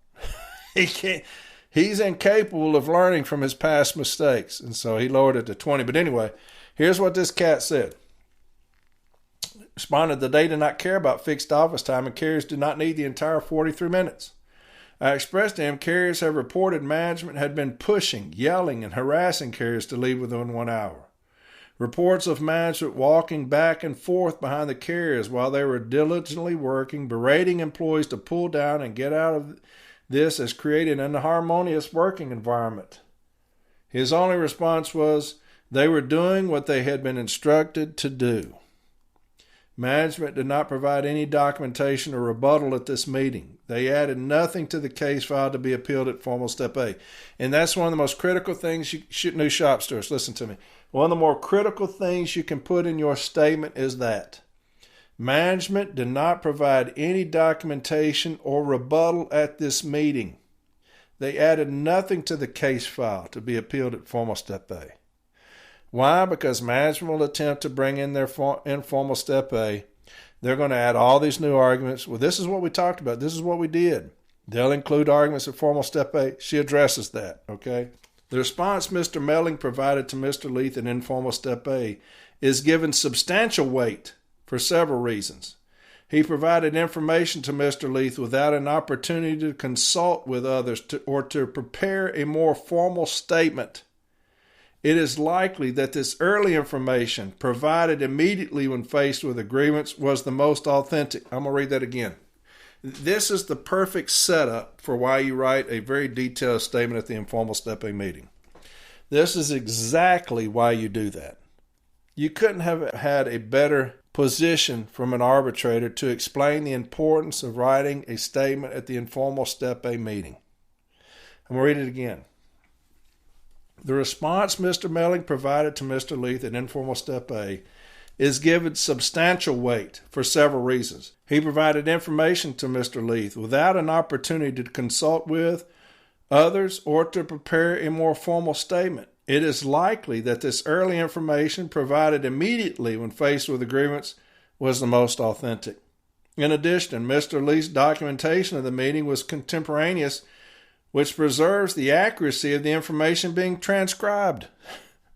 He can't. He's incapable of learning from his past mistakes, and so he lowered it to 20. But anyway, here's what this cat said. Responded that they did not care about fixed office time and carriers did not need the entire 43 minutes. I expressed to him carriers have reported management had been pushing, yelling, and harassing carriers to leave within 1 hour. Reports of management walking back and forth behind the carriers while they were diligently working, berating employees to pull down and get out of this has created an inharmonious working environment. His only response was, they were doing what they had been instructed to do. Management did not provide any documentation or rebuttal at this meeting. They added nothing to the case file to be appealed at formal Step A. And that's one of the most critical things new shop stewards, listen to me. One of the more critical things you can put in your statement is that management did not provide any documentation or rebuttal at this meeting. They added nothing to the case file to be appealed at formal Step A. Why? Because management will attempt to bring in their informal Step A They're going to add all these new arguments. Well, this is what we talked about. This is what we did. They'll include arguments at formal step A. She addresses that, okay? The response Mr. Melling provided to Mr. Leith in informal step A is given substantial weight for several reasons. He provided information to Mr. Leith without an opportunity to consult with others or to prepare a more formal statement. It is likely that this early information provided immediately when faced with a grievance was the most authentic. I'm going to read that again. This is the perfect setup for why you write a very detailed statement at the informal step A meeting. This is exactly why you do that. You couldn't have had a better position from an arbitrator to explain the importance of writing a statement at the informal step A meeting. I'm going to read it again. The response Mr. Melling provided to Mr. Leith at informal step A is given substantial weight for several reasons. He provided information to Mr. Leith without an opportunity to consult with others or to prepare a more formal statement. It is likely that this early information provided immediately when faced with a grievance was the most authentic. In addition, Mr. Leith's documentation of the meeting was contemporaneous, which preserves the accuracy of the information being transcribed.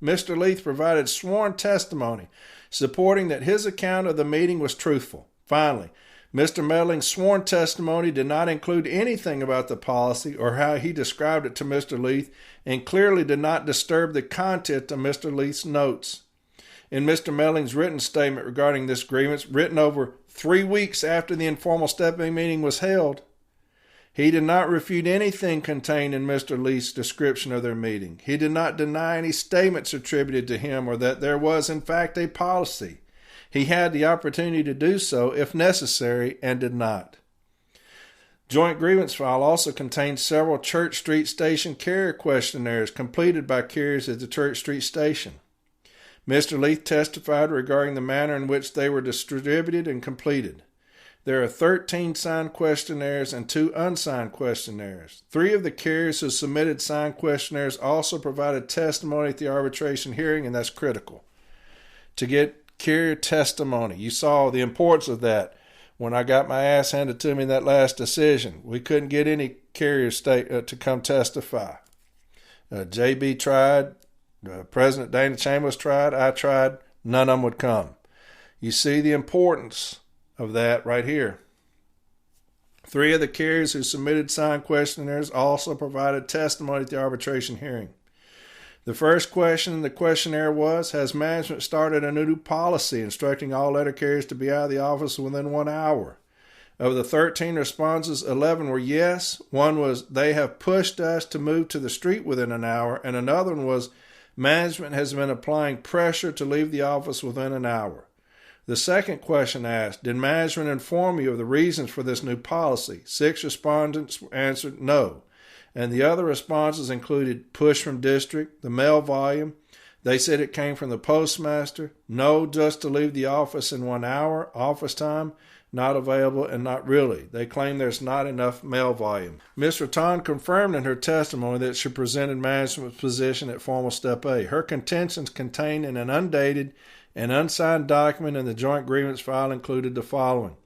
Mr. Leith provided sworn testimony supporting that his account of the meeting was truthful. Finally, Mr. Melling's sworn testimony did not include anything about the policy or how he described it to Mr. Leith and clearly did not disturb the content of Mr. Leith's notes. In Mr. Melling's written statement regarding this grievance, written over 3 weeks after the informal step-in meeting was held, he did not refute anything contained in Mr. Leith's description of their meeting. He did not deny any statements attributed to him or that there was, in fact, a policy. He had the opportunity to do so if necessary and did not. Joint grievance file also contains several Church Street Station carrier questionnaires completed by carriers at the Church Street Station. Mr. Leith testified regarding the manner in which they were distributed and completed. There are 13 signed questionnaires and 2 unsigned questionnaires. 3 of the carriers who submitted signed questionnaires also provided testimony at the arbitration hearing, and that's critical. To get carrier testimony, you saw the importance of that when I got my ass handed to me in that last decision. We couldn't get any carriers to come testify. JB tried, President Dana Chambers tried, I tried, none of them would come. You see the importance of that right here. 3 of the carriers who submitted signed questionnaires also provided testimony at the arbitration hearing. The first question in the questionnaire was, has management started a new policy instructing all letter carriers to be out of the office within 1 hour? Of the 13 responses, 11 were yes. One was, they have pushed us to move to the street within an hour. And another one was, management has been applying pressure to leave the office within an hour. The second question asked, did management inform you of the reasons for this new policy? 6 respondents answered no. And the other responses included push from district, the mail volume. They said it came from the postmaster. No, just to leave the office in 1 hour, office time, not available, and not really. They claim there's not enough mail volume. Ms. Ratton confirmed in her testimony that she presented management's position at formal step A. Her contentions contained in an undated and unsigned document in the joint grievance file included the following.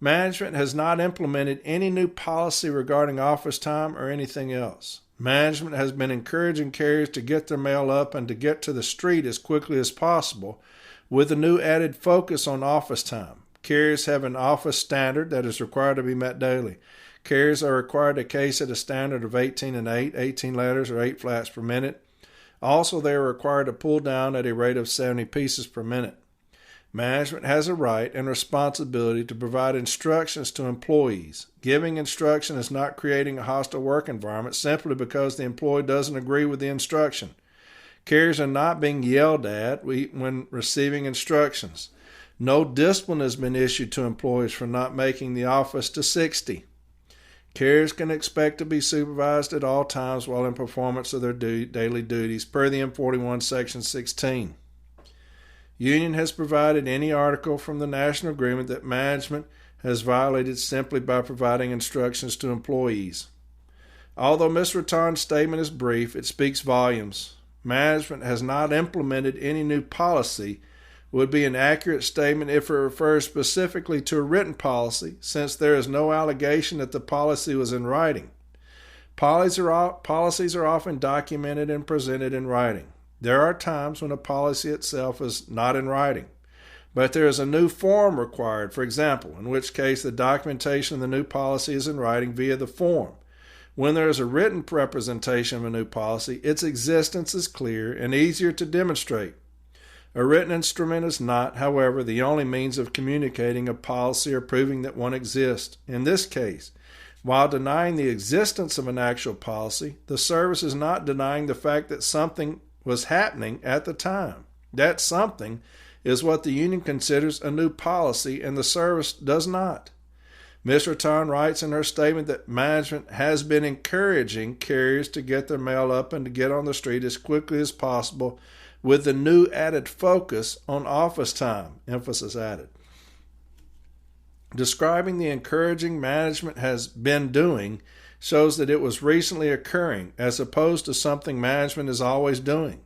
Management has not implemented any new policy regarding office time or anything else. Management has been encouraging carriers to get their mail up and to get to the street as quickly as possible with a new added focus on office time. Carriers have an office standard that is required to be met daily. Carriers are required to case at a standard of 18 and 8, 18 letters or 8 flats per minute. Also, they are required to pull down at a rate of 70 pieces per minute. Management has a right and responsibility to provide instructions to employees. Giving instruction is not creating a hostile work environment simply because the employee doesn't agree with the instruction. Carriers are not being yelled at when receiving instructions. No discipline has been issued to employees for not making the office to 60. Carriers can expect to be supervised at all times while in performance of their daily duties, per the M41 Section 16. Union has provided any article from the national agreement that management has violated simply by providing instructions to employees. Although Ms. Ratton's statement is brief, it speaks volumes. Management has not implemented any new policy would be an accurate statement if it refers specifically to a written policy, since there is no allegation that the policy was in writing. Policies are often documented and presented in writing. There are times when a policy itself is not in writing, but there is a new form required, for example, in which case the documentation of the new policy is in writing via the form. When there is a written representation of a new policy, its existence is clear and easier to demonstrate. A written instrument is not, however, the only means of communicating a policy or proving that one exists. In this case, while denying the existence of an actual policy, the service is not denying the fact that something was happening at the time. That something is what the union considers a new policy, and the service does not. Ms. Raton writes in her statement that management has been encouraging carriers to get their mail up and to get on the street as quickly as possible, with the new added focus on office time, emphasis added. Describing the encouraging management has been doing shows that it was recently occurring, as opposed to something management is always doing.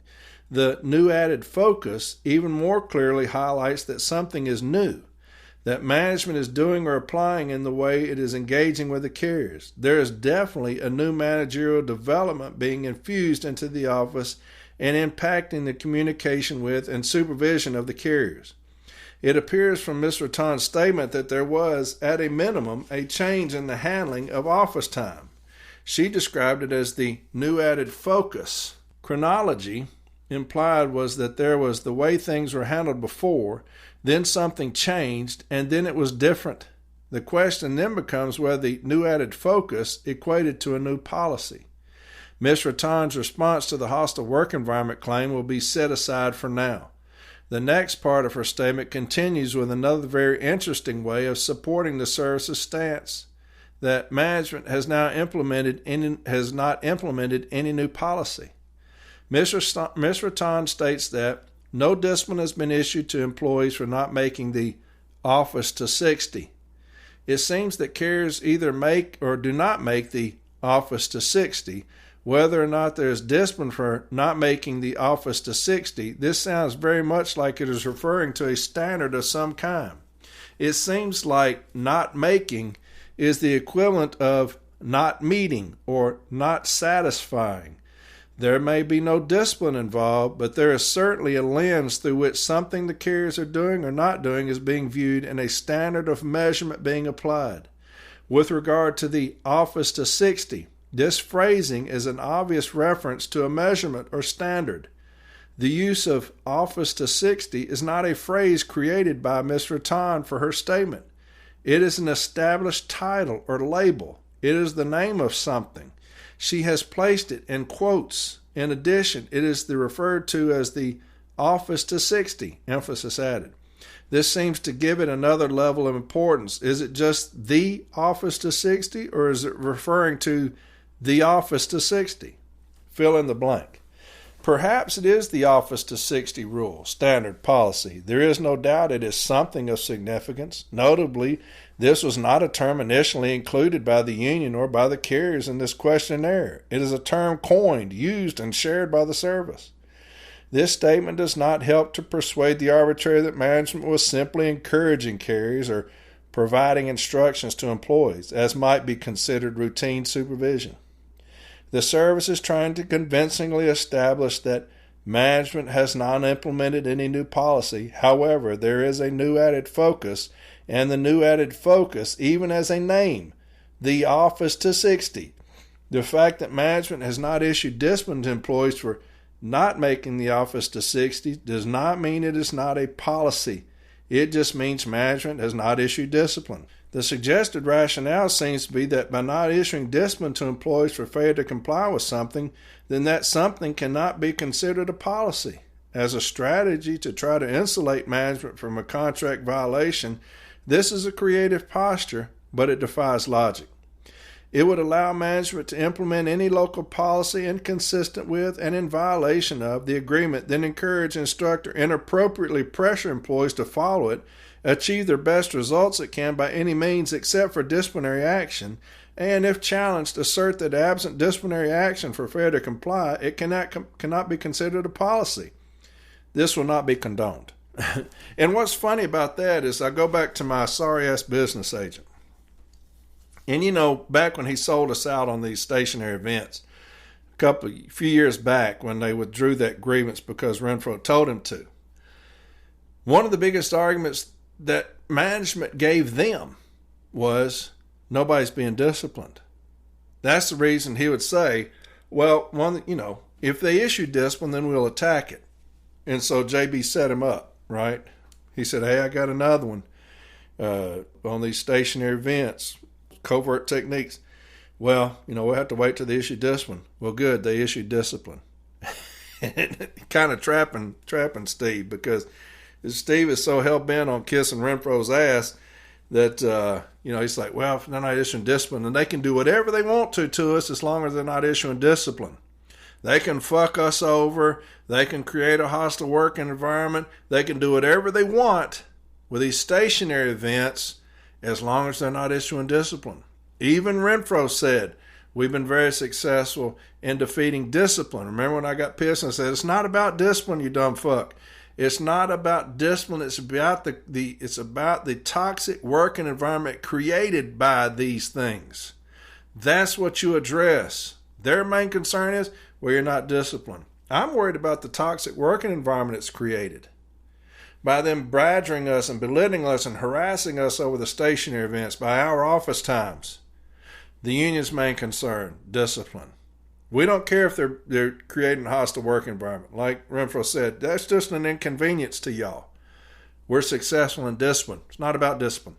The new added focus even more clearly highlights that something is new, that management is doing or applying in the way it is engaging with the carriers. There is definitely a new managerial development being infused into the office and impacting the communication with and supervision of the carriers. It appears from Ms. Raton's statement that there was, at a minimum, a change in the handling of office time. She described it as the new added focus. Chronology implied was that there was the way things were handled before, then something changed, and then it was different. The question then becomes whether the new added focus equated to a new policy. Ms. Raton's response to the hostile work environment claim will be set aside for now. The next part of her statement continues with another very interesting way of supporting the service's stance, that management has not implemented any new policy. Ms. Raton states that no discipline has been issued to employees for not making the office to 60. It seems that carriers either make or do not make the office to 60. Whether or not there is discipline for not making the office to 60, this sounds very much like it is referring to a standard of some kind. It seems like not making is the equivalent of not meeting or not satisfying. There may be no discipline involved, but there is certainly a lens through which something the carriers are doing or not doing is being viewed and a standard of measurement being applied. With regard to the office to 60, this phrasing is an obvious reference to a measurement or standard. The use of office to 60 is not a phrase created by Ms. Raton for her statement. It is an established title or label. It is the name of something. She has placed it in quotes. In addition, it is referred to as the office to 60, emphasis added. This seems to give it another level of importance. Is it just the office to 60, or is it referring to the office to 60? Fill in the blank. Perhaps it is the office to 60 rule, standard policy. There is no doubt it is something of significance. Notably, this was not a term initially included by the union or by the carriers in this questionnaire. It is a term coined, used, and shared by the service. This statement does not help to persuade the arbitrator that management was simply encouraging carriers or providing instructions to employees, as might be considered routine supervision. The service is trying to convincingly establish that management has not implemented any new policy. However, there is a new added focus, and the new added focus, even as a name, the office to 60. The fact that management has not issued discipline to employees for not making the office to 60 does not mean it is not a policy. It just means management has not issued discipline. The suggested rationale seems to be that by not issuing discipline to employees for failure to comply with something, then that something cannot be considered a policy. As a strategy to try to insulate management from a contract violation, this is a creative posture, but it defies logic. It would allow management to implement any local policy inconsistent with and in violation of the agreement, then encourage, instruct, or inappropriately pressure employees to follow it, achieve their best results it can by any means except for disciplinary action, and if challenged, assert that absent disciplinary action for failure to comply, it cannot be considered a policy. This will not be condoned. And what's funny about that is I go back to my sorry-ass business agent. And, you know, back when he sold us out on these stationary events, few years back when they withdrew that grievance because Renfro told him to, one of the biggest arguments that management gave them was nobody's being disciplined. That's the reason he would say, well, if they issue discipline, then we'll attack it. And so JB set him up, right? He said, hey, I got another one on these stationary events, covert techniques. Well, we'll have to wait till they issue discipline. Well, good, they issued discipline. Kind of trapping Steve, because Steve is so hell-bent on kissing Renfro's ass that, he's like, well, if they're not issuing discipline, then they can do whatever they want to us as long as they're not issuing discipline. They can fuck us over. They can create a hostile working environment. They can do whatever they want with these stationary events as long as they're not issuing discipline. Even Renfro said, we've been very successful in defeating discipline. Remember when I got pissed and I said, it's not about discipline, you dumb fuck. It's not about discipline. It's about the toxic working environment created by these things. That's what you address. Their main concern is, well, you're not disciplined. I'm worried about the toxic working environment it's created by them badgering us and belittling us and harassing us over the stationary events by our office times. The union's main concern, discipline. We don't care if they're creating a hostile work environment. Like Renfro said, that's just an inconvenience to y'all. We're successful in discipline. It's not about discipline.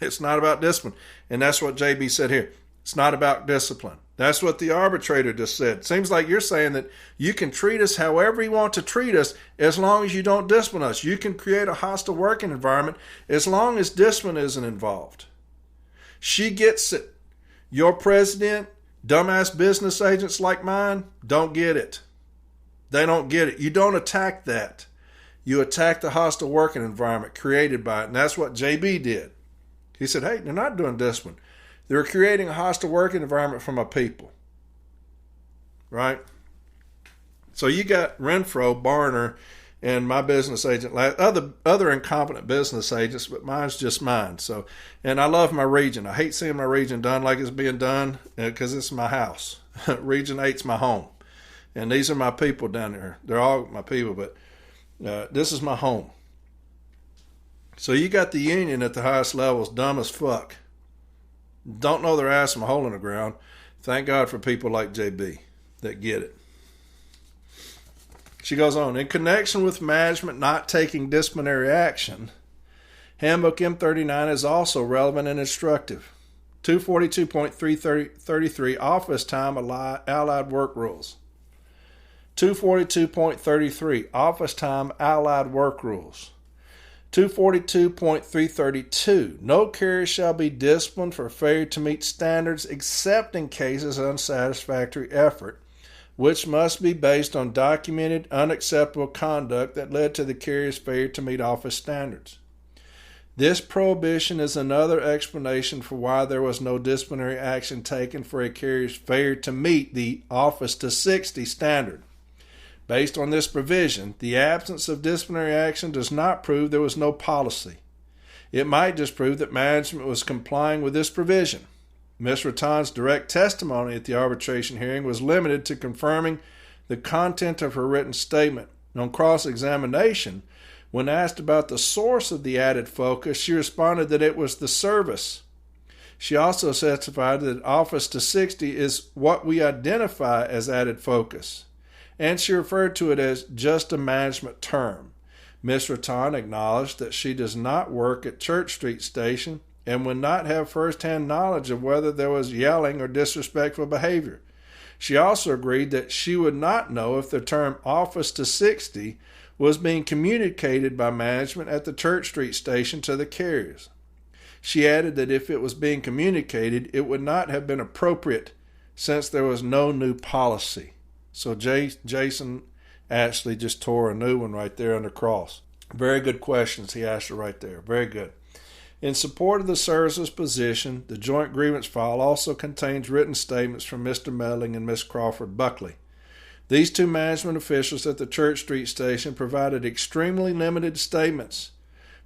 It's not about discipline. And that's what JB said here. It's not about discipline. That's what the arbitrator just said. Seems like you're saying that you can treat us however you want to treat us as long as you don't discipline us. You can create a hostile working environment as long as discipline isn't involved. She gets it. Your president, dumbass business agents like mine, don't get it. They don't get it. You don't attack that. You attack the hostile working environment created by it. And that's what JB did. He said, hey, they're not doing discipline. They're creating a hostile working environment for my people. Right? So you got Renfro, Barner, and my business agent, other incompetent business agents, but mine's just mine. So, and I love my region. I hate seeing my region done like it's being done because it's my house. Region 8's my home. And these are my people down there. They're all my people, but this is my home. So you got the union at the highest levels, dumb as fuck. Don't know their ass from a hole in the ground. Thank God for people like JB that get it. She goes on, in connection with management not taking disciplinary action, Handbook M39 is also relevant and instructive. 242.333 Office Time Allied Work Rules. 242.33 Office Time Allied Work Rules. 242.332 No carrier shall be disciplined for failure to meet standards except in cases of unsatisfactory effort, which must be based on documented unacceptable conduct that led to the carrier's failure to meet office standards. This prohibition is another explanation for why there was no disciplinary action taken for a carrier's failure to meet the Office to 60 standard. Based on this provision, the absence of disciplinary action does not prove there was no policy. It might just prove that management was complying with this provision. Ms. Rattan's direct testimony at the arbitration hearing was limited to confirming the content of her written statement. On cross-examination, when asked about the source of the added focus, she responded that it was the service. She also testified that Office to 60 is what we identify as added focus, and she referred to it as just a management term. Ms. Rattan acknowledged that she does not work at Church Street Station and would not have first-hand knowledge of whether there was yelling or disrespectful behavior. She also agreed that she would not know if the term Office to 60 was being communicated by management at the Church Street Station to the carriers. She added that if it was being communicated, it would not have been appropriate since there was no new policy. So Jason actually just tore a new one right there under cross. Very good questions he asked her right there. Very good. In support of the service's position, the joint grievance file also contains written statements from Mr. Melling and Miss Crawford Buckley. These two management officials at the Church Street station provided extremely limited statements.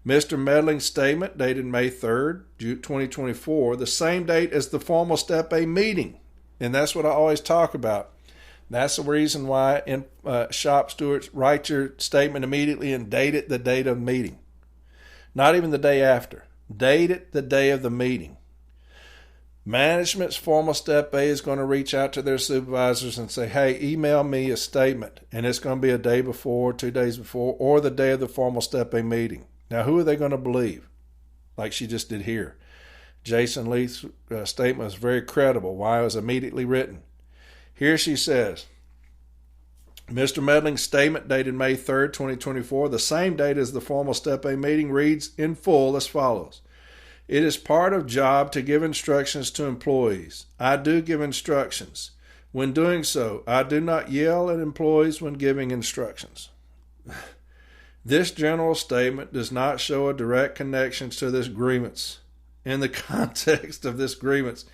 Mr. Medling's statement, dated May 3rd, 2024, the same date as the formal Step A meeting. And that's what I always talk about. That's the reason why shop stewards write your statement immediately and date it the date of the meeting. Not even the day after. Date it the day of the meeting. Management's formal Step A is going to reach out to their supervisors and say, hey, email me a statement. And it's going to be a day before, 2 days before, or the day of the formal Step A meeting. Now, who are they going to believe? Like she just did here. Jason Leith's statement was very credible. Why it was immediately written. Here she says, Mr. Medling's statement dated May 3rd, 2024, the same date as the formal Step A meeting, reads in full as follows. It is part of job to give instructions to employees. I do give instructions. When doing so, I do not yell at employees when giving instructions. This general statement does not show a direct connection to this grievance. In the context of this grievance,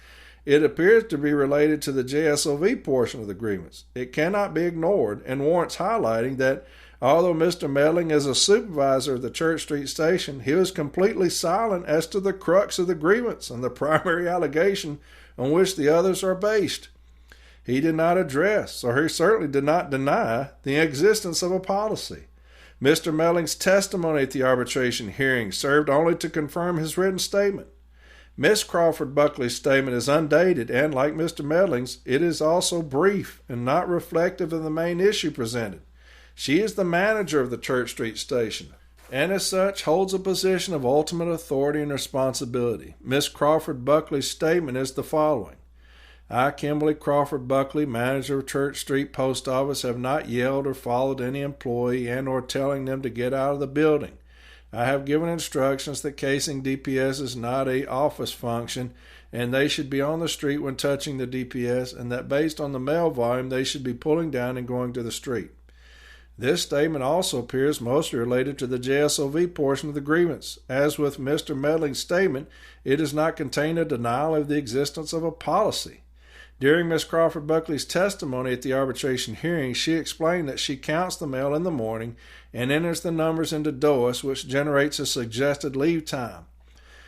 it appears to be related to the JSOV portion of the grievance. It cannot be ignored and warrants highlighting that although Mr. Medling is a supervisor of the Church Street station, he was completely silent as to the crux of the grievance and the primary allegation on which the others are based. He did not address, or he certainly did not deny, the existence of a policy. Mr. Medling's testimony at the arbitration hearing served only to confirm his written statement. Miss Crawford Buckley's statement is undated and, like Mr. Medling's, it is also brief and not reflective of the main issue presented. She is the manager of the Church Street station, and as such holds a position of ultimate authority and responsibility. Miss Crawford Buckley's statement is the following. I, Kimberly Crawford Buckley, manager of Church Street Post Office, have not yelled or followed any employee and or telling them to get out of the building. I have given instructions that casing DPS is not a office function and they should be on the street when touching the DPS, and that based on the mail volume they should be pulling down and going to the street. This statement also appears mostly related to the JSOV portion of the grievance. As with Mr. Medling's statement, it does not contain a denial of the existence of a policy. During Miss Crawford Buckley's testimony at the arbitration hearing, she explained that she counts the mail in the morning and enters the numbers into DOIS, which generates a suggested leave time.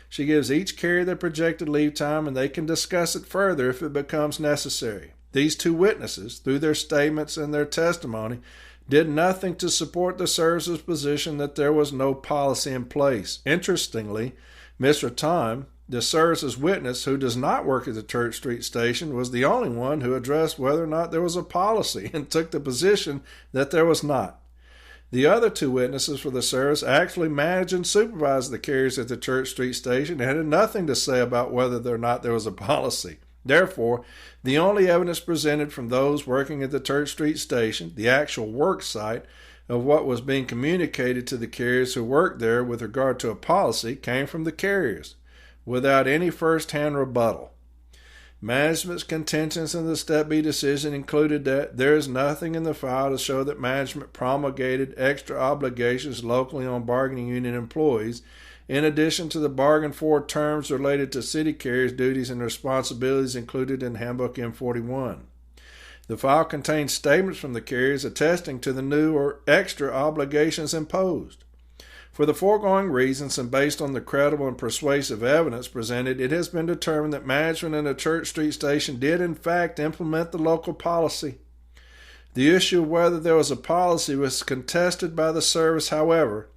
She gives each carrier their projected leave time, and they can discuss it further if it becomes necessary. These two witnesses, through their statements and their testimony, did nothing to support the service's position that there was no policy in place. Interestingly, Ms. Ratime, the service's witness, who does not work at the Church Street station, was the only one who addressed whether or not there was a policy and took the position that there was not. The other two witnesses for the service actually managed and supervised the carriers at the Church Street station and had nothing to say about whether or not there was a policy. Therefore, the only evidence presented from those working at the Church Street station, the actual work site of what was being communicated to the carriers who worked there with regard to a policy, came from the carriers, without any first-hand rebuttal. Management's contentions in the Step B decision included that there is nothing in the file to show that management promulgated extra obligations locally on bargaining unit employees, in addition to the bargain for terms related to city carriers' duties and responsibilities included in Handbook M41. The file contains statements from the carriers attesting to the new or extra obligations imposed. For the foregoing reasons, and based on the credible and persuasive evidence presented, it has been determined that management in the Church Street station did in fact implement the local policy. The issue of whether there was a policy was contested by the service, however.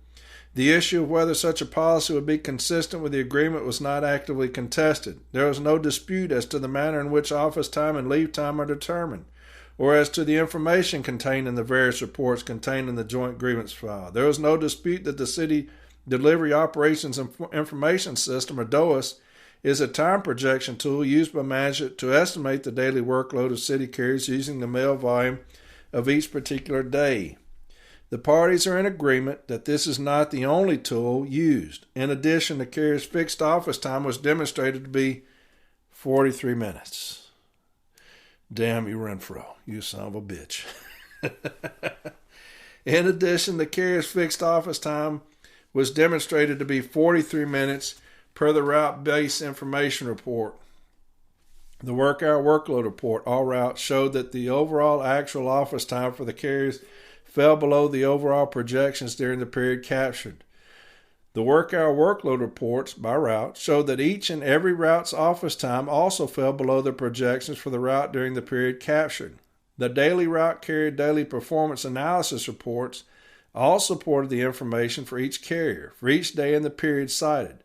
The issue of whether such a policy would be consistent with the agreement was not actively contested. There was no dispute as to the manner in which office time and leave time are determined, or as to the information contained in the various reports contained in the joint grievance file. There was no dispute that the City Delivery Operations Information System, or DOIS, is a time projection tool used by management to estimate the daily workload of city carriers using the mail volume of each particular day. The parties are in agreement that this is not the only tool used. In addition, the carrier's fixed office time was demonstrated to be 43 minutes. Damn you, Renfro, you son of a bitch. In addition, the carrier's fixed office time was demonstrated to be 43 minutes per the route-based information report. The work hour workload report, all routes, showed that the overall actual office time for the carriers fell below the overall projections during the period captured. The work hour workload reports by route showed that each and every route's office time also fell below the projections for the route during the period captured. The daily route carrier daily performance analysis reports all supported the information for each carrier for each day in the period cited.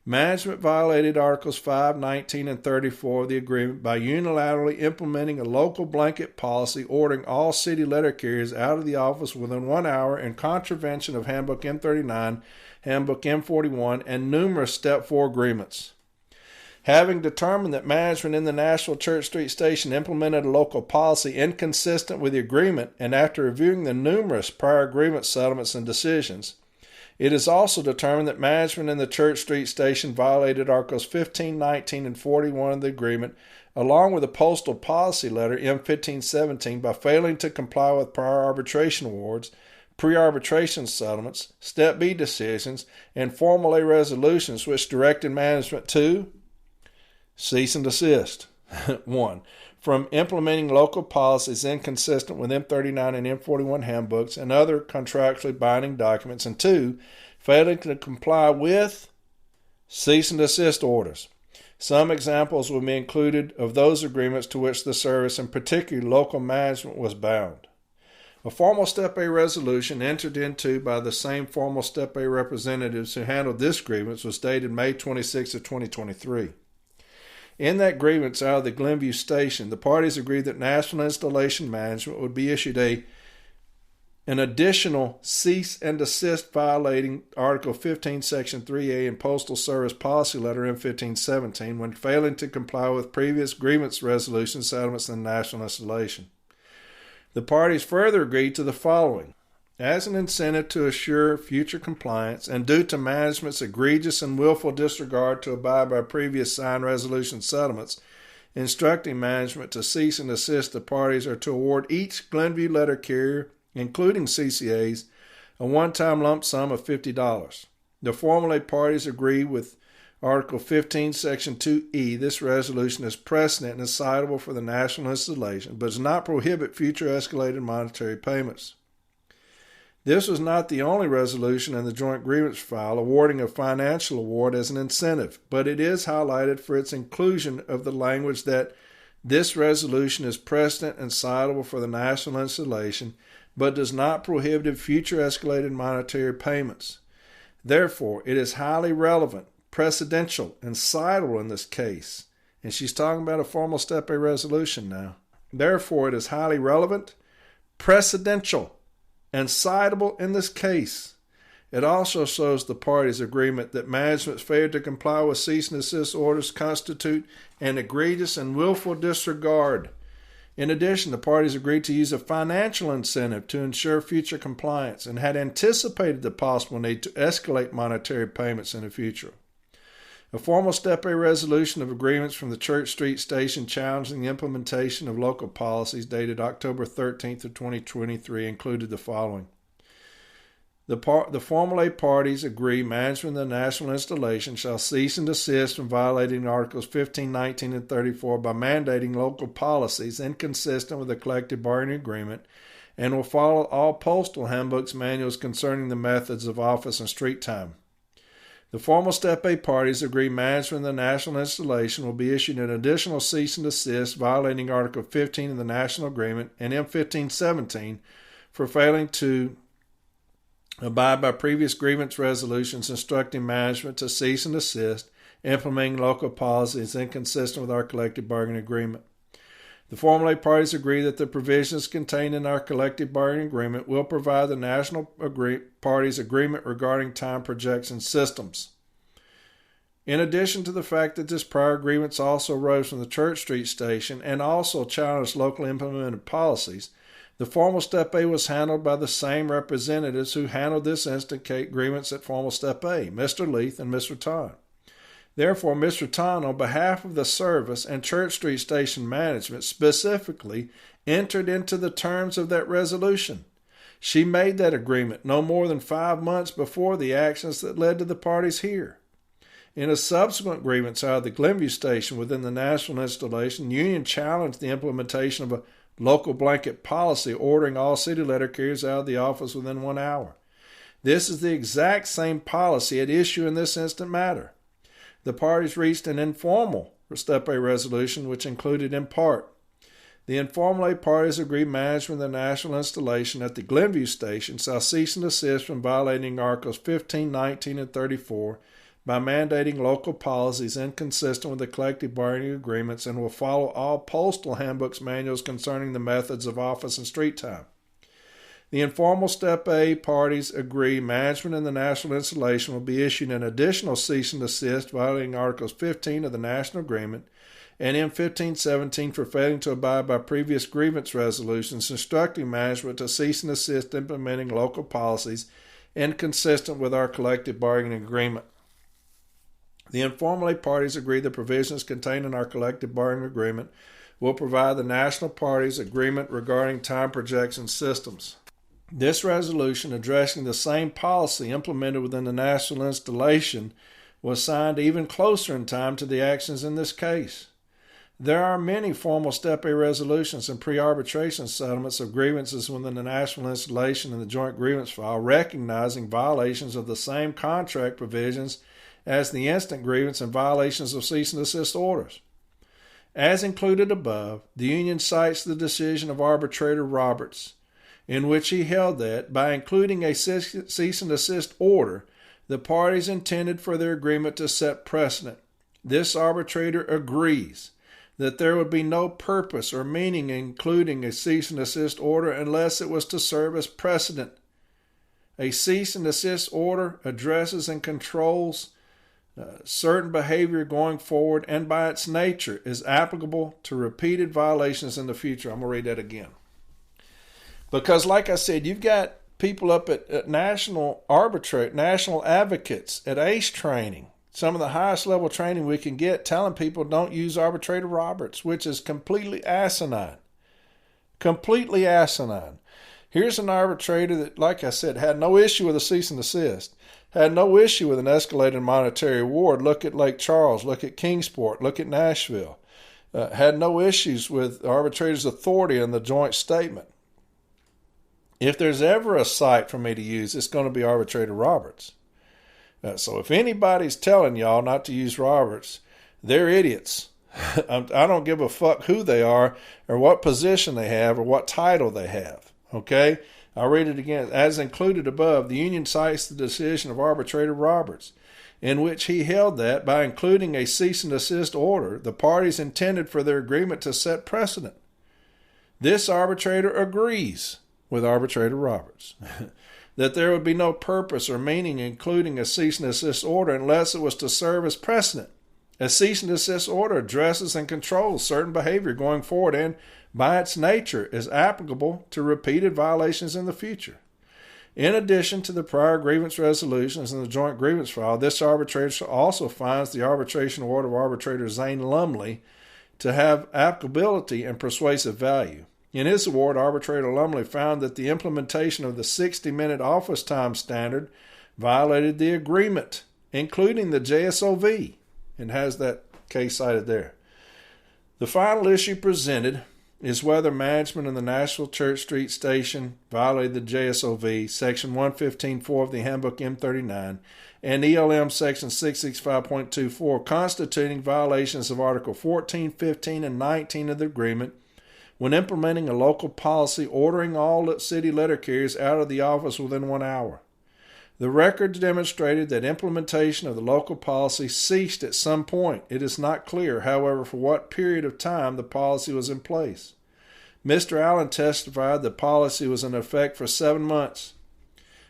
Management violated Articles 5, 19, and 34 of the agreement by unilaterally implementing a local blanket policy ordering all city letter carriers out of the office within 1 hour in contravention of Handbook M39, Handbook M41, and numerous Step 4 agreements. Having determined that management in the Nashville Church Street Station implemented a local policy inconsistent with the agreement, and after reviewing the numerous prior agreement settlements and decisions, it is also determined that management in the Church Street Station violated Articles 15, 19, and 41 of the agreement, along with the postal policy letter M1517 by failing to comply with prior arbitration awards, pre-arbitration settlements, Step B decisions, and Formal A resolutions which directed management to cease and desist. 1. From implementing local policies inconsistent with M39 and M41 handbooks and other contractually binding documents. And 2. Failing to comply with cease and desist orders. Some examples will be included of those agreements to which the service, and particularly local management, was bound. A formal Step A resolution entered into by the same formal Step A representatives who handled this grievance was dated May 26 of 2023. In that grievance out of the Glenview Station, the parties agreed that National Installation Management would be issued an additional cease and desist violating Article 15, Section 3A in Postal Service Policy Letter M1517 when failing to comply with previous grievance resolution settlements in the National Installation. The parties further agreed to the following. As an incentive to assure future compliance and due to management's egregious and willful disregard to abide by previous signed resolution settlements, instructing management to cease and desist, the parties are to award each Glenview letter carrier, including CCAs, a one-time lump sum of $50. The Formal A parties agree with Article 15, Section 2E. This resolution is precedent and is citable for the national installation, but does not prohibit future escalated monetary payments. This was not the only resolution in the joint grievance file awarding a financial award as an incentive, but it is highlighted for its inclusion of the language that this resolution is precedent and citable for the national installation, but does not prohibit future escalated monetary payments. Therefore, it is highly relevant, precedential, and citable in this case. And she's talking about a formal Step A resolution now. Therefore, it is highly relevant, precedential, and citable in this case. It also shows the parties' agreement that management's failure to comply with cease and desist orders constitute an egregious and willful disregard. In addition, the parties agreed to use a financial incentive to ensure future compliance and had anticipated the possible need to escalate monetary payments in the future. A formal Step A resolution of agreements from the Church Street Station challenging the implementation of local policies dated October 13th of 2023 included the following. The Formal A parties agree management of the national installation shall cease and desist from violating Articles 15, 19, and 34 by mandating local policies inconsistent with the collective bargaining agreement and will follow all postal handbooks manuals concerning the methods of office and street time. The formal Step A parties agree management of the national installation will be issued an additional cease and desist violating Article 15 of the National Agreement and M1517 for failing to abide by previous grievance resolutions instructing management to cease and desist, implementing local policies inconsistent with our collective bargaining agreement. The Formal A parties agree that the provisions contained in our collective bargaining agreement will provide the national parties agreement regarding time projection systems. In addition to the fact that this prior agreement also arose from the Church Street Station and also challenged locally implemented policies, the formal Step A was handled by the same representatives who handled this instant agreements at formal Step A, Mr. Leith and Mr. Todd. Therefore, Mr. Todd, on behalf of the service and Church Street Station management, specifically entered into the terms of that resolution. She made that agreement no more than 5 months before the actions that led to the parties here. In a subsequent grievance out of the Glenview station within the national installation, the union challenged the implementation of a local blanket policy ordering all city letter carriers out of the office within 1 hour. This is the exact same policy at issue in this instant matter. The parties reached an informal Step A resolution, which included in part the informal A parties agreed management of the national installation at the Glenview station shall cease and desist from violating Articles 15, 19, and 34 by mandating local policies inconsistent with the collective bargaining agreements and will follow all postal handbooks manuals concerning the methods of office and street time. The informal Step A parties agree management in the national installation will be issued an additional cease and desist violating Articles 15 of the national agreement and M1517 for failing to abide by previous grievance resolutions instructing management to cease and desist implementing local policies inconsistent with our collective bargaining agreement. The informal parties agree the provisions contained in our collective bargaining agreement will provide the national parties agreement regarding time projection systems. This resolution, addressing the same policy implemented within the national installation, was signed even closer in time to the actions in this case. There are many formal Step A resolutions and pre-arbitration settlements of grievances within the national installation and the joint grievance file recognizing violations of the same contract provisions as the instant grievance and violations of cease and desist orders. As included above, the union cites the decision of arbitrator Roberts, in which he held that, by including a cease and desist order, the parties intended for their agreement to set precedent. This arbitrator agrees that there would be no purpose or meaning in including a cease and desist order unless it was to serve as precedent. A cease and desist order addresses and controls certain behavior going forward and by its nature is applicable to repeated violations in the future. I'm going to read that again. Because like I said, you've got people up at national advocates at ACE training, some of the highest level training we can get, telling people don't use arbitrator Roberts, which is completely asinine. Completely asinine. Here's an arbitrator that, like I said, had no issue with a cease and desist, had no issue with an escalated monetary award. Look at Lake Charles, look at Kingsport, look at Nashville. Had no issues with arbitrator's authority in the joint statement. If there's ever a site for me to use, it's going to be arbitrator Roberts. So if anybody's telling y'all not to use Roberts, they're idiots. I don't give a fuck who they are or what position they have or what title they have. Okay? I'll read it again. As included above, the union cites the decision of arbitrator Roberts, in which he held that, by including a cease and desist order, the parties intended for their agreement to set precedent. This arbitrator agrees with arbitrator Roberts that there would be no purpose or meaning in including a cease and desist order unless it was to serve as precedent. A cease and desist order addresses and controls certain behavior going forward and, by its nature, is applicable to repeated violations in the future. In addition to the prior grievance resolutions in the joint grievance file, this arbitrator also finds the arbitration award of arbitrator Zane Lumley to have applicability and persuasive value. In his award, arbitrator Lumley found that the implementation of the 60-minute office time standard violated the agreement, including the JSOV, and has that case cited there. The final issue presented is whether management in the Nashville Church Street Station violated the JSOV, Section 115.4 of the Handbook M39, and ELM Section 665.24, constituting violations of Article 14, 15, and 19 of the agreement when implementing a local policy ordering all city letter carriers out of the office within 1 hour. The records demonstrated that implementation of the local policy ceased at some point. It is not clear, however, for what period of time the policy was in place. Mr. Allen testified the policy was in effect for 7 months.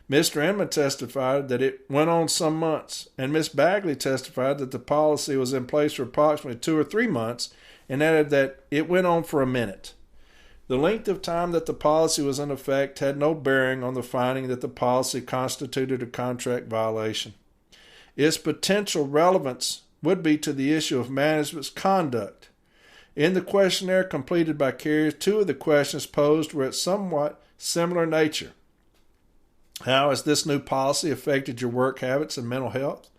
Mr. Inman testified that it went on some months, and Ms. Bagley testified that the policy was in place for approximately 2 or 3 months and added that it went on for a minute. The length of time that the policy was in effect had no bearing on the finding that the policy constituted a contract violation. Its potential relevance would be to the issue of management's conduct. In the questionnaire completed by carriers, 2 of the questions posed were of somewhat similar nature. How has this new policy affected your work habits and mental health?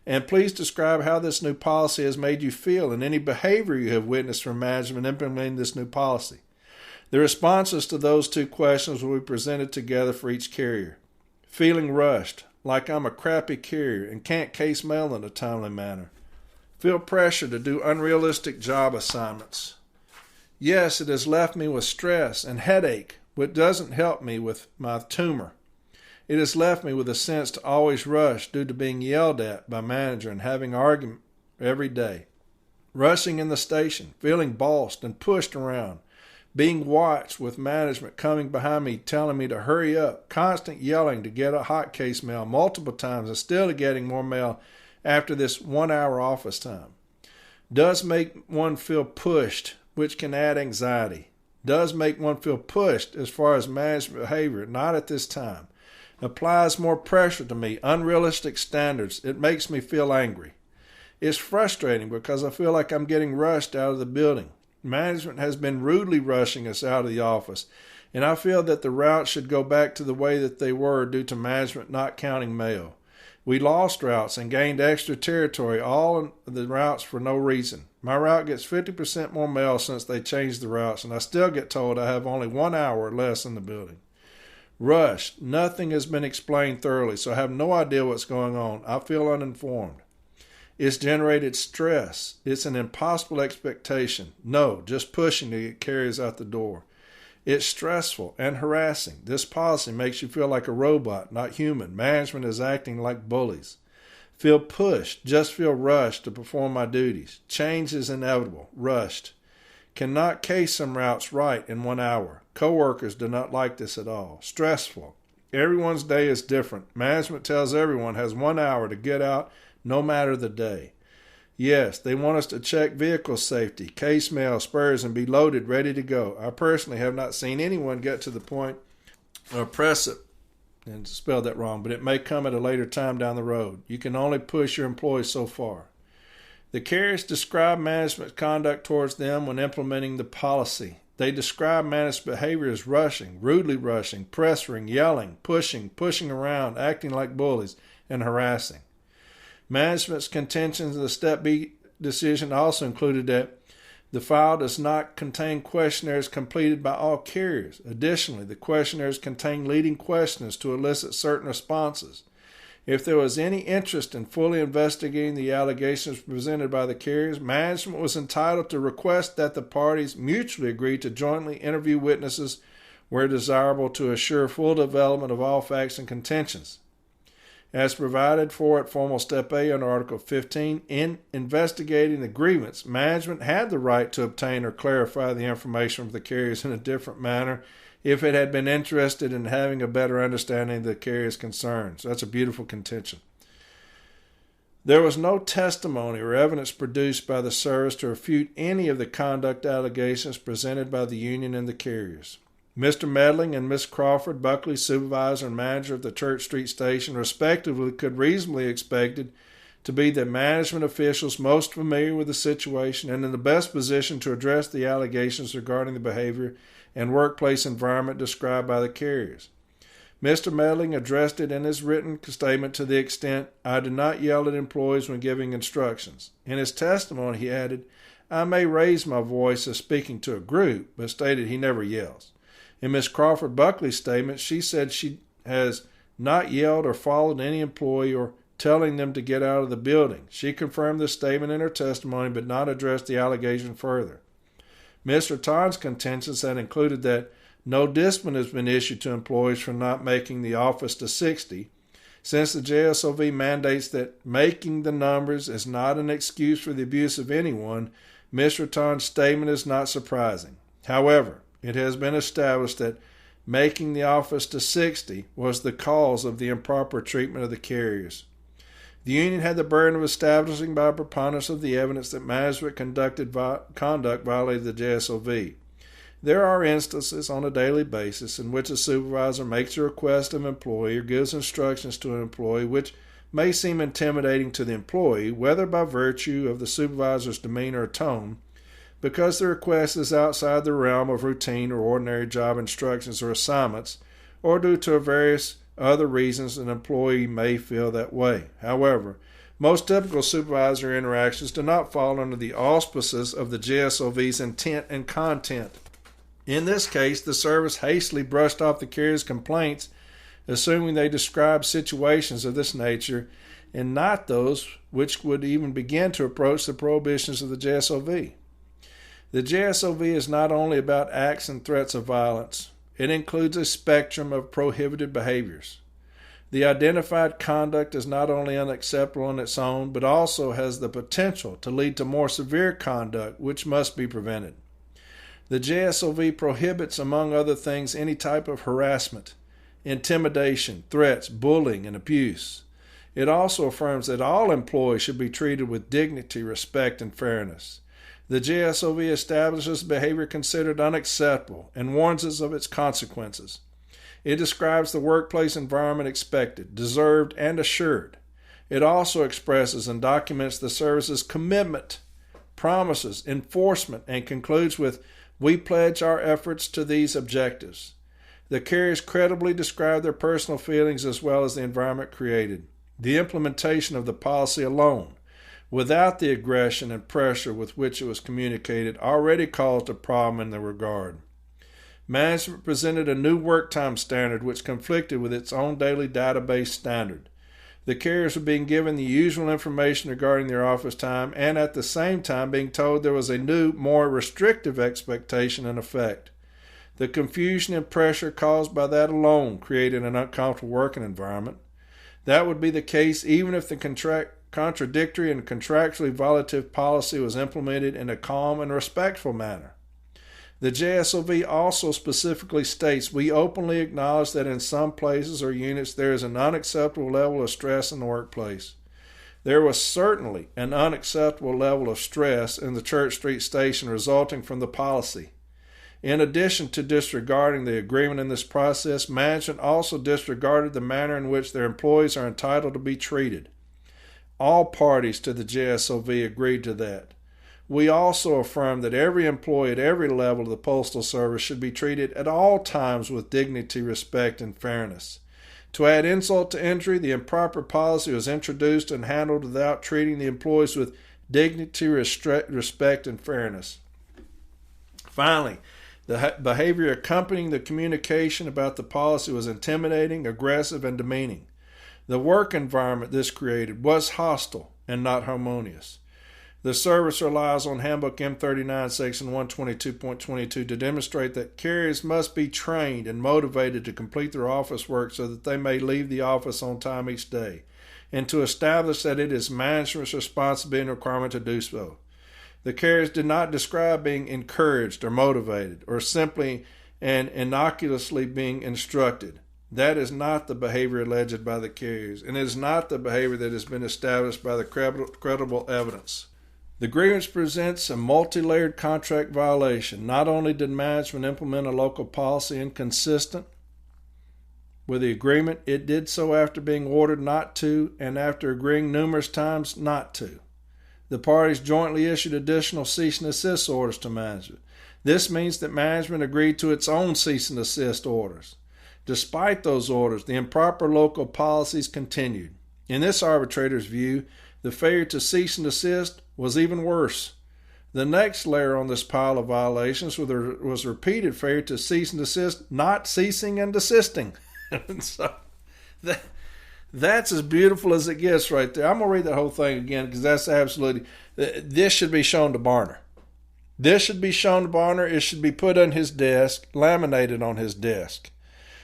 And please describe how this new policy has made you feel and any behavior you have witnessed from management implementing this new policy. The responses to those 2 questions will be presented together for each carrier. Feeling rushed, like I'm a crappy carrier and can't case mail in a timely manner. Feel pressure to do unrealistic job assignments. Yes, it has left me with stress and headache, which doesn't help me with my tumor. It has left me with a sense to always rush due to being yelled at by manager and having argument every day. Rushing in the station, feeling bossed and pushed around. Being watched with management coming behind me telling me to hurry up. Constant yelling to get a hot case mail multiple times and still getting more mail after this 1 hour office time. Does make one feel pushed, which can add anxiety. Does make one feel pushed as far as management behavior, not at this time. Applies more pressure to me, unrealistic standards. It makes me feel angry. It's frustrating because I feel like I'm getting rushed out of the building. Management has been rudely rushing us out of the office, and I feel that the routes should go back to the way that they were due to management not counting mail. We lost routes and gained extra territory, all in the routes for no reason. My route gets 50% more mail since they changed the routes, and I still get told I have only 1 hour or less in the building. Rushed. Nothing has been explained thoroughly, so I have no idea what's going on. I feel uninformed. It's generated stress. It's an impossible expectation. No, just pushing to get carriers out the door. It's stressful and harassing. This policy makes you feel like a robot, not human. Management is acting like bullies. Feel pushed. Just feel rushed to perform my duties. Change is inevitable. Rushed. Cannot case some routes right in 1 hour. Coworkers do not like this at all. Stressful. Everyone's day is different. Management tells everyone has 1 hour to get out no matter the day. Yes, they want us to check vehicle safety, case mail, spurs, and be loaded, ready to go. I personally have not seen anyone get to the point of press it, and spelled that wrong, but it may come at a later time down the road. You can only push your employees so far. The carriers describe management's conduct towards them when implementing the policy. They describe management behavior as rushing, rudely rushing, pressuring, yelling, pushing around, acting like bullies, and harassing. Management's contentions in the Step B decision also included that the file does not contain questionnaires completed by all carriers. Additionally, the questionnaires contain leading questions to elicit certain responses. If there was any interest in fully investigating the allegations presented by the carriers, management was entitled to request that the parties mutually agree to jointly interview witnesses where desirable to assure full development of all facts and contentions. As provided for at Formal Step A under Article 15, in investigating the grievance, management had the right to obtain or clarify the information from the carriers in a different manner if it had been interested in having a better understanding of the carrier's concerns. That's a beautiful contention. There was no testimony or evidence produced by the service to refute any of the conduct allegations presented by the union and the carriers. Mr. Medling and Miss Crawford, Buckley, supervisor and manager of the Church Street Station, respectively, could reasonably expected to be the management officials most familiar with the situation and in the best position to address the allegations regarding the behavior and workplace environment described by the carriers. Mr. Medling addressed it in his written statement to the extent, "I do not yell at employees when giving instructions." In his testimony, he added, "I may raise my voice as speaking to a group," but stated he never yells. In Miss Crawford Buckley's statement, she said she has not yelled or followed any employee or telling them to get out of the building. She confirmed this statement in her testimony, but not addressed the allegation further. Mr. Todd's contentions had included that no discipline has been issued to employees for not making the office to 60, since the JSOV mandates that making the numbers is not an excuse for the abuse of anyone. Mr. Todd's statement is not surprising. However, it has been established that making the office to 60 was the cause of the improper treatment of the carriers. The union had the burden of establishing by preponderance of the evidence that management conduct violated the JSOV. There are instances on a daily basis in which a supervisor makes a request of an employee or gives instructions to an employee which may seem intimidating to the employee, whether by virtue of the supervisor's demeanor or tone, because the request is outside the realm of routine or ordinary job instructions or assignments, or due to various other reasons an employee may feel that way. However, Most typical supervisory interactions do not fall under the auspices of the JSOV's intent and content. In this case, the service hastily brushed off the carrier's complaints, assuming they described situations of this nature and not those which would even begin to approach the prohibitions of the JSOV. The JSOV is not only about acts and threats of violence. It includes a spectrum of prohibited behaviors. The identified conduct is not only unacceptable on its own, but also has the potential to lead to more severe conduct, which must be prevented. The JSOV prohibits, among other things, any type of harassment, intimidation, threats, bullying, and abuse. It also affirms that all employees should be treated with dignity, respect, and fairness. The JSOV establishes behavior considered unacceptable and warns us of its consequences. It describes the workplace environment expected, deserved, and assured. It also expresses and documents the service's commitment, promises, enforcement, and concludes with, "We pledge our efforts to these objectives." The carriers credibly describe their personal feelings as well as the environment created. The implementation of the policy alone, without the aggression and pressure with which it was communicated, already caused a problem in the regard. Management presented a new work time standard which conflicted with its own daily database standard. The carriers were being given the usual information regarding their office time and at the same time being told there was a new, more restrictive expectation in effect. The confusion and pressure caused by that alone created an uncomfortable working environment. That would be the case even if the contradictory and contractually violative policy was implemented in a calm and respectful manner. The JSOV also specifically states, "We openly acknowledge that in some places or units there is an unacceptable level of stress in the workplace." There was certainly an unacceptable level of stress in the Church Street station resulting from the policy. In addition to disregarding the agreement in this process, management also disregarded the manner in which their employees are entitled to be treated. All parties to the JSOV agreed to that. We also affirm that every employee at every level of the Postal Service should be treated at all times with dignity, respect, and fairness. To add insult to injury, the improper policy was introduced and handled without treating the employees with dignity, respect, and fairness. Finally, the behavior accompanying the communication about the policy was intimidating, aggressive, and demeaning. The work environment this created was hostile and not harmonious. The service relies on Handbook M39, Section 122.22 to demonstrate that carriers must be trained and motivated to complete their office work so that they may leave the office on time each day, and to establish that it is management's responsibility and requirement to do so. The carriers did not describe being encouraged or motivated or simply and innocuously being instructed. That is not the behavior alleged by the carriers, and it is not the behavior that has been established by the credible evidence. The grievance presents a multi-layered contract violation. Not only did management implement a local policy inconsistent with the agreement, it did so after being ordered not to and after agreeing numerous times not to. The parties jointly issued additional cease and desist orders to management. This means that management agreed to its own cease and desist orders. Despite those orders, the improper local policies continued. In this arbitrator's view, the failure to cease and desist was even worse. The next layer on this pile of violations was repeated failure to cease and desist, not ceasing and desisting. And so that's as beautiful as it gets right there. I'm going to read that whole thing again because that's absolutely, this should be shown to Barner. This should be shown to Barner. It should be put on his desk, laminated on his desk,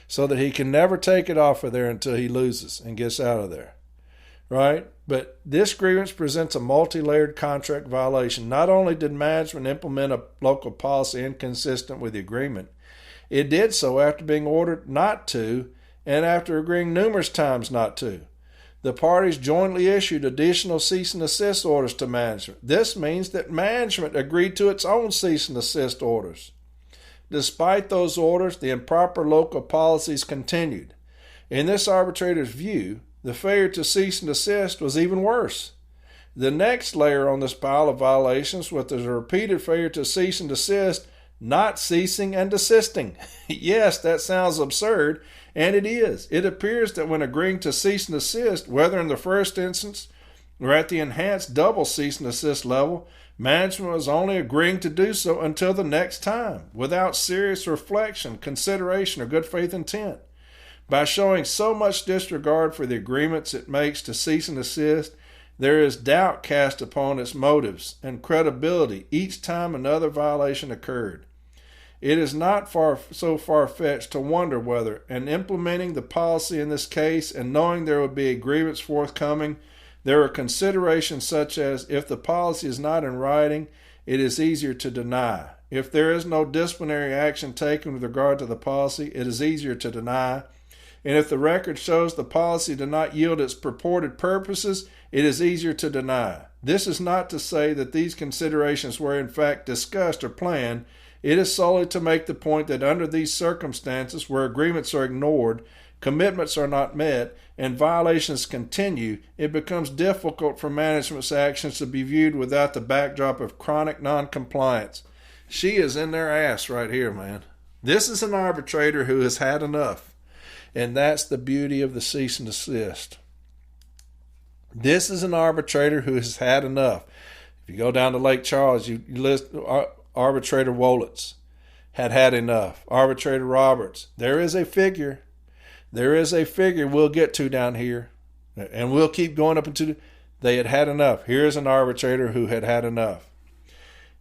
so that he can never take it off of there until he loses and gets out of there. Right? But this grievance presents a multi-layered contract violation. Not only did management implement a local policy inconsistent with the agreement, it did so after being ordered not to and after agreeing numerous times not to. The parties jointly issued additional cease and desist orders to management. This means that management agreed to its own cease and desist orders. Despite those orders, the improper local policies continued. In this arbitrator's view, the failure to cease and desist was even worse. The next layer on this pile of violations was the repeated failure to cease and desist, not ceasing and desisting. Yes, that sounds absurd, and it is. It appears that when agreeing to cease and desist, whether in the first instance or at the enhanced double cease and desist level, management was only agreeing to do so until the next time, without serious reflection, consideration, or good faith intent. By showing so much disregard for the agreements it makes to cease and desist, there is doubt cast upon its motives and credibility each time another violation occurred. It is not so far-fetched to wonder whether, in implementing the policy in this case and knowing there would be a grievance forthcoming, there are considerations such as, if the policy is not in writing, it is easier to deny. If there is no disciplinary action taken with regard to the policy, it is easier to deny. And if the record shows the policy did not yield its purported purposes, it is easier to deny. This is not to say that these considerations were in fact discussed or planned. It is solely to make the point that under these circumstances, where agreements are ignored, commitments are not met, and violations continue, it becomes difficult for management's actions to be viewed without the backdrop of chronic noncompliance. She is in their ass right here, man. This is an arbitrator who has had enough, and that's the beauty of the cease and desist. This is an arbitrator who has had enough. If you go down to Lake Charles, you list Arbitrator Wolitz had enough. Arbitrator Roberts. There is a figure we'll get to down here, and we'll keep going up into they had had enough. Here's an arbitrator who had had enough.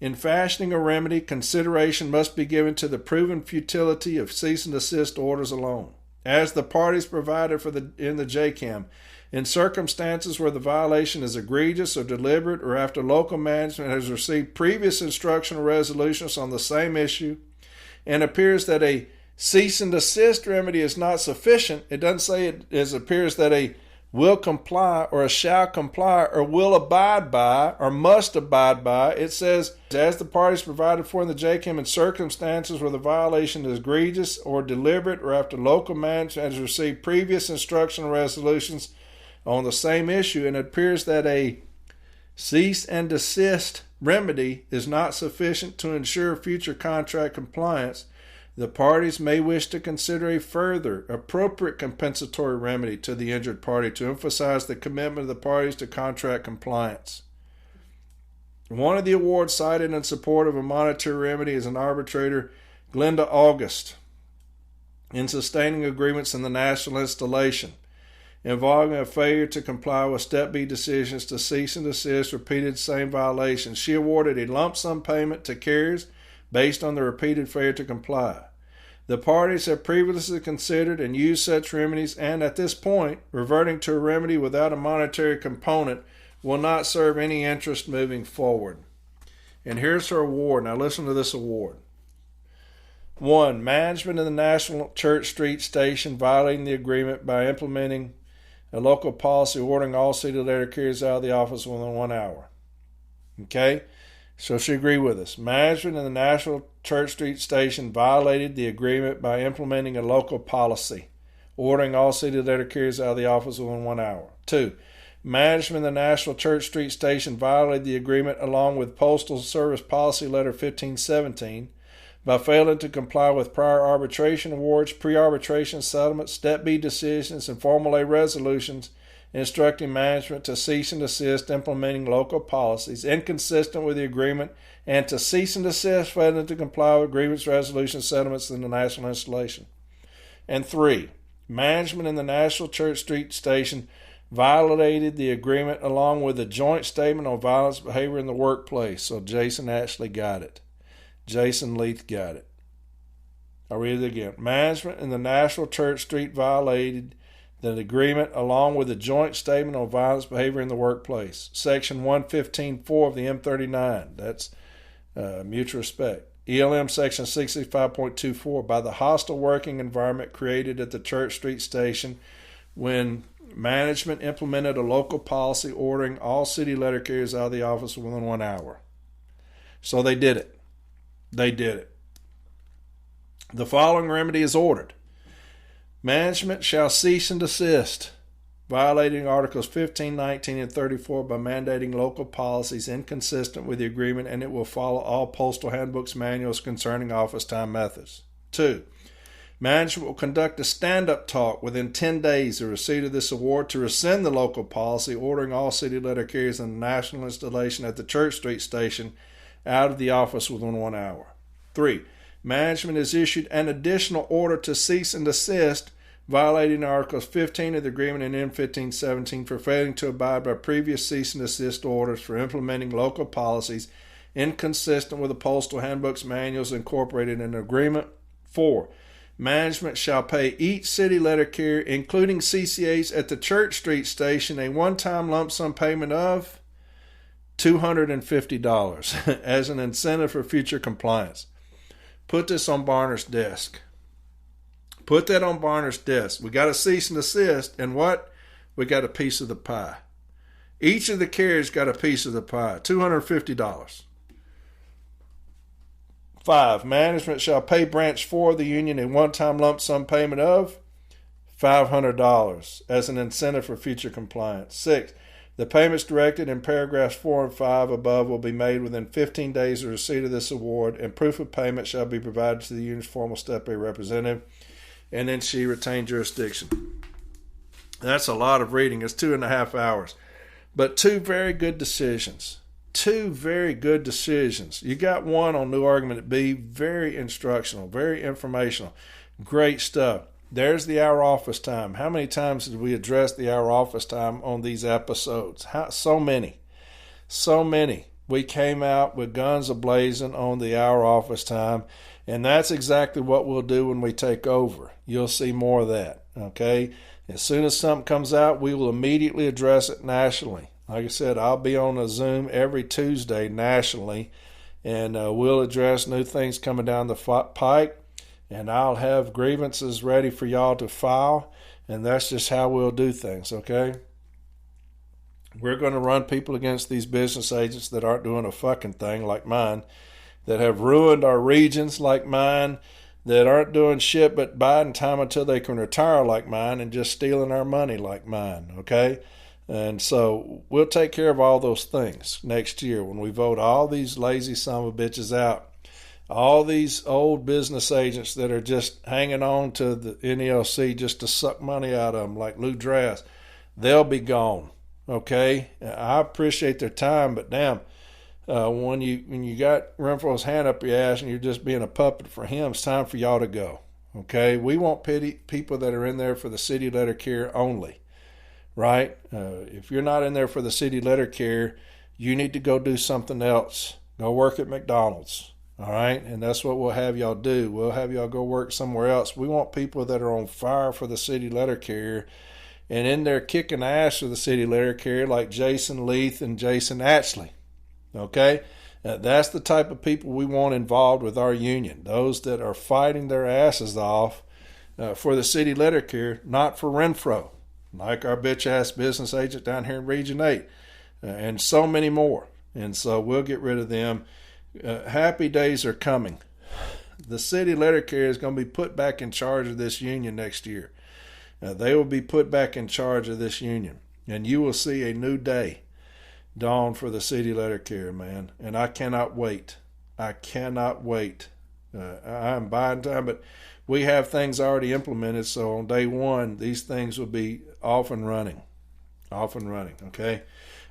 In fashioning a remedy, consideration must be given to the proven futility of cease and desist orders alone, as the parties provided in the JCAM. In circumstances where the violation is egregious or deliberate, or after local management has received previous instructional resolutions on the same issue and appears that a cease and desist remedy is not sufficient, it doesn't say it appears that a will comply or a shall comply or will abide by or must abide by. It says, as the parties provided for in the JCAM, in circumstances where the violation is egregious or deliberate, or after local management has received previous instructional resolutions on the same issue, and it appears that a cease and desist remedy is not sufficient to ensure future contract compliance, the parties may wish to consider a further appropriate compensatory remedy to the injured party to emphasize the commitment of the parties to contract compliance. One of the awards cited in support of a monetary remedy is an arbitrator, Glenda August, in sustaining agreements in the national installation involving a failure to comply with Step B decisions to cease and desist repeated same violations. She awarded a lump sum payment to carriers based on the repeated failure to comply. The parties have previously considered and used such remedies, and at this point, reverting to a remedy without a monetary component will not serve any interest moving forward. And here's her award. Now listen to this award. 1. Management of the National Church Street Station violating the agreement by implementing a local policy ordering all city letter carriers out of the office within 1 hour. Okay? So she agreed with us. Management in the National Church Street Station violated the agreement by implementing a local policy, ordering all city letter carriers out of the office within 1 hour. 2. Management in the National Church Street Station violated the agreement along with Postal Service Policy Letter 1517 by failing to comply with prior arbitration awards, pre-arbitration settlements, Step B decisions, and Formal A resolutions instructing management to cease and desist implementing local policies inconsistent with the agreement, and to cease and desist failing to comply with grievance resolution settlements in the national installation. And 3, management in the National Church Street Station violated the agreement along with a joint statement on violence behavior in the workplace. So Jason actually got it. Jason Leith got it. I'll read it again. Management in the National Church Street violated the agreement along with a joint statement on violence behavior in the workplace. Section 115.4 of the M39. That's mutual respect. ELM Section 65.24 by the hostile working environment created at the Church Street Station when management implemented a local policy ordering all city letter carriers out of the office within 1 hour. So they did it. They did it. The following remedy is ordered. Management shall cease and desist, violating Articles 15, 19, and 34 by mandating local policies inconsistent with the agreement, and it will follow all postal handbooks manuals concerning office time methods. 2. Management will conduct a stand-up talk within 10 days of receipt of this award to rescind the local policy ordering all city letter carriers in the national installation at the Church Street station out of the office within 1 hour. 3. Management has issued an additional order to cease and desist, violating Articles 15 of the agreement and N1517 for failing to abide by previous cease and desist orders for implementing local policies inconsistent with the postal handbooks manuals incorporated in the agreement. 4. Management shall pay each city letter carrier, including CCAs at the Church Street station, a one-time lump sum payment of $250 as an incentive for future compliance. Put this on Barner's desk. Put that on Barner's desk. We got a cease and desist, and what? We got a piece of the pie. Each of the carriers got a piece of the pie, $250. 5. Management shall pay Branch 4 of the union a one-time lump sum payment of $500 as an incentive for future compliance. 6. The payments directed in paragraphs 4 and 5 above will be made within 15 days of receipt of this award, and proof of payment shall be provided to the union's formal Step A representative, and then she retained jurisdiction. That's a lot of reading. It's 2.5 hours. But 2 very good decisions. 2 very good decisions. You got one on new argument B, very instructional, very informational. Great stuff. There's the hour office time. How many times did we address the hour office time on these episodes? So many. So many. We came out with guns a-blazing on the hour office time, and that's exactly what we'll do when we take over. You'll see more of that, okay? As soon as something comes out, we will immediately address it nationally. Like I said, I'll be on a Zoom every Tuesday nationally, and we'll address new things coming down the pike. And I'll have grievances ready for y'all to file, and that's just how we'll do things, okay? We're going to run people against these business agents that aren't doing a fucking thing like mine, that have ruined our regions like mine, that aren't doing shit but biding time until they can retire like mine and just stealing our money like mine, okay? And so we'll take care of all those things next year when we vote all these lazy son of bitches out. All these old business agents that are just hanging on to the NELC just to suck money out of them, like Lou Drass, they'll be gone. Okay, I appreciate their time, but damn, when you got Renfro's hand up your ass and you're just being a puppet for him, it's time for y'all to go. Okay, we want people that are in there for the city letter carrier only, right? If you're not in there for the city letter carrier, you need to go do something else. Go work at McDonald's. All right, and that's what we'll have y'all do. We'll have y'all go work somewhere else. We want people that are on fire for the city letter carrier and in there kicking ass for the city letter carrier like Jason Leith and Jason Ashley. Okay, that's the type of people we want involved with our union. Those that are fighting their asses off for the city letter carrier, not for Renfro, like our bitch-ass business agent down here in Region 8, and so many more. And so we'll get rid of them. Happy days are coming. The city letter carrier is going to be put back in charge of this union next year. They will be put back in charge of this union, and you will see a new day dawn for the city letter carrier, man. And I cannot wait. I cannot wait. I'm buying time, but we have things already implemented, so on day one, these things will be off and running. Off and running, okay?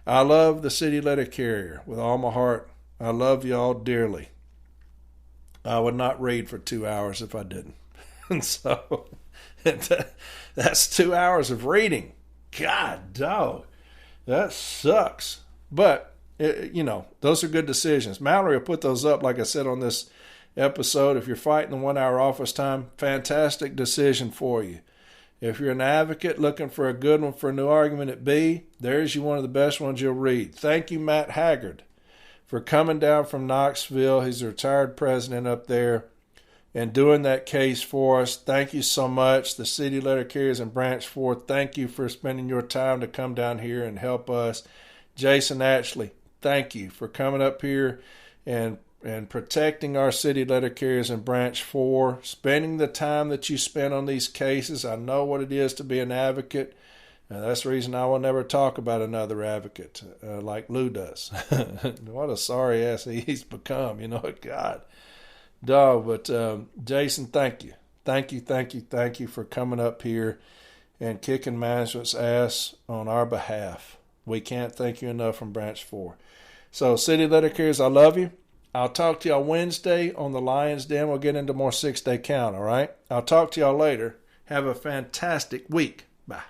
I love the city letter carrier with all my heart. I love y'all dearly. I would not read for 2 hours if I didn't. And so that's 2 hours of reading. God, dog. That sucks. But, those are good decisions. Mallory will put those up, like I said, on this episode. If you're fighting the 1 hour office time, fantastic decision for you. If you're an advocate looking for a good one for a new argument at B, there's you one of the best ones you'll read. Thank you, Matt Haggard, for coming down from Knoxville. He's a retired president up there and doing that case for us. Thank you so much. The city letter carriers in Branch 4, thank you for spending your time to come down here and help us. Jason Ashley, thank you for coming up here and protecting our city letter carriers in Branch 4, spending the time that you spent on these cases. I know what it is to be an advocate. That's the reason I will never talk about another advocate like Lou does. What a sorry ass he's become, God. Dog, but Jason, thank you. thank you for coming up here and kicking management's ass on our behalf. We can't thank you enough from Branch 4. So, City Letter Carriers, I love you. I'll talk to y'all Wednesday on the Lion's Den. We'll get into more 6-day count, all right? I'll talk to y'all later. Have a fantastic week. Bye.